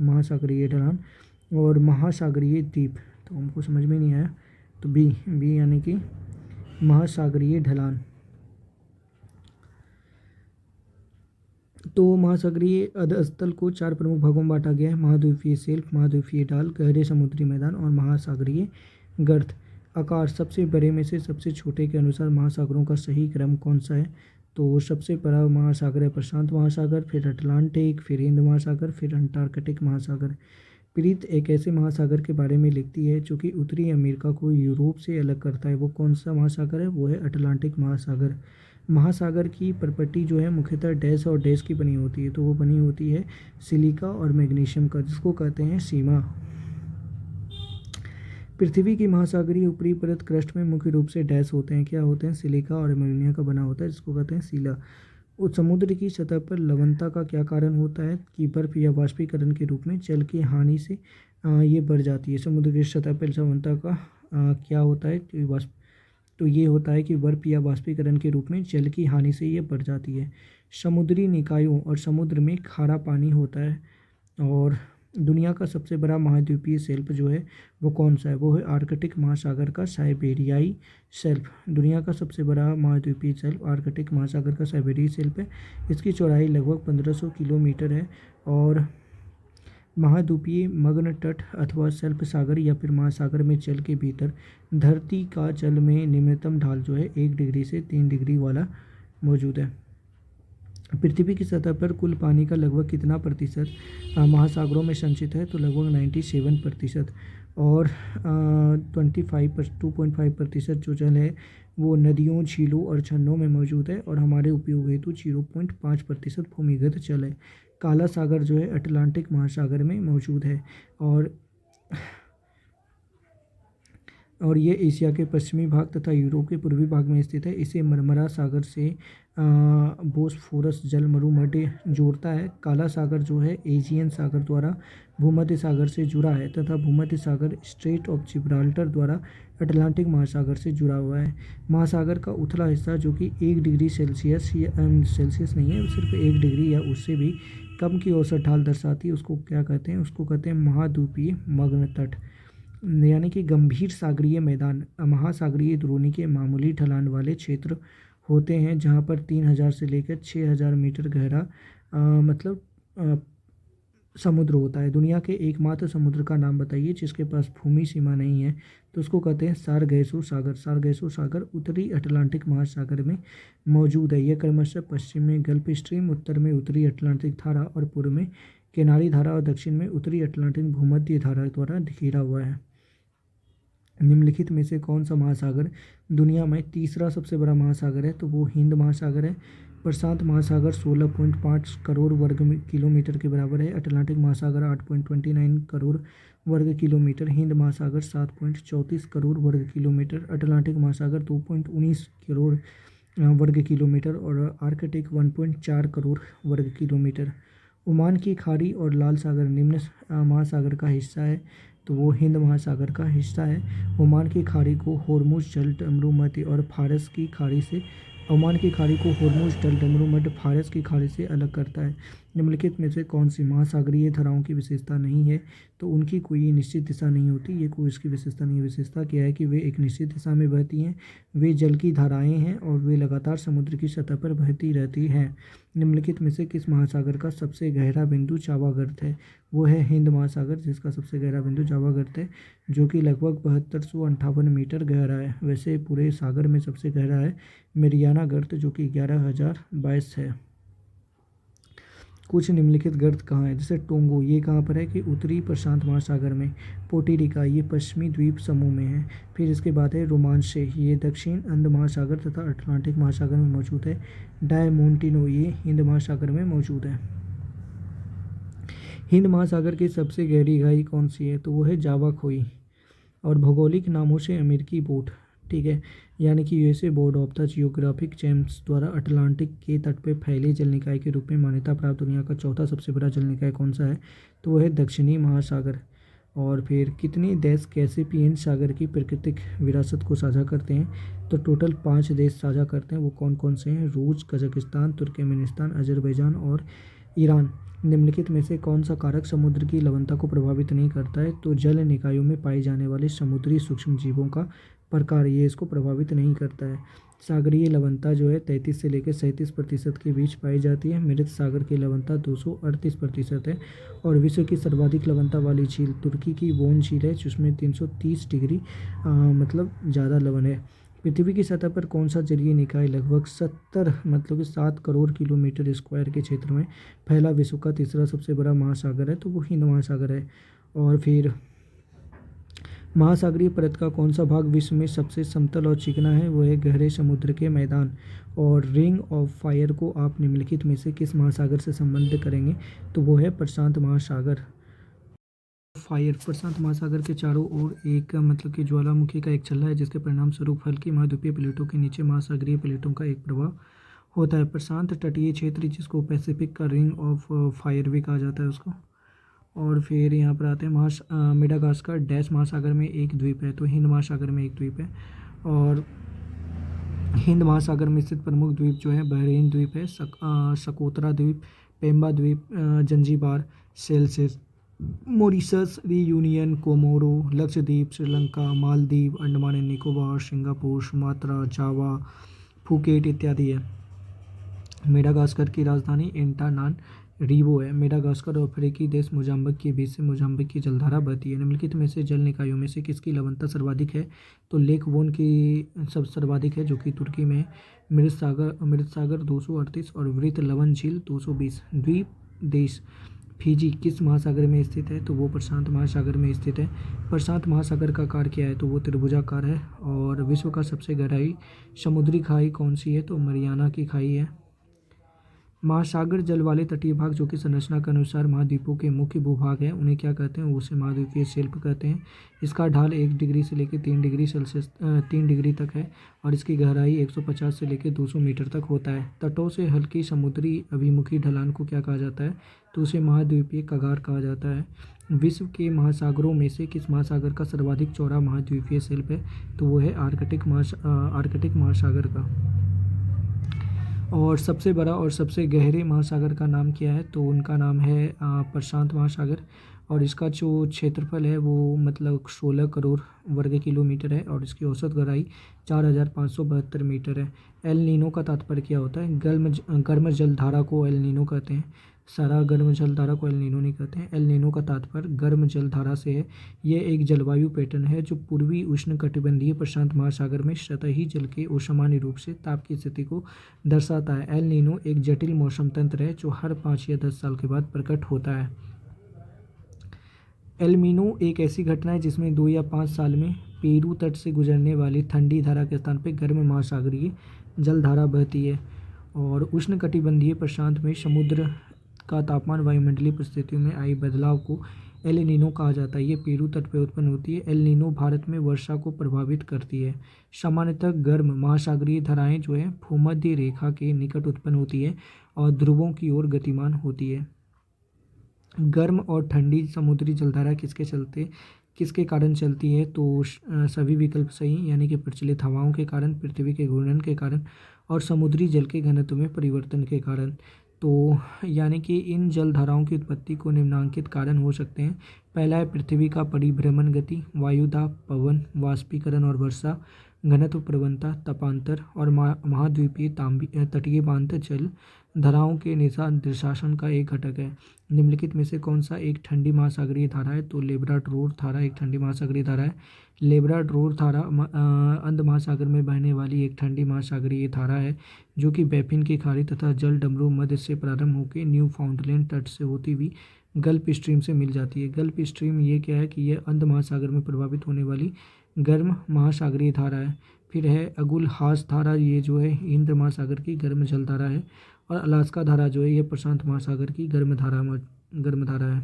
महासागरीय ढलान और महासागरीय द्वीप। तो हमको समझ में नहीं आया, तो बी यानी कि महासागरीय ढलान। तो महासागरीय अधस्थल को 4 प्रमुख भागों में बांटा गया है। महाद्वीपीय शेल्फ, महाद्वीपीय ढाल, गहरे समुद्री मैदान और महासागरीय गर्त। आकार, सबसे बड़े में से सबसे छोटे के अनुसार महासागरों का सही क्रम कौन सा है? तो सबसे बड़ा महासागर है प्रशांत महासागर, फिर अटलांटिक, फिर हिंद महासागर, फिर अंटार्कटिक महासागर। प्रीत एक ऐसे महासागर के बारे में लिखती है जो कि उत्तरी अमेरिका को यूरोप से अलग करता है। वो कौन सा महासागर है? वो है अटलांटिक महासागर। महासागर की प्रॉपर्टी जो है मुख्यतः डैश और डैश की बनी होती है। तो वो बनी होती है सिलिका और मैग्नीशियम का, जिसको कहते हैं सीमा। पृथ्वी की महासागरीय ऊपरी परत क्रस्ट में मुख्य रूप से डैश होते हैं। क्या होते हैं? सिलिका और एल्युमिनियम का बना होता है, जिसको कहते हैं सीला। उस समुद्र की सतह पर लवणता का क्या कारण होता है? कि बर्फ या वाष्पीकरण के रूप में जल की हानि से ये बढ़ जाती है। समुद्र की सतह पर लवणता का क्या होता है? तो ये होता है कि बर्फ या वाष्पीकरण के रूप में जल की हानि से ये बढ़ जाती है। समुद्री निकायों और समुद्र में खारा पानी होता है। और दुनिया का सबसे बड़ा महाद्वीपीय शेल्फ जो है वो कौन सा है? वो है आर्कटिक महासागर का साइबेरियाई शेल्फ। दुनिया का सबसे बड़ा महाद्वीपीय शेल्फ आर्कटिक महासागर का साइबेरियाई शेल्फ है। इसकी चौड़ाई लगभग 1500 किलोमीटर है। और महाद्वीपीय मग्न तट अथवा शेल्फ सागर या फिर महासागर में जल के भीतर धरती का जल में निम्नतम ढाल जो है 1 डिग्री से 3 डिग्री वाला मौजूद है। पृथ्वी की सतह पर कुल पानी का लगभग कितना प्रतिशत महासागरों में संचित है? तो लगभग 97%। और 2.5% जो जल है वो नदियों, झीलों और झरनों में मौजूद है। और हमारे उपयोग हेतु 0.5% भूमिगत जल है। काला सागर जो है अटलांटिक महासागर में मौजूद है। और ये एशिया के पश्चिमी भाग तथा यूरोप के पूर्वी भाग में स्थित है। इसे मरमरा सागर से बोस्फोरस जल मरुमध्य जोड़ता है। काला सागर जो है एजियन सागर द्वारा भूमध्य सागर से जुड़ा है तथा भूमध्य सागर स्ट्रेट ऑफ जिब्राल्टर द्वारा अटलांटिक महासागर से जुड़ा हुआ है। महासागर का उथला हिस्सा जो कि 1 डिग्री सेल्सियस नहीं है, सिर्फ 1 डिग्री या उससे भी कम की औसत ढाल दर्शाती है, उसको क्या कहते हैं? उसको कहते हैं महाद्वीपीय मग्न तट, यानी कि गंभीर सागरीय मैदान। महासागरीय द्रोणी के मामूली ढलान वाले क्षेत्र होते हैं जहाँ पर 3000 से लेकर 6000 मीटर गहरा समुद्र होता है। दुनिया के एकमात्र समुद्र का नाम बताइए जिसके पास भूमि सीमा नहीं है, तो उसको कहते हैं सारगैसो सागर। सारगैसो सागर उत्तरी अटलांटिक महासागर में मौजूद है। यह क्रमशः पश्चिम में गल्फ स्ट्रीम, उत्तर में उत्तरी अटलांटिक धारा और पूर्व में किनारी धारा और दक्षिण में उत्तरी अटलांटिक भूमध्य धारा द्वारा घिरा हुआ है। निम्नलिखित में से कौन सा महासागर दुनिया में तीसरा सबसे बड़ा महासागर है, तो वो हिंद महासागर है। प्रशांत महासागर 16.5 करोड़ वर्ग किलोमीटर के बराबर है। अटलांटिक महासागर 8.29 करोड़ वर्ग किलोमीटर। हिंद महासागर 7.34 करोड़ वर्ग किलोमीटर। अटलांटिक महासागर 2.19 करोड़ वर्ग किलोमीटर और आर्कटिक 1.4 करोड़ वर्ग किलोमीटर। ओमान की खाड़ी और लाल सागर निम्न महासागर का हिस्सा है, तो वो हिंद महासागर का हिस्सा है। ओमान की खाड़ी को होर्मुज जल डमरूमध्य और फारस की खाड़ी से ओमान की खाड़ी को होर्मुज जल डमरूमध्य फारस की खाड़ी से अलग करता है। निम्नलिखित में से कौन सी महासागरीय धाराओं की विशेषता नहीं है, तो उनकी कोई निश्चित दिशा नहीं होती। ये कोई इसकी विशेषता नहीं है। विशेषता क्या है कि वे एक निश्चित दिशा में बहती हैं, वे जल की धाराएं हैं और वे लगातार समुद्र की सतह पर बहती रहती हैं। निम्नलिखित में से किस महासागर का सबसे गहरा बिंदु जावा गर्त है, वो है हिंद महासागर जिसका सबसे गहरा बिंदु जावा गर्त है, जो कि लगभग 7258 मीटर गहरा है। वैसे पूरे सागर में सबसे गहरा है मेरियाना गर्त जो कि 11,022 है। कुछ निम्नलिखित गर्त कहाँ है, जैसे टोंगो, ये कहाँ पर है कि उत्तरी प्रशांत महासागर में। पोर्टोरिको, ये पश्चिमी द्वीप समूह में है। फिर इसके बाद है रोमांशे, ये दक्षिण अंध महासागर तथा अटलांटिक महासागर में मौजूद है। डायमोंटिनो, ये हिंद महासागर में मौजूद है। हिंद महासागर की सबसे गहरी खाई कौन सी है, तो वो है जावा खोई। और भौगोलिक नामों से अमेरिकी बोर्ड, ठीक है, यानी कि USA board of the geographic champs द्वारा अटलांटिक के तट पर फैले जल निकाय के रूप में मान्यता प्राप्त दुनिया का चौथा सबसे बड़ा जल निकाय कौन सा है, तो वह है दक्षिणी महासागर। और फिर कितने देश कैस्पियन सागर की प्राकृतिक विरासत को साझा करते हैं, तो टोटल 5 देश साझा करते हैं। वो कौन कौन से हैं, रूस, कजाकिस्तान, तुर्कमेनिस्तान, अजरबैजान और ईरान। निम्नलिखित में से कौन सा कारक समुद्र की लवणता को प्रभावित नहीं करता है, तो जल निकायों में पाए जाने वाले समुद्री सूक्ष्म जीवों का प्रकार ये इसको प्रभावित नहीं करता है। सागरीय लवणता जो है 33 से लेकर 37% के बीच पाई जाती है। मृत सागर की लवणता 238% है। और विश्व की सर्वाधिक लवणता वाली झील तुर्की की वोन झील है जिसमें 330 डिग्री मतलब ज़्यादा लवण है। पृथ्वी की सतह पर कौन सा जलीय निकाय लगभग 7 करोड़ किलोमीटर स्क्वायर के क्षेत्र में फैला विश्व का तीसरा सबसे बड़ा महासागर है, तो वो हिंद महासागर है। और फिर महासागरीय परत का कौन सा भाग विश्व में सबसे समतल और चिकना है, वो है गहरे समुद्र के मैदान। और रिंग ऑफ फायर को आप निम्नलिखित में से किस महासागर से संबंधित करेंगे, तो वो है प्रशांत महासागर। फायर प्रशांत महासागर के चारों ओर एक मतलब कि ज्वालामुखी का एक छल्ला है जिसके परिणाम स्वरूप हल्की महाद्वीपीय प्लेटों के नीचे महासागरीय प्लेटों का एक प्रभाव होता है। प्रशांत तटीय क्षेत्र जिसको पैसिफिक का रिंग ऑफ फायर भी कहा जाता है उसको। और फिर यहाँ पर आते हैं मेडागास्कर डैश महासागर में एक द्वीप है, तो हिंद महासागर में एक द्वीप है। और हिंद महासागर में स्थित प्रमुख द्वीप जो है बहरीन द्वीप है, सकोतरा द्वीप, पेम्बा द्वीप, Zanzibar, Seychelles, Mauritius, Reunion, Comoro, Lakshadweep, Sri Lanka, Maldives, Andaman and Nicobar, Singapore, Sumatra, Java, Phuket इत्यादि है। मेडागास्कर की राजधानी एंटानानरीवो है। मेडागास्कर और अफ्रीकी देश मोजाम्बिक के बीच से मोजाम्बिक की जलधारा बहती है। निम्नलिखित में से जल निकायों में से किसकी लवणता सर्वाधिक है, तो लेक वोन की सब सर्वाधिक है जो कि तुर्की में है। मृत सागर 238 और वृत लवण झील 220। द्वीप देश फिजी किस महासागर में स्थित है, तो वो प्रशांत महासागर में स्थित है। प्रशांत महासागर का आकार क्या है, तो वो त्रिभुजाकार है। और विश्व का सबसे गहराई समुद्री खाई कौन सी है, तो मरियाना की खाई है। महासागर जल वाले तटीय भाग जो कि संरचना के अनुसार महाद्वीपों के मुख्य भूभाग हैं उन्हें क्या कहते हैं, उसे महाद्वीपीय शेल्फ कहते हैं। इसका ढाल 1 डिग्री से लेकर 3 डिग्री तक है और इसकी गहराई 150 से लेकर 200 मीटर तक होता है। तटों से हल्की समुद्री अभिमुखी ढलान को क्या कहा जाता है, तो उसे महाद्वीपीय कगार कहा जाता है। विश्व के महासागरों में से किस महासागर का सर्वाधिक चौड़ा महाद्वीपीय शेल्फ है, तो वो है आर्कटिक महासागर का। और सबसे बड़ा और सबसे गहरे महासागर का नाम क्या है, तो उनका नाम है प्रशांत महासागर। और इसका जो क्षेत्रफल है वो मतलब 16 करोड़ वर्ग किलोमीटर है और इसकी औसत गहराई 4572 मीटर है। एल नीनो का तात्पर्य क्या होता है, गर्म जल धारा को एल नीनो कहते हैं। सारा गर्म जल धारा को एल नीनो नहीं कहते हैं। एल नीनो का तात्पर्य गर्म जल धारा से है। यह एक जलवायु पैटर्न है जो पूर्वी उष्णकटिबंधीय प्रशांत महासागर में सतही जल के असामान्य रूप से ताप की स्थिति को दर्शाता है। एल नीनो एक जटिल मौसम तंत्र है जो हर 5 या 10 साल के बाद प्रकट होता है। एल नीनो एक ऐसी घटना है जिसमें 2 या 5 साल में पेरू तट से गुजरने वाली ठंडी धारा के स्थान पर गर्म महासागरीय जलधारा बहती है। और उष्णकटिबंधीय प्रशांत में समुद्र का तापमान वायुमंडलीय परिस्थितियों में आई बदलाव को एल नीनो कहा जाता है। ये पेरू तट पर उत्पन्न होती है। एल नीनो भारत में वर्षा को प्रभावित करती है। सामान्यतः गर्म महासागरीय धाराएं जो है भूमध्य रेखा के निकट उत्पन्न होती है और ध्रुवों की ओर गतिमान होती है। गर्म और ठंडी समुद्री जलधारा किसके कारण चलती है? तो सभी विकल्प सही, यानी कि प्रचलित हवाओं के कारण, पृथ्वी के घूर्णन के कारण और समुद्री जल के घनत्व में परिवर्तन के कारण। तो यानी कि इन जलधाराओं की उत्पत्ति को निम्नांकित कारण हो सकते हैं। पहला है पृथ्वी का परिभ्रमण गति, वायुदाब, पवन, वाष्पीकरण और वर्षा, घनत्व प्रवणता, तपांतर और महाद्वीपीय तटीय बांध जल धाराओं के निर्शासन का एक घटक है। निम्नलिखित में से कौन सा एक ठंडी महासागरीय धारा है? तो लेब्राडोर धारा एक ठंडी महासागरीय धारा है। लेब्राडोर धारा अंध महासागर में बहने वाली एक ठंडी महासागरीय धारा है जो कि बैफिन की खाड़ी तथा जल डमरू मध्य से प्रारंभ होकर न्यू फाउंडलैंड तट से होती हुई गल्फ स्ट्रीम से मिल जाती है। गल्फ स्ट्रीम ये क्या है कि यह अंध महासागर में प्रभावित होने वाली गर्म महासागरीय धारा है। फिर है अगुल हास धारा, ये जो है हिंद महासागर की गर्म जल धारा है। और अलास्का धारा जो है ये प्रशांत महासागर की गर्म धारा है।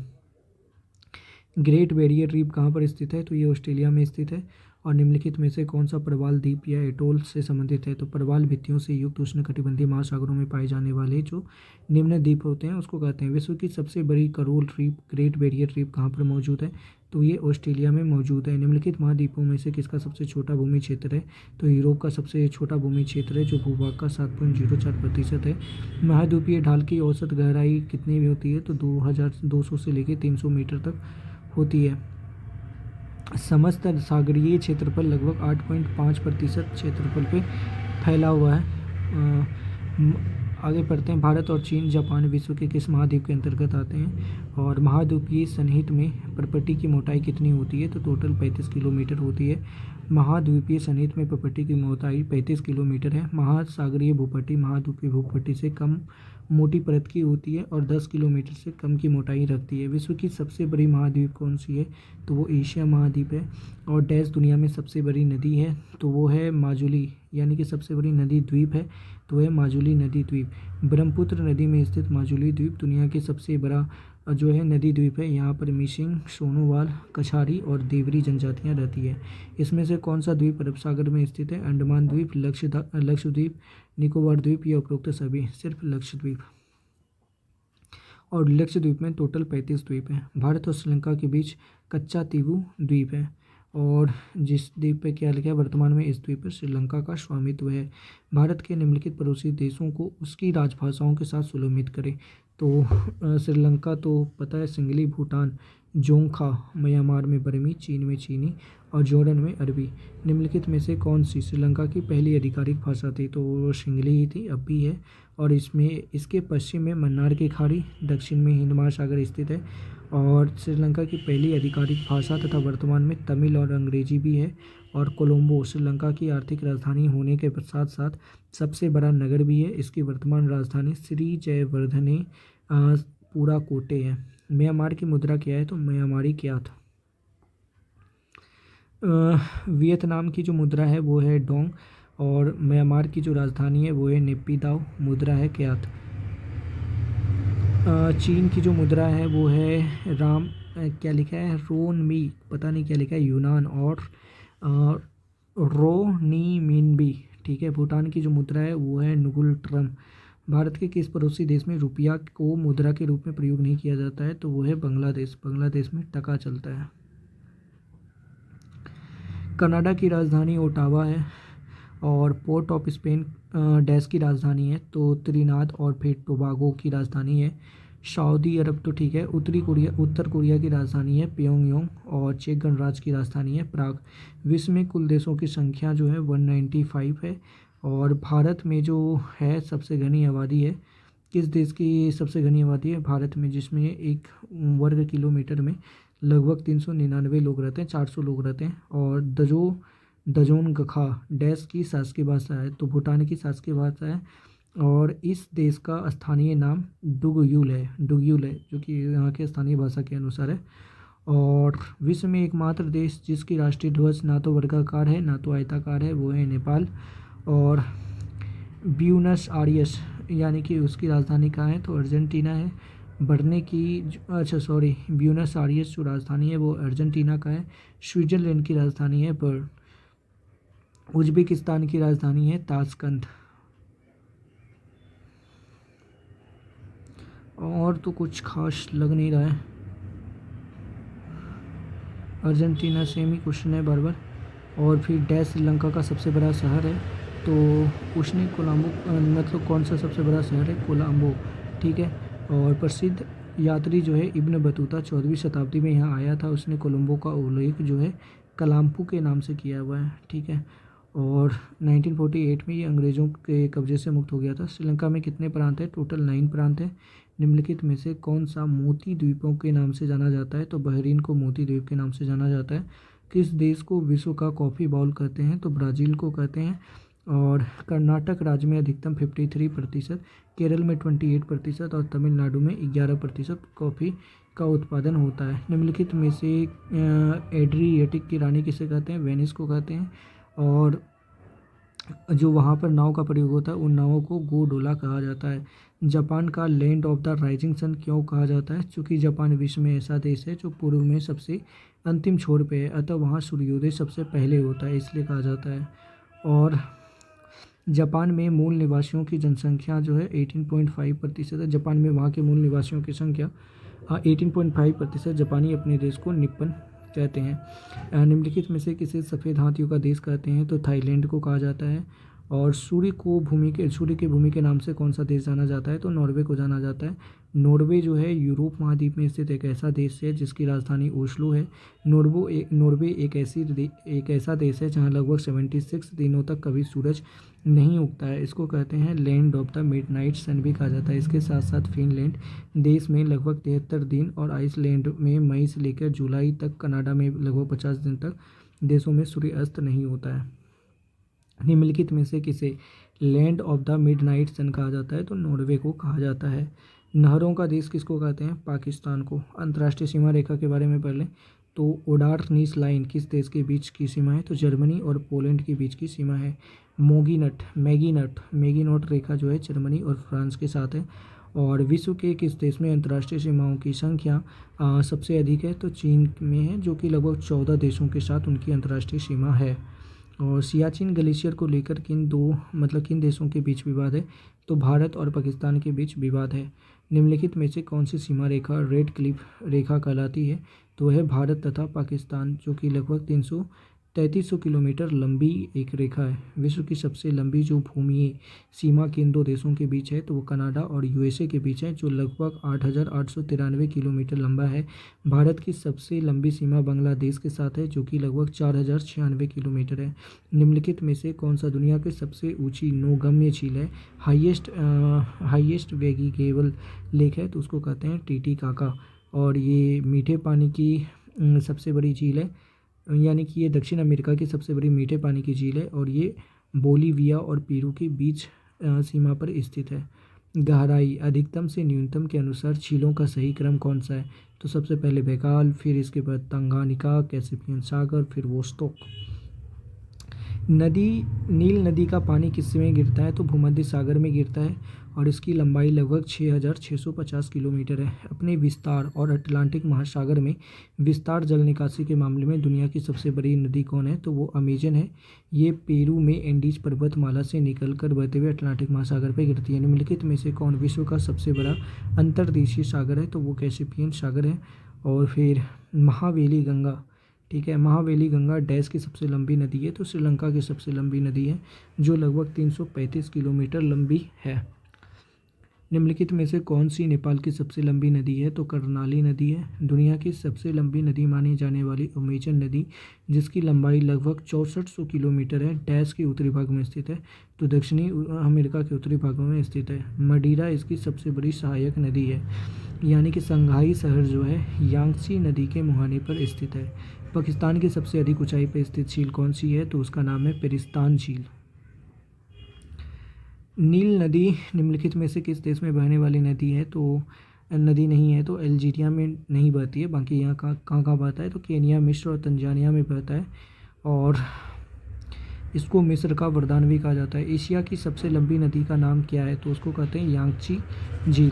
ग्रेट बैरियर रीफ कहाँ पर स्थित है? तो ये ऑस्ट्रेलिया में स्थित है। और निम्नलिखित में से कौन सा प्रवाल द्वीप या एटोल से संबंधित है? तो प्रवाल भित्तियों से युक्त उष्णकटिबंधीय महासागरों में पाए जाने वाले जो निम्न द्वीप होते हैं उसको कहते हैं। विश्व की सबसे बड़ी coral reef great barrier reef कहाँ पर मौजूद है? तो ये ऑस्ट्रेलिया में मौजूद है। निम्नलिखित महाद्वीपों में से किसका सबसे छोटा भूमि क्षेत्र है? तो यूरोप का सबसे छोटा भूमि क्षेत्र है जो भूभाग का 7.04% है। महाद्वीपीय ढाल की औसत गहराई कितनी भी होती है? तो 2200 से लेकर 300 मीटर तक होती है। समस्त सागरीय क्षेत्रफल लगभग 8.5% क्षेत्रफल पे फैला हुआ है। आगे पढ़ते हैं। भारत और चीन, जापान विश्व के किस महाद्वीप के अंतर्गत आते हैं? और महाद्वीपीय सन्निहित में प्रपट्टी की मोटाई कितनी होती है? तो टोटल 35 किलोमीटर होती है। महाद्वीपीय सन्निहित में प्रपट्टी की मोटाई 35 किलोमीटर है। महासागरीय भूपट्टी महाद्वीपीय भूपट्टी से कम मोटी परत की होती है और 10 किलोमीटर से कम की मोटाई रखती है। विश्व की सबसे बड़ी महाद्वीप कौन सी है? तो वो एशिया महाद्वीप है। और डैश दुनिया में सबसे बड़ी नदी है? तो वो है माजुली, यानी कि सबसे बड़ी नदी द्वीप है तो वह माजुली नदी द्वीप। ब्रह्मपुत्र नदी में स्थित माजुली द्वीप दुनिया के सबसे बड़ा जो है नदी द्वीप है। यहाँ पर मिसिंग, सोनोवाल, कछारी और देवरी जनजातियाँ रहती है। इसमें से कौन सा द्वीप अरब सागर में स्थित है? अंडमान द्वीप, लक्षद्वीप, निकोबार द्वीप या उपरोक्त सभी? सिर्फ लक्षद्वीप। और लक्षद्वीप में टोटल 35 द्वीप हैं। भारत और श्रीलंका के बीच कच्चा तीवु द्वीप है। और जिस द्वीप पे क्या लिखा है? वर्तमान में इस द्वीप पर श्रीलंका का स्वामित्व है। भारत के निम्नलिखित पड़ोसी देशों को उसकी राजभाषाओं के साथ सुलभित करें। तो श्रीलंका तो पता है, सिंगली, भूटान जोंगखा, म्यांमार में बर्मी, चीन में चीनी और जॉर्डन में अरबी। निम्नलिखित में से कौन सी श्रीलंका की पहली आधिकारिक भाषा थी? तो वो सिंगली ही थी, अब भी है। और इसके पश्चिम में मन्नार की खाड़ी, दक्षिण में हिंद महासागर स्थित है। और श्रीलंका की पहली आधिकारिक भाषा तथा वर्तमान में तमिल और अंग्रेजी भी है। और कोलंबो श्रीलंका की आर्थिक राजधानी होने के साथ साथ सबसे बड़ा नगर भी है। इसकी वर्तमान राजधानी श्री जयवर्धने पूरा कोटे है। म्यांमार की मुद्रा क्या है? तो म्यांमारी क्यात। वियतनाम की जो मुद्रा है वो है डोंग। और म्यांमार की जो राजधानी है वो है नेपिदाव, मुद्रा है क्यात। चीन की जो मुद्रा है वो है क्या लिखा है? रोनमी, पता नहीं क्या लिखा है, यूनान। और रो नी मिनबी, ठीक है। भूटान की जो मुद्रा है वो है नुगुल ट्रम। भारत के किस पड़ोसी देश में रुपया को मुद्रा के रूप में प्रयोग नहीं किया जाता है? तो वो है बांग्लादेश। बांग्लादेश में टका चलता है। कनाडा की राजधानी ओटावा है। और पोर्ट ऑफ स्पेन डैश की राजधानी है? तो त्रिनाद। और फिर टोबागो की राजधानी है सऊदी अरब, तो ठीक है। उत्तर कोरिया की राजधानी है प्योंगयांग। और चेक गणराज्य की राजधानी है प्राग। विश्व में कुल देशों की संख्या जो है 195 है। और भारत में जो है सबसे घनी आबादी है किस देश की सबसे घनी आबादी है? भारत में, जिसमें 1 वर्ग किलोमीटर में लगभग 399 लोग रहते हैं, 400 लोग रहते हैं। और दजोंगखा डैश की शासकीय भाषा है? तो भूटान की शासकीय भाषा है। और इस देश का स्थानीय नाम डुगयुल है, जो कि यहाँ के स्थानीय भाषा के अनुसार है। और विश्व में एकमात्र देश जिसकी राष्ट्रीय ध्वज ना तो वर्गाकार है ना तो आयताकार है, वो है नेपाल। और ब्यूनस आयर्स यानी कि उसकी राजधानी कहाँ है? तो अर्जेंटीना है। ब्यूनस आयर्स जो राजधानी है वो अर्जेंटीना का है। स्विट्जरलैंड की राजधानी है बर्न। उज्बेकिस्तान की राजधानी है ताशकंद। और तो कुछ खास लग नहीं रहा है। अर्जेंटीना सेम ही क्वेश्चन है बार बार। और फिर डैश श्रीलंका का सबसे बड़ा शहर है? तो उसने कोलंबो, मतलब कौन सा सबसे बड़ा शहर है? कोलंबो, ठीक है। और प्रसिद्ध यात्री जो है इब्न बतूता 14वीं शताब्दी में यहाँ आया था, उसने कोलंबो का उल्लेख जो है कलाम्पू के नाम से किया हुआ है, ठीक है। और 1948 में ये अंग्रेज़ों के कब्जे से मुक्त हो गया था। श्रीलंका में कितने प्रांत हैं? टोटल 9 प्रांत हैं। निम्नलिखित में से कौन सा मोती द्वीपों के नाम से जाना जाता है? तो बहरीन को मोती द्वीप के नाम से जाना जाता है। किस देश को विश्व का कॉफ़ी बाउल कहते हैं? तो ब्राज़ील को कहते हैं। और कर्नाटक राज्य में अधिकतम 53%, केरल में 28% और तमिलनाडु में 11% कॉफ़ी का उत्पादन होता है। निम्नलिखित में से एड्रियाटिक की रानी किसे कहते हैं? वेनिस को कहते हैं। और जो वहाँ पर नाव का प्रयोग होता है उन नावों को गोडोला कहा जाता है। जापान का land of the rising sun क्यों कहा जाता है? क्योंकि जापान विश्व में ऐसा देश है जो पूर्व में सबसे अंतिम छोर पे है, अतः वहाँ सूर्योदय सबसे पहले होता है, इसलिए कहा जाता है। और जापान में मूल निवासियों की जनसंख्या जो है 18.5% है। जापान में वहाँ के मूल निवासियों की संख्या 18.5%। जापानी अपने देश को निप्पन कहते हैं। निम्नलिखित में से किसे सफ़ेद हाथियों का देश कहते हैं? तो थाईलैंड को कहा जाता है। और सूर्य की भूमि के नाम से कौन सा देश जाना जाता है? तो नॉर्वे को जाना जाता है। नॉर्वे जो है यूरोप महाद्वीप में स्थित एक ऐसा देश है जिसकी राजधानी ओस्लो है। नॉर्वे एक ऐसा देश है जहाँ लगभग 76 दिनों तक कभी सूरज नहीं उगता है। इसको कहते हैं लैंड ऑफ द मिडनाइट सन भी कहा जाता है। इसके साथ साथ फिनलैंड देश में लगभग 73 दिन और आइसलैंड में मई से लेकर जुलाई तक, कनाडा में लगभग 50 दिन तक देशों में सूर्य अस्त नहीं होता है। निम्नलिखित में से किसे लैंड ऑफ द मिडनाइट सन कहा जाता है? तो नॉर्वे को कहा जाता है। नहरों का देश किसको कहते हैं? पाकिस्तान को। अंतर्राष्ट्रीय सीमा रेखा के बारे में पढ़ लें तो ओडार्निस लाइन किस देश के बीच की सीमा है? तो जर्मनी और पोलैंड के बीच की सीमा है। मैगीनॉट रेखा जो है जर्मनी और फ्रांस के साथ है। और विश्व के किस देश में अंतर्राष्ट्रीय सीमाओं की संख्या सबसे अधिक है? तो चीन में है, जो कि लगभग 14 देशों के साथ उनकी अंतर्राष्ट्रीय सीमा है। और सियाचिन ग्लेशियर को लेकर किन देशों के बीच विवाद है? तो भारत और पाकिस्तान के बीच विवाद है। निम्नलिखित में से कौन सी सीमा रेखा रेड क्लिफ रेखा कहलाती है? तो वह भारत तथा पाकिस्तान, जो कि लगभग 3300 किलोमीटर लंबी एक रेखा है। विश्व की सबसे लंबी जो भूमि सीमा किन दो देशों के बीच है? तो वो कनाडा और यूएसए के बीच है, जो लगभग 8893 किलोमीटर लंबा है। भारत की सबसे लंबी सीमा बांग्लादेश के साथ है, जो कि लगभग 4096 किलोमीटर है। निम्नलिखित में से कौन सा दुनिया की सबसे ऊंची नौगम्य झील है? हाईएस्ट वेगिगेबल लेक है, तो उसको कहते हैं टीटीकाका। और ये मीठे पानी की सबसे बड़ी झील है, यानी कि ये दक्षिण अमेरिका की सबसे बड़ी मीठे पानी की झील है। और ये बोलीविया और पेरू के बीच सीमा पर स्थित है। गहराई अधिकतम से न्यूनतम के अनुसार झीलों का सही क्रम कौन सा है? तो सबसे पहले बैकाल, फिर इसके बाद तंगानिका, कैस्पियन सागर, फिर वोस्टोक। नील नदी का पानी किस में गिरता है? तो भूमध्य सागर में गिरता है और इसकी लंबाई लगभग 6650 किलोमीटर है। अपने विस्तार और अटलांटिक महासागर में विस्तार जल निकासी के मामले में दुनिया की सबसे बड़ी नदी कौन है? तो वो अमेजन है। ये पेरू में एंडीज पर्वतमाला से निकलकर बहते हुए अटलांटिक महासागर पर गिरती है। निम्नलिखित में से कौन विश्व का सबसे बड़ा अंतर्देशीय सागर है? तो वो कैस्पियन सागर है। और फिर महावेली गंगा, ठीक है, महावेली गंगा डैश की सबसे लंबी नदी है? तो श्रीलंका की सबसे लंबी नदी है, जो लगभग 335 किलोमीटर लंबी है। निम्नलिखित में से कौन सी नेपाल की सबसे लंबी नदी है? तो कर्णाली नदी है। दुनिया की सबसे लंबी नदी मानी जाने वाली अमेजन नदी, जिसकी लंबाई लगभग 6400 किलोमीटर है, डैश के उत्तरी भाग में स्थित है। तो दक्षिणी अमेरिका के उत्तरी भागों में स्थित है। मडीरा इसकी सबसे बड़ी सहायक नदी है, यानी कि संघाई शहर जो है यांगसी नदी के मुहाने पर स्थित है। पाकिस्तान की सबसे अधिक ऊंचाई पर स्थित झील कौन सी है? तो उसका नाम है पेरिस्तान झील। नील नदी निम्नलिखित में से किस देश में बहने वाली नदी है? तो नदी नहीं है, तो अल्जीरिया में नहीं बहती है, बाकी यहाँ कहाँ बहता है? तो केनिया, मिस्र और तंजानिया में बहता है, और इसको मिस्र का वरदान भी कहा जाता है। एशिया की सबसे लंबी नदी का नाम क्या है? तो उसको कहते हैं यांगची झील।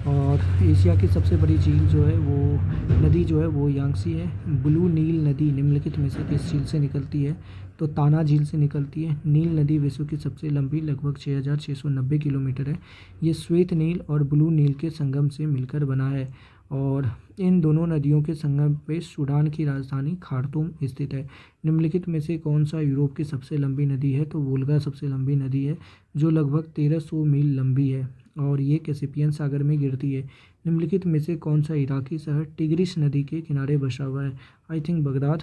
और एशिया की सबसे बड़ी झील जो है वो नदी जो है वो यांगसी है। ब्लू नील नदी निम्नलिखित में से किस झील से निकलती है? तो ताना झील से निकलती है। नील नदी विश्व की सबसे लंबी लगभग 6690 किलोमीटर है। ये श्वेत नील और ब्लू नील के संगम से मिलकर बना है, और इन दोनों नदियों के संगम पे सूडान की राजधानी खार्तूम स्थित है। निम्नलिखित में से कौन सा यूरोप की सबसे लंबी नदी है? तो वोल्गा सबसे लंबी नदी है, जो लगभग 1300 मील लंबी है, और ये कैस्पियन सागर में गिरती है। निम्नलिखित में से कौन सा इराकी शहर टिग्रिस नदी के किनारे बसा हुआ है? I think Baghdad.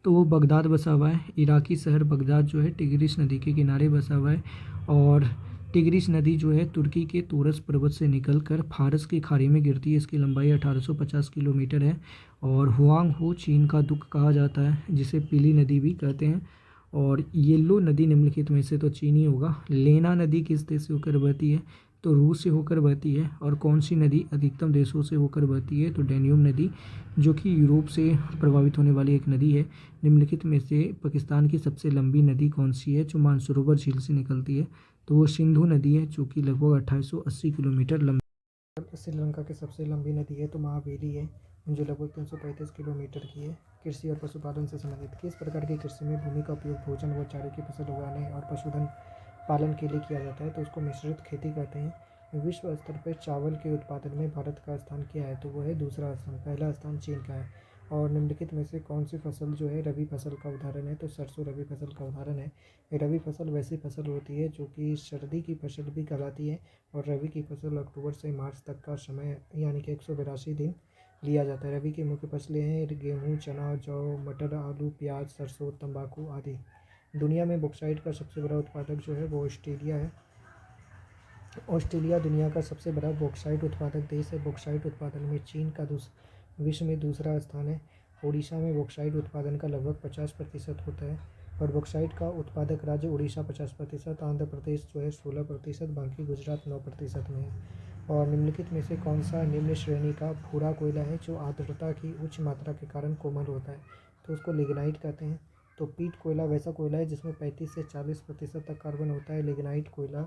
तो वो बगदाद बसा हुआ है। इराकी शहर बगदाद जो है टिग्रिस नदी के किनारे बसा हुआ है, और टिग्रिस नदी जो है तुर्की के तोरस पर्वत से निकलकर फारस की खाड़ी में गिरती है। इसकी लंबाई 1850 किलोमीटर है। और हुआंग हो चीन का दुख कहा जाता है, जिसे पीली नदी भी कहते हैं। और येलो नदी निम्नलिखित में से तो चीन ही होगा। लेना नदी किस देश से होकर बहती है? तो रूस से होकर बहती है। और कौन सी नदी अधिकतम देशों से होकर बहती है? तो डैन्यूब नदी, जो कि यूरोप से प्रभावित होने वाली एक नदी है। निम्नलिखित में से पाकिस्तान की सबसे लंबी नदी कौन सी है, जो मानसरोवर झील से निकलती है? तो वो सिंधु नदी है, जो कि लगभग 2880 किलोमीटर लंबी। श्रीलंका की सबसे लंबी नदी है तो महावेली है, जो लगभग 335 किलोमीटर की है। कृषि और पशुपालन से संबंधित किस प्रकार की कृषि में भूमि का उपयोग भोजन व चारे की फसल उगाने और पशुधन पालन के लिए किया जाता है? तो उसको मिश्रित खेती कहते हैं। विश्व स्तर पर चावल के उत्पादन में भारत का स्थान क्या है? तो वो है दूसरा स्थान। पहला स्थान चीन का है। और निम्नलिखित में से कौन सी फसल जो है रबी फसल का उदाहरण है? तो सरसों रबी फसल का उदाहरण है। रबी फसल वैसी फसल होती है जो कि सर्दी की फसल भी कहलाती है, और रबी की फसल अक्टूबर से मार्च तक का समय यानी कि 182 दिन लिया जाता है। रबी की मुख्य फसलें हैं गेहूँ, चना, जौ, मटर, आलू, प्याज, सरसों, तंबाकू आदि। दुनिया में बॉक्साइट का सबसे बड़ा उत्पादक जो है वो ऑस्ट्रेलिया है। ऑस्ट्रेलिया दुनिया का सबसे बड़ा बॉक्साइट उत्पादक देश है। बॉक्साइट उत्पादन में चीन का विश्व में दूसरा स्थान है। उड़ीसा में बॉक्साइट उत्पादन का लगभग 50% होता है, और बॉक्साइट का उत्पादक राज्य उड़ीसा 50%, आंध्र प्रदेश जो है 16%, बाकी गुजरात 9% में है। और निम्नलिखित में से कौन सा निम्न श्रेणी का भूरा कोयला है जो आर्द्रता की उच्च मात्रा के कारण कोमल होता है? तो उसको लिग्नाइट कहते हैं। तो पीट कोयला वैसा कोयला है जिसमें 35 से 40% तक कार्बन होता है। लिग्नाइट कोयला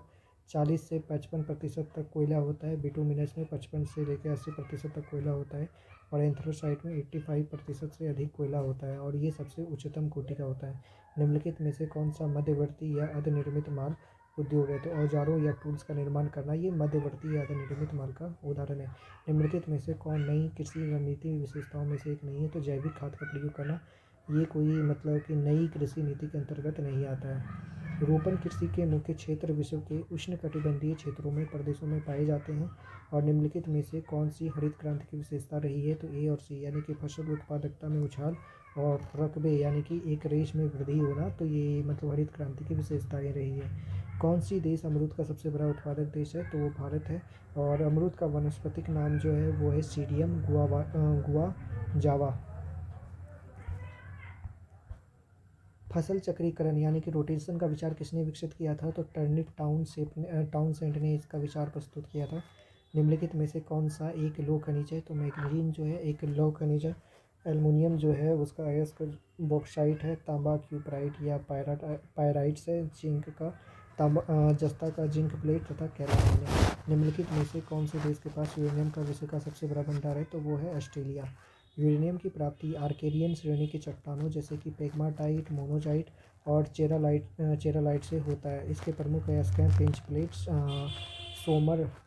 40 से 55% तक कोयला होता है। बिटुमिनस में 55 से लेकर 80% तक कोयला होता है, और एंथ्रासाइट में 85% से अधिक कोयला होता है, और ये सबसे उच्चतम कोटि का होता है। निम्नलिखित में से कौन सा मध्यवर्ती या अर्धनिर्मित माल उद्योग है? तो औजारों या टूल्स का निर्माण करना ये मध्यवर्ती या अर्धनिर्मित माल का उदाहरण है। निम्नलिखित में से कौन नई कृषि रणनीति विशेषताओं में से एक नहीं है? तो जैविक खाद का प्रयोग करना ये कोई मतलब कि नई कृषि नीति के अंतर्गत नहीं आता है। रोपण कृषि के मुख्य क्षेत्र विश्व के उष्णकटिबंधीय क्षेत्रों में प्रदेशों में पाए जाते हैं। और निम्नलिखित में से कौन सी हरित क्रांति की विशेषता रही है? तो ए और सी, यानी कि फसल उत्पादकता में उछाल और रकबे यानी कि एक रेश में वृद्धि होना, तो ये मतलब हरित क्रांति की विशेषताएं रही है। कौन सी देश अमरूद का सबसे बड़ा उत्पादक देश है? तो वो भारत है। और अमरूद का वानस्पतिक नाम जो है वो है सीडियम गुआ जावा। फसल चक्रीकरण यानी कि रोटेशन का विचार किसने विकसित किया था? तो टर्निप टाउनसेंड ने इसका विचार प्रस्तुत किया था। निम्नलिखित में से कौन सा एक लौह खनिज है? तो मैग्नीशियम जो है एक लौह खनिज है। एल्युमिनियम जो है उसका अयस्क बॉक्साइट है। तांबा क्यूपराइट या पायराइट से जिंक का जस्ता का जिंक प्लेट तथा कैलाइन है। निम्नलिखित में से कौन से देश के पास यूरेनियम का विश्व का सबसे बड़ा भंडार है? तो वो है ऑस्ट्रेलिया। यूरेनियम की प्राप्ति आर्केडियन श्रेणी की चट्टानों जैसे कि पेग्माटाइट, मोनोजाइट और चेरालाइट से होता है। इसके प्रमुख अयस्क हैं पिंच प्लेट्स,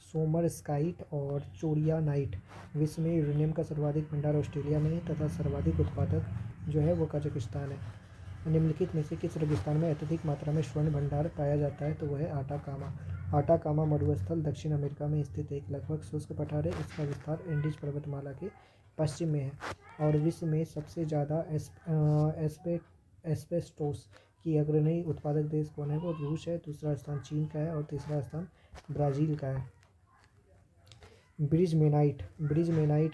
सोमरस्काइट और चोरियानाइट। विश्व में यूरेनियम का सर्वाधिक भंडार ऑस्ट्रेलिया में है, तथा सर्वाधिक उत्पादक जो है वो कजाकिस्तान है। निम्नलिखित में से किस रेगिस्तान में अत्यधिक मात्रा में स्वर्ण भंडार पाया जाता है? तो वह है आटाकामा। आटाकामा मरुस्थल दक्षिण अमेरिका में स्थित एक लगभग शुष्क पठार है। इसका विस्तार एंडीज पर्वतमाला के पश्चिम में है। और विश्व में सबसे ज़्यादा एस्बेस्टोस की अग्रणी उत्पादक देश कौन है? वो रूस है। दूसरा स्थान चीन का है और तीसरा स्थान ब्राज़ील का है। ब्रिजमेनाइट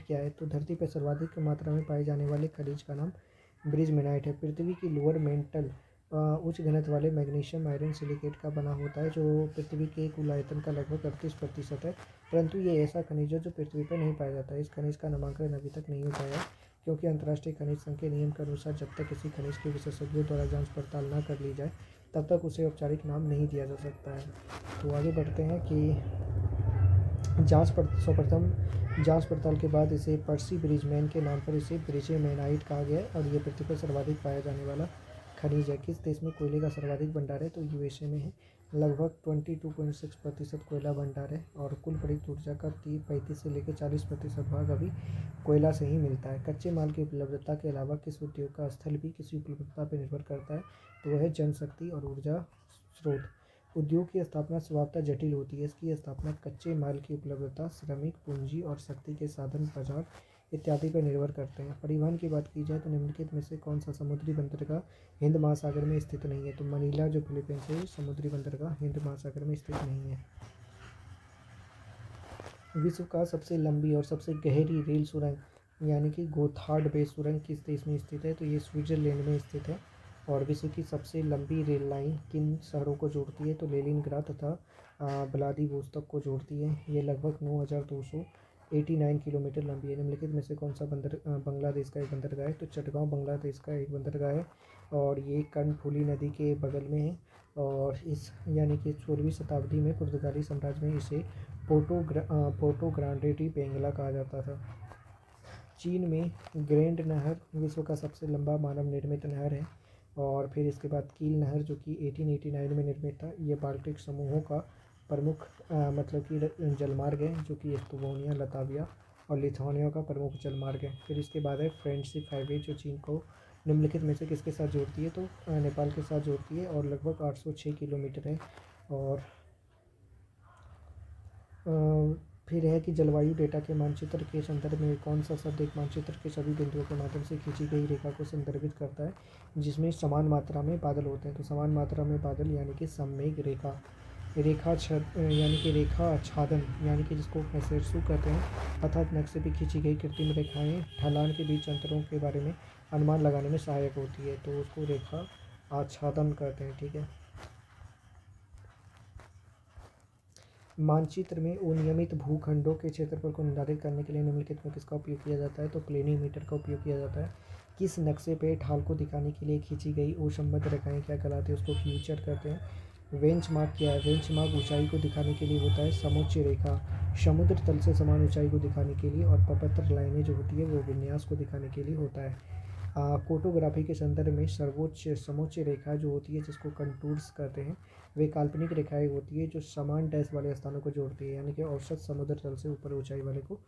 क्या है? तो धरती पर सर्वाधिक मात्रा में पाए जाने वाले खनिज का नाम ब्रिजमेनाइट है। पृथ्वी की लोअर मेंटल उच्च घनत्व वाले मैग्नीशियम आयरन सिलिकेट का बना होता है, जो पृथ्वी के कुल आयतन का लगभग 38% है। परंतु ये ऐसा खनिज है जो पृथ्वी पर नहीं पाया जाता है। इस खनिज का नामकरण अभी तक नहीं हो पाया है, क्योंकि अंतर्राष्ट्रीय खनिज संघ के नियम के अनुसार जब तक किसी खनिज की विशेषज्ञों द्वारा जांच पड़ताल न कर ली जाए तब तक उसे औपचारिक नाम नहीं दिया जा सकता है। तो आगे बढ़ते हैं कि सर्वप्रथम जांच पड़ताल के बाद इसे पर्सी ब्रिजमैन के नाम पर इसे ब्रिजमेनाइट कहा गया है और ये पृथ्वी पर सर्वाधिक पाया जाने वाला खनिज है। किस देश में कोयले का सर्वाधिक भंडार है? तो यूएसए में है। लगभग 22.6% कोयला भंडार है और कुल प्रयुक्त ऊर्जा का 35 से लेकर 40% भाग अभी कोयला से ही मिलता है। कच्चे माल की उपलब्धता के अलावा किस उद्योग का स्थल भी किसी उपलब्धता पर निर्भर करता है? तो वह है जनशक्ति और ऊर्जा स्रोत। उद्योग की स्थापना स्वभावतः जटिल होती है। इसकी स्थापना कच्चे माल की उपलब्धता, श्रमिक पूंजी और शक्ति के साधन बाजार इत्यादि पर निर्भर करते हैं। परिवहन की बात की जाए तो निम्नलिखित में से कौन सा समुद्री बंदरगाह हिंद महासागर में स्थित नहीं है? तो मनीला जो फिलीपींस है समुद्री बंदरगाह हिंद महासागर में स्थित नहीं है। विश्व का सबसे लंबी और सबसे गहरी रेल सुरंग यानी कि गोथार्ड बे सुरंग किस देश में स्थित है? तो ये स्विट्जरलैंड में स्थित है। और विश्व की सबसे लंबी रेल लाइन किन शहरों को जोड़ती है? तो लेनिनग्राद तथा व्लादिवोस्तोक को जोड़ती है। ये लगभग 9289 किलोमीटर लंबी है। निम्नलिखित में से कौन सा बांग्लादेश का एक बंदरगाह है? तो चटगांव बांग्लादेश का एक बंदरगाह है और ये कर्णफुली नदी के बगल में है। और इस यानी कि 16वीं शताब्दी में पुर्तगाली साम्राज्य में इसे पोर्टो ग्रांडे डी पेंगला कहा जाता था। चीन में ग्रैंड नहर विश्व का सबसे लंबा मानव निर्मित नहर है। और फिर इसके बाद कील नहर जो कि 1889 में निर्मित था। ये बाल्टिक समूहों का प्रमुख मतलब कि जलमार्ग है, जो कि एस्तोनिया, लताविया और लिथुआनिया का प्रमुख जलमार्ग है। फिर इसके बाद है फ्रेंडशिप हाईवे जो चीन को निम्नलिखित में से किसके साथ जोड़ती है? तो नेपाल के साथ जोड़ती है और लगभग 806 किलोमीटर है। और फिर है कि जलवायु डेटा के मानचित्र के संदर्भ में कौन सा शब्द एक मानचित्र के सभी बिंदुओं के माध्यम से खींची गई रेखा को संदर्भित करता है जिसमें समान मात्रा में बादल होते हैं? तो समान मात्रा में बादल यानी कि सममेघ रेखा। यानी कि रेखा आच्छादन यानी कि जिसको फेसेट्सू कहते हैं अर्थात नक्शे पर खींची गई कृत्रिम रेखाएं ढलान के बीच अंतरों के बारे में अनुमान लगाने में सहायक होती है, तो उसको रेखा आच्छादन कहते हैं। ठीक है। मानचित्र में अनियमित भूखंडों के क्षेत्रफल को निर्धारित करने के लिए निम्नलिखित में किसका उपयोग किया जाता है? तो प्लेनीमीटर का उपयोग किया जाता है। किस नक्शे पे ढाल को दिखाने के लिए खींची गई असंबद्ध रेखाएं क्या कहलाती है? उसको फ्यूचर कहते हैं। बेंचमार्क क्या है? बेंचमार्क ऊंचाई को दिखाने के लिए होता है समोच्च रेखा समुद्र तल से समान ऊंचाई को दिखाने के लिए, और पपत्र लाइनें जो होती है वो विन्यास को दिखाने के लिए होता है। फोटोग्राफी के संदर्भ में सर्वोच्च समोच्च रेखा जो होती है जिसको कंटूर्स कहते हैं, वे काल्पनिक रेखाएं होती है जो समान डैश वाले स्थानों को जोड़ती है, यानी कि औसत समुद्र तल से ऊपर ऊंचाई वाले को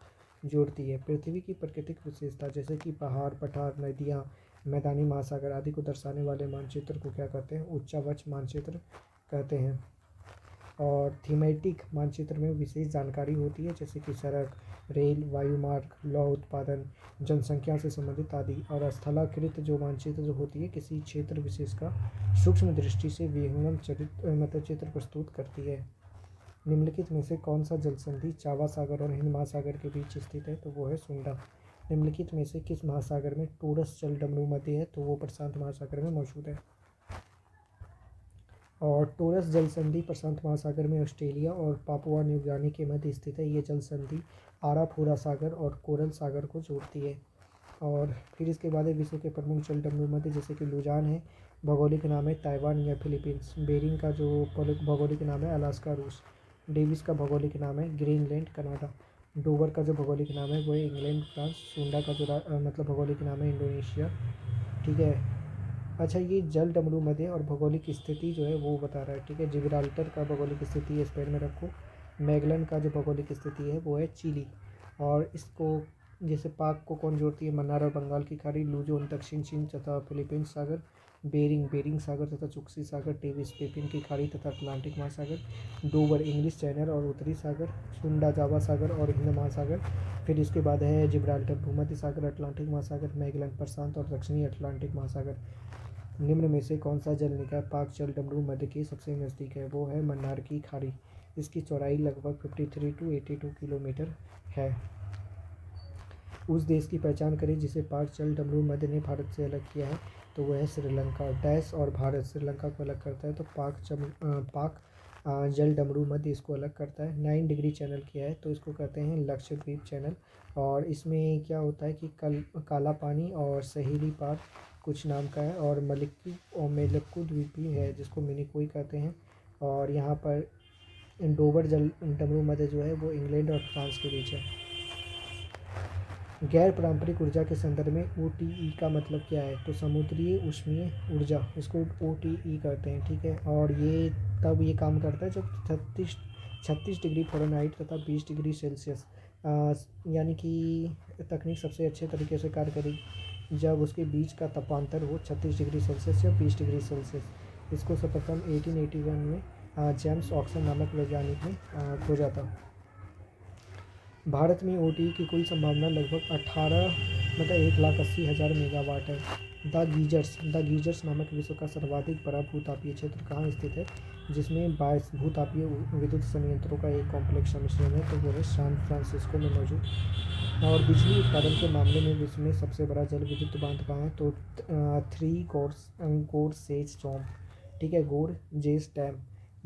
जोड़ती है। पृथ्वी की प्राकृतिक विशेषता जैसे कि पहाड़, पठार, नदियाँ, मैदानी महासागर आदि को दर्शाने वाले मानचित्र को क्या कहते हैं? उच्चावच मानचित्र कहते हैं। और थीमेटिक मानचित्र में विशेष जानकारी होती है जैसे कि सड़क, रेल, वायुमार्ग, लौह उत्पादन, जनसंख्या से संबंधित आदि। और स्थलाकृत जो मानचित्र जो होती है किसी क्षेत्र विशेष का सूक्ष्म दृष्टि से विहंगम चित्र प्रस्तुत करती है। निम्नलिखित में से कौन सा जलसंधि जावा सागर और हिंद महासागर के बीच स्थित है? तो वो है सुंडा। निम्नलिखित में से किस महासागर में टोरस जलडमरू मध्य है? तो वो प्रशांत महासागर में मौजूद है। और टोरस जलसंधि प्रशांत महासागर में ऑस्ट्रेलिया और पापुआ न्यू गिनी के मध्य स्थित है। ये जलसंधि आराफोरा सागर और कोरल सागर को जोड़ती है। और फिर इसके बाद है विश्व के प्रमुख जलडमरू मध्य जैसे कि लुजान है, भौगोलिक नाम है ताइवान या फिलीपींस। बेरिंग का जो भौगोलिक नाम है अलास्का रूस। डेविस का भौगोलिक नाम है ग्रीनलैंड कनाडा। डोवर का जो भौगोलिक नाम है वो है इंग्लैंड फ्रांस। सुंडा का जो मतलब भौगोलिक नाम है इंडोनेशिया। ठीक है। अच्छा, ये जल डमरू मध्य और भौगोलिक स्थिति जो है वो बता रहा है। ठीक है। जिब्राल्टर का भौगोलिक स्थिति स्पेन में रखो। मैगलन का जो भौगोलिक स्थिति है वो है चिली। और इसको जैसे पाक को कौन जोड़ती है? मन्नार और बंगाल की खाड़ी, लुजोन दक्षिण चीन तथा फिलीपींस सागर, बेरिंग सागर तथा चुक्सी सागर, टेविस पेपिन की खाड़ी तथा अटलांटिक महासागर, डोवर इंग्लिश चैनल और उत्तरी सागर, सुंडा जावा सागर और हिंद महासागर। फिर इसके बाद है जिब्राल्टर भूमध्य सागर, अटलांटिक महासागर, मैगलन प्रशांत और दक्षिणी अटलांटिक महासागर। निम्न में से कौन सा जल निकाय पाक जल डमरू मध्य के सबसे नज़दीक है? वो है मन्नार की खाड़ी। इसकी चौड़ाई लगभग 53 to 82 किलोमीटर है। उस देश की पहचान करें जिसे पाक जल डमरू मध्य ने भारत से अलग किया है, तो वह है श्रीलंका। डैश और भारत श्रीलंका को अलग करता है, तो पाक जल डमरू मध्य इसको अलग करता है। 9 डिग्री चैनल क्या है? तो इसको कहते हैं लक्षद्वीप चैनल। और इसमें क्या होता है कि काला पानी और सहेली पार कुछ नाम का है, और मेलक्कू द्वीप भी है जिसको मिनिकोई कहते हैं। और यहाँ पर डोवर जल डमरू मध्य जो है वो इंग्लैंड और फ्रांस के बीच है। गैर पारंपरिक ऊर्जा के संदर्भ में OTE का मतलब क्या है? तो समुद्री ऊष्मीय ऊर्जा, इसको OTE कहते हैं, ठीक है। और ये तब ये काम करता है जब 36 डिग्री फ़ारेनहाइट तथा 20 डिग्री सेल्सियस, यानी कि तकनीक सबसे अच्छे तरीके से कार्य करेगी जब उसके बीच का तापांतर हो 36 डिग्री सेल्सियस या 20 डिग्री सेल्सियस। इसको सर्वप्रथम 1881 में जेम्स ऑक्सन नामक वैज्ञानिक ने खोजा था। भारत में OTE की कुल संभावना लगभग 1,80,000 मेगावाट है। द गीजर्स नामक विश्व का सर्वाधिक बड़ा भूतापीय क्षेत्र कहाँ स्थित है, जिसमें 22 भूतापीय विद्युत संयंत्रों का एक कॉम्प्लेक्स सम्मिश्रण है, तो वो है सैन फ्रांसिस्को में मौजूद। और बिजली उत्पादन के मामले में विश्व में सबसे बड़ा जल विद्युत बांध कहाँ है? तो 3 गोरसेज डैम, ठीक है, गोरजेस डैम।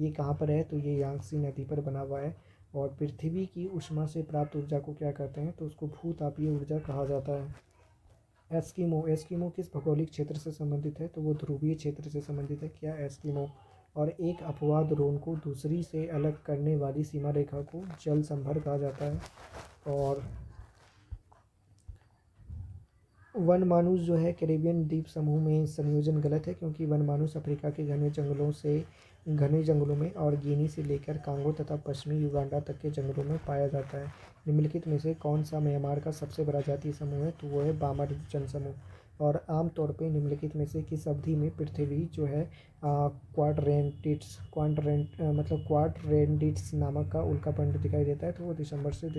ये कहाँ पर है? तो ये यांगसी नदी पर बना हुआ है। और पृथ्वी की ऊष्मा से प्राप्त ऊर्जा को क्या कहते हैं? तो उसको भूतापीय ऊर्जा कहा जाता है। एस्किमो किस भौगोलिक क्षेत्र से संबंधित है? तो वो ध्रुवीय क्षेत्र से संबंधित है। क्या एस्किमो? और एक अपवाद ड्रोन को दूसरी से अलग करने वाली सीमा रेखा को जल संभर कहा जाता है। और वनमानुष जो है कैरेबियन द्वीप समूह में संयोजन गलत है, क्योंकि वनमानुष अफ्रीका के घने जंगलों में और गिनी से लेकर कांगो तथा पश्चिमी युगांडा तक के जंगलों में पाया जाता है। निम्नलिखित में से कौन सा म्यांमार का सबसे बड़ा जातीय समूह है? तो वो है बामर जनसमूह। और आमतौर पे निम्नलिखित में से किस अवधि में पृथ्वी जो है क्वाड्रेंटिट्स नामक का उल्कापिंड दिखाई देता है? तो वो दिसंबर से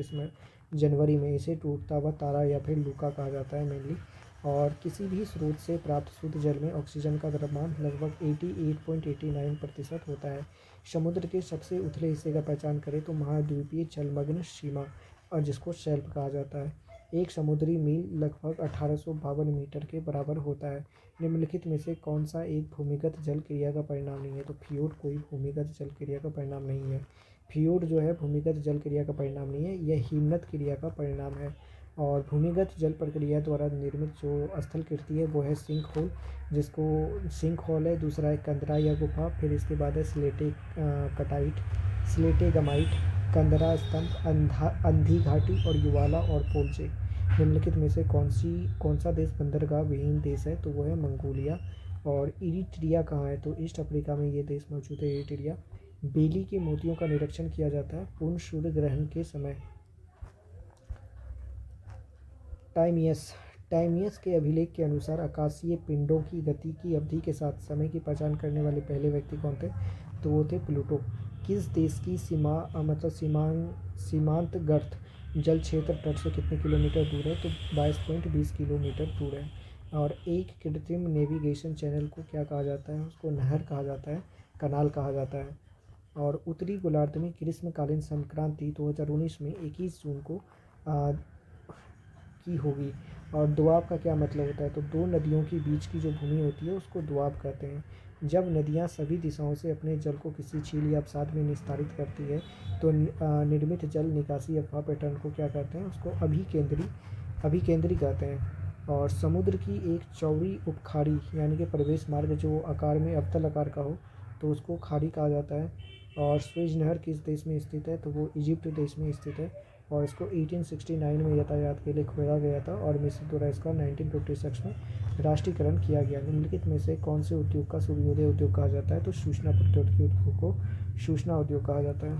जनवरी में। इसे टूटता हुआ तारा या फिर लूका कहा जाता है मेनली। और किसी भी स्रोत से प्राप्त शुद्ध जल में ऑक्सीजन का द्रव्यमान लगभग 88.89% होता है। समुद्र के सबसे उथले हिस्से का पहचान करें तो महाद्वीपीय जलमग्न सीमा, और जिसको शेल्फ कहा जाता है। एक समुद्री मील लगभग 1852 मीटर के बराबर होता है। निम्नलिखित में से कौन सा एक भूमिगत जल क्रिया का परिणाम नहीं है? तो फियोर्ड कोई भूमिगत जल क्रिया का परिणाम नहीं है। फियोर्ड जो है भूमिगत जल क्रिया का परिणाम नहीं है, यह हिमनद क्रिया का परिणाम है। और भूमिगत जल प्रक्रिया द्वारा निर्मित जो स्थल कृति है वो है सिंक होल, जिसको सिंक होल है। दूसरा है कंदरा या गुफा। फिर इसके बाद है स्लेटे गमाइट, कंदरा स्तंभ, अंधी घाटी और युवाला और पोल्चे। निम्नलिखित में से कौन सा देश बंदरगाह विहीन देश है? तो वो है मंगोलिया। और इरिट्रिया कहाँ है? तो ईस्ट अफ्रीका में ये देश मौजूद है, इरिट्रिया। बेली के मोतियों का निरीक्षण किया जाता है पूर्ण सूर्य ग्रहण के समय। टाइमियस के अभिलेख के अनुसार आकाशीय पिंडों की गति की अवधि के साथ समय की पहचान करने वाले पहले व्यक्ति कौन थे? तो वो थे प्लूटो। किस देश की सीमांत गर्त जल क्षेत्र तट से कितने किलोमीटर दूर है? तो 22.20 किलोमीटर दूर है। और एक कृत्रिम नेविगेशन चैनल को क्या कहा जाता है? उसको नहर कहा जाता है, कनाल कहा जाता है। और उत्तरी गोलार्ध में ग्रीष्मकालीन संक्रांति 2019 में 21 जून को की होगी। और दोआब का क्या मतलब होता है? तो दो नदियों के बीच की जो भूमि होती है उसको दोआब कहते हैं। जब नदियाँ सभी दिशाओं से अपने जल को किसी झील या अवसाद में निस्तारित करती है तो निर्मित जल निकासी अथवा पैटर्न को क्या कहते हैं? उसको अभिकेंद्री कहते हैं। और समुद्र की एक चौड़ी उपखाड़ी यानी कि प्रवेश मार्ग जो आकार में अवतल आकार का हो तो उसको खाड़ी कहा जाता है। और स्वेज नहर किस देश में स्थित है? तो वो इजिप्ट देश में स्थित है। और इसको 1869 में यातायात के लिए खोदा गया था और मिस्र द्वारा इसका 1956 में राष्ट्रीयकरण किया गया। निम्नलिखित में से कौन से उद्योग का सूर्योदय उद्योग कहा जाता है? तो सूचना प्रौद्योगिकी उद्योग को सूचना उद्योग कहा जाता है।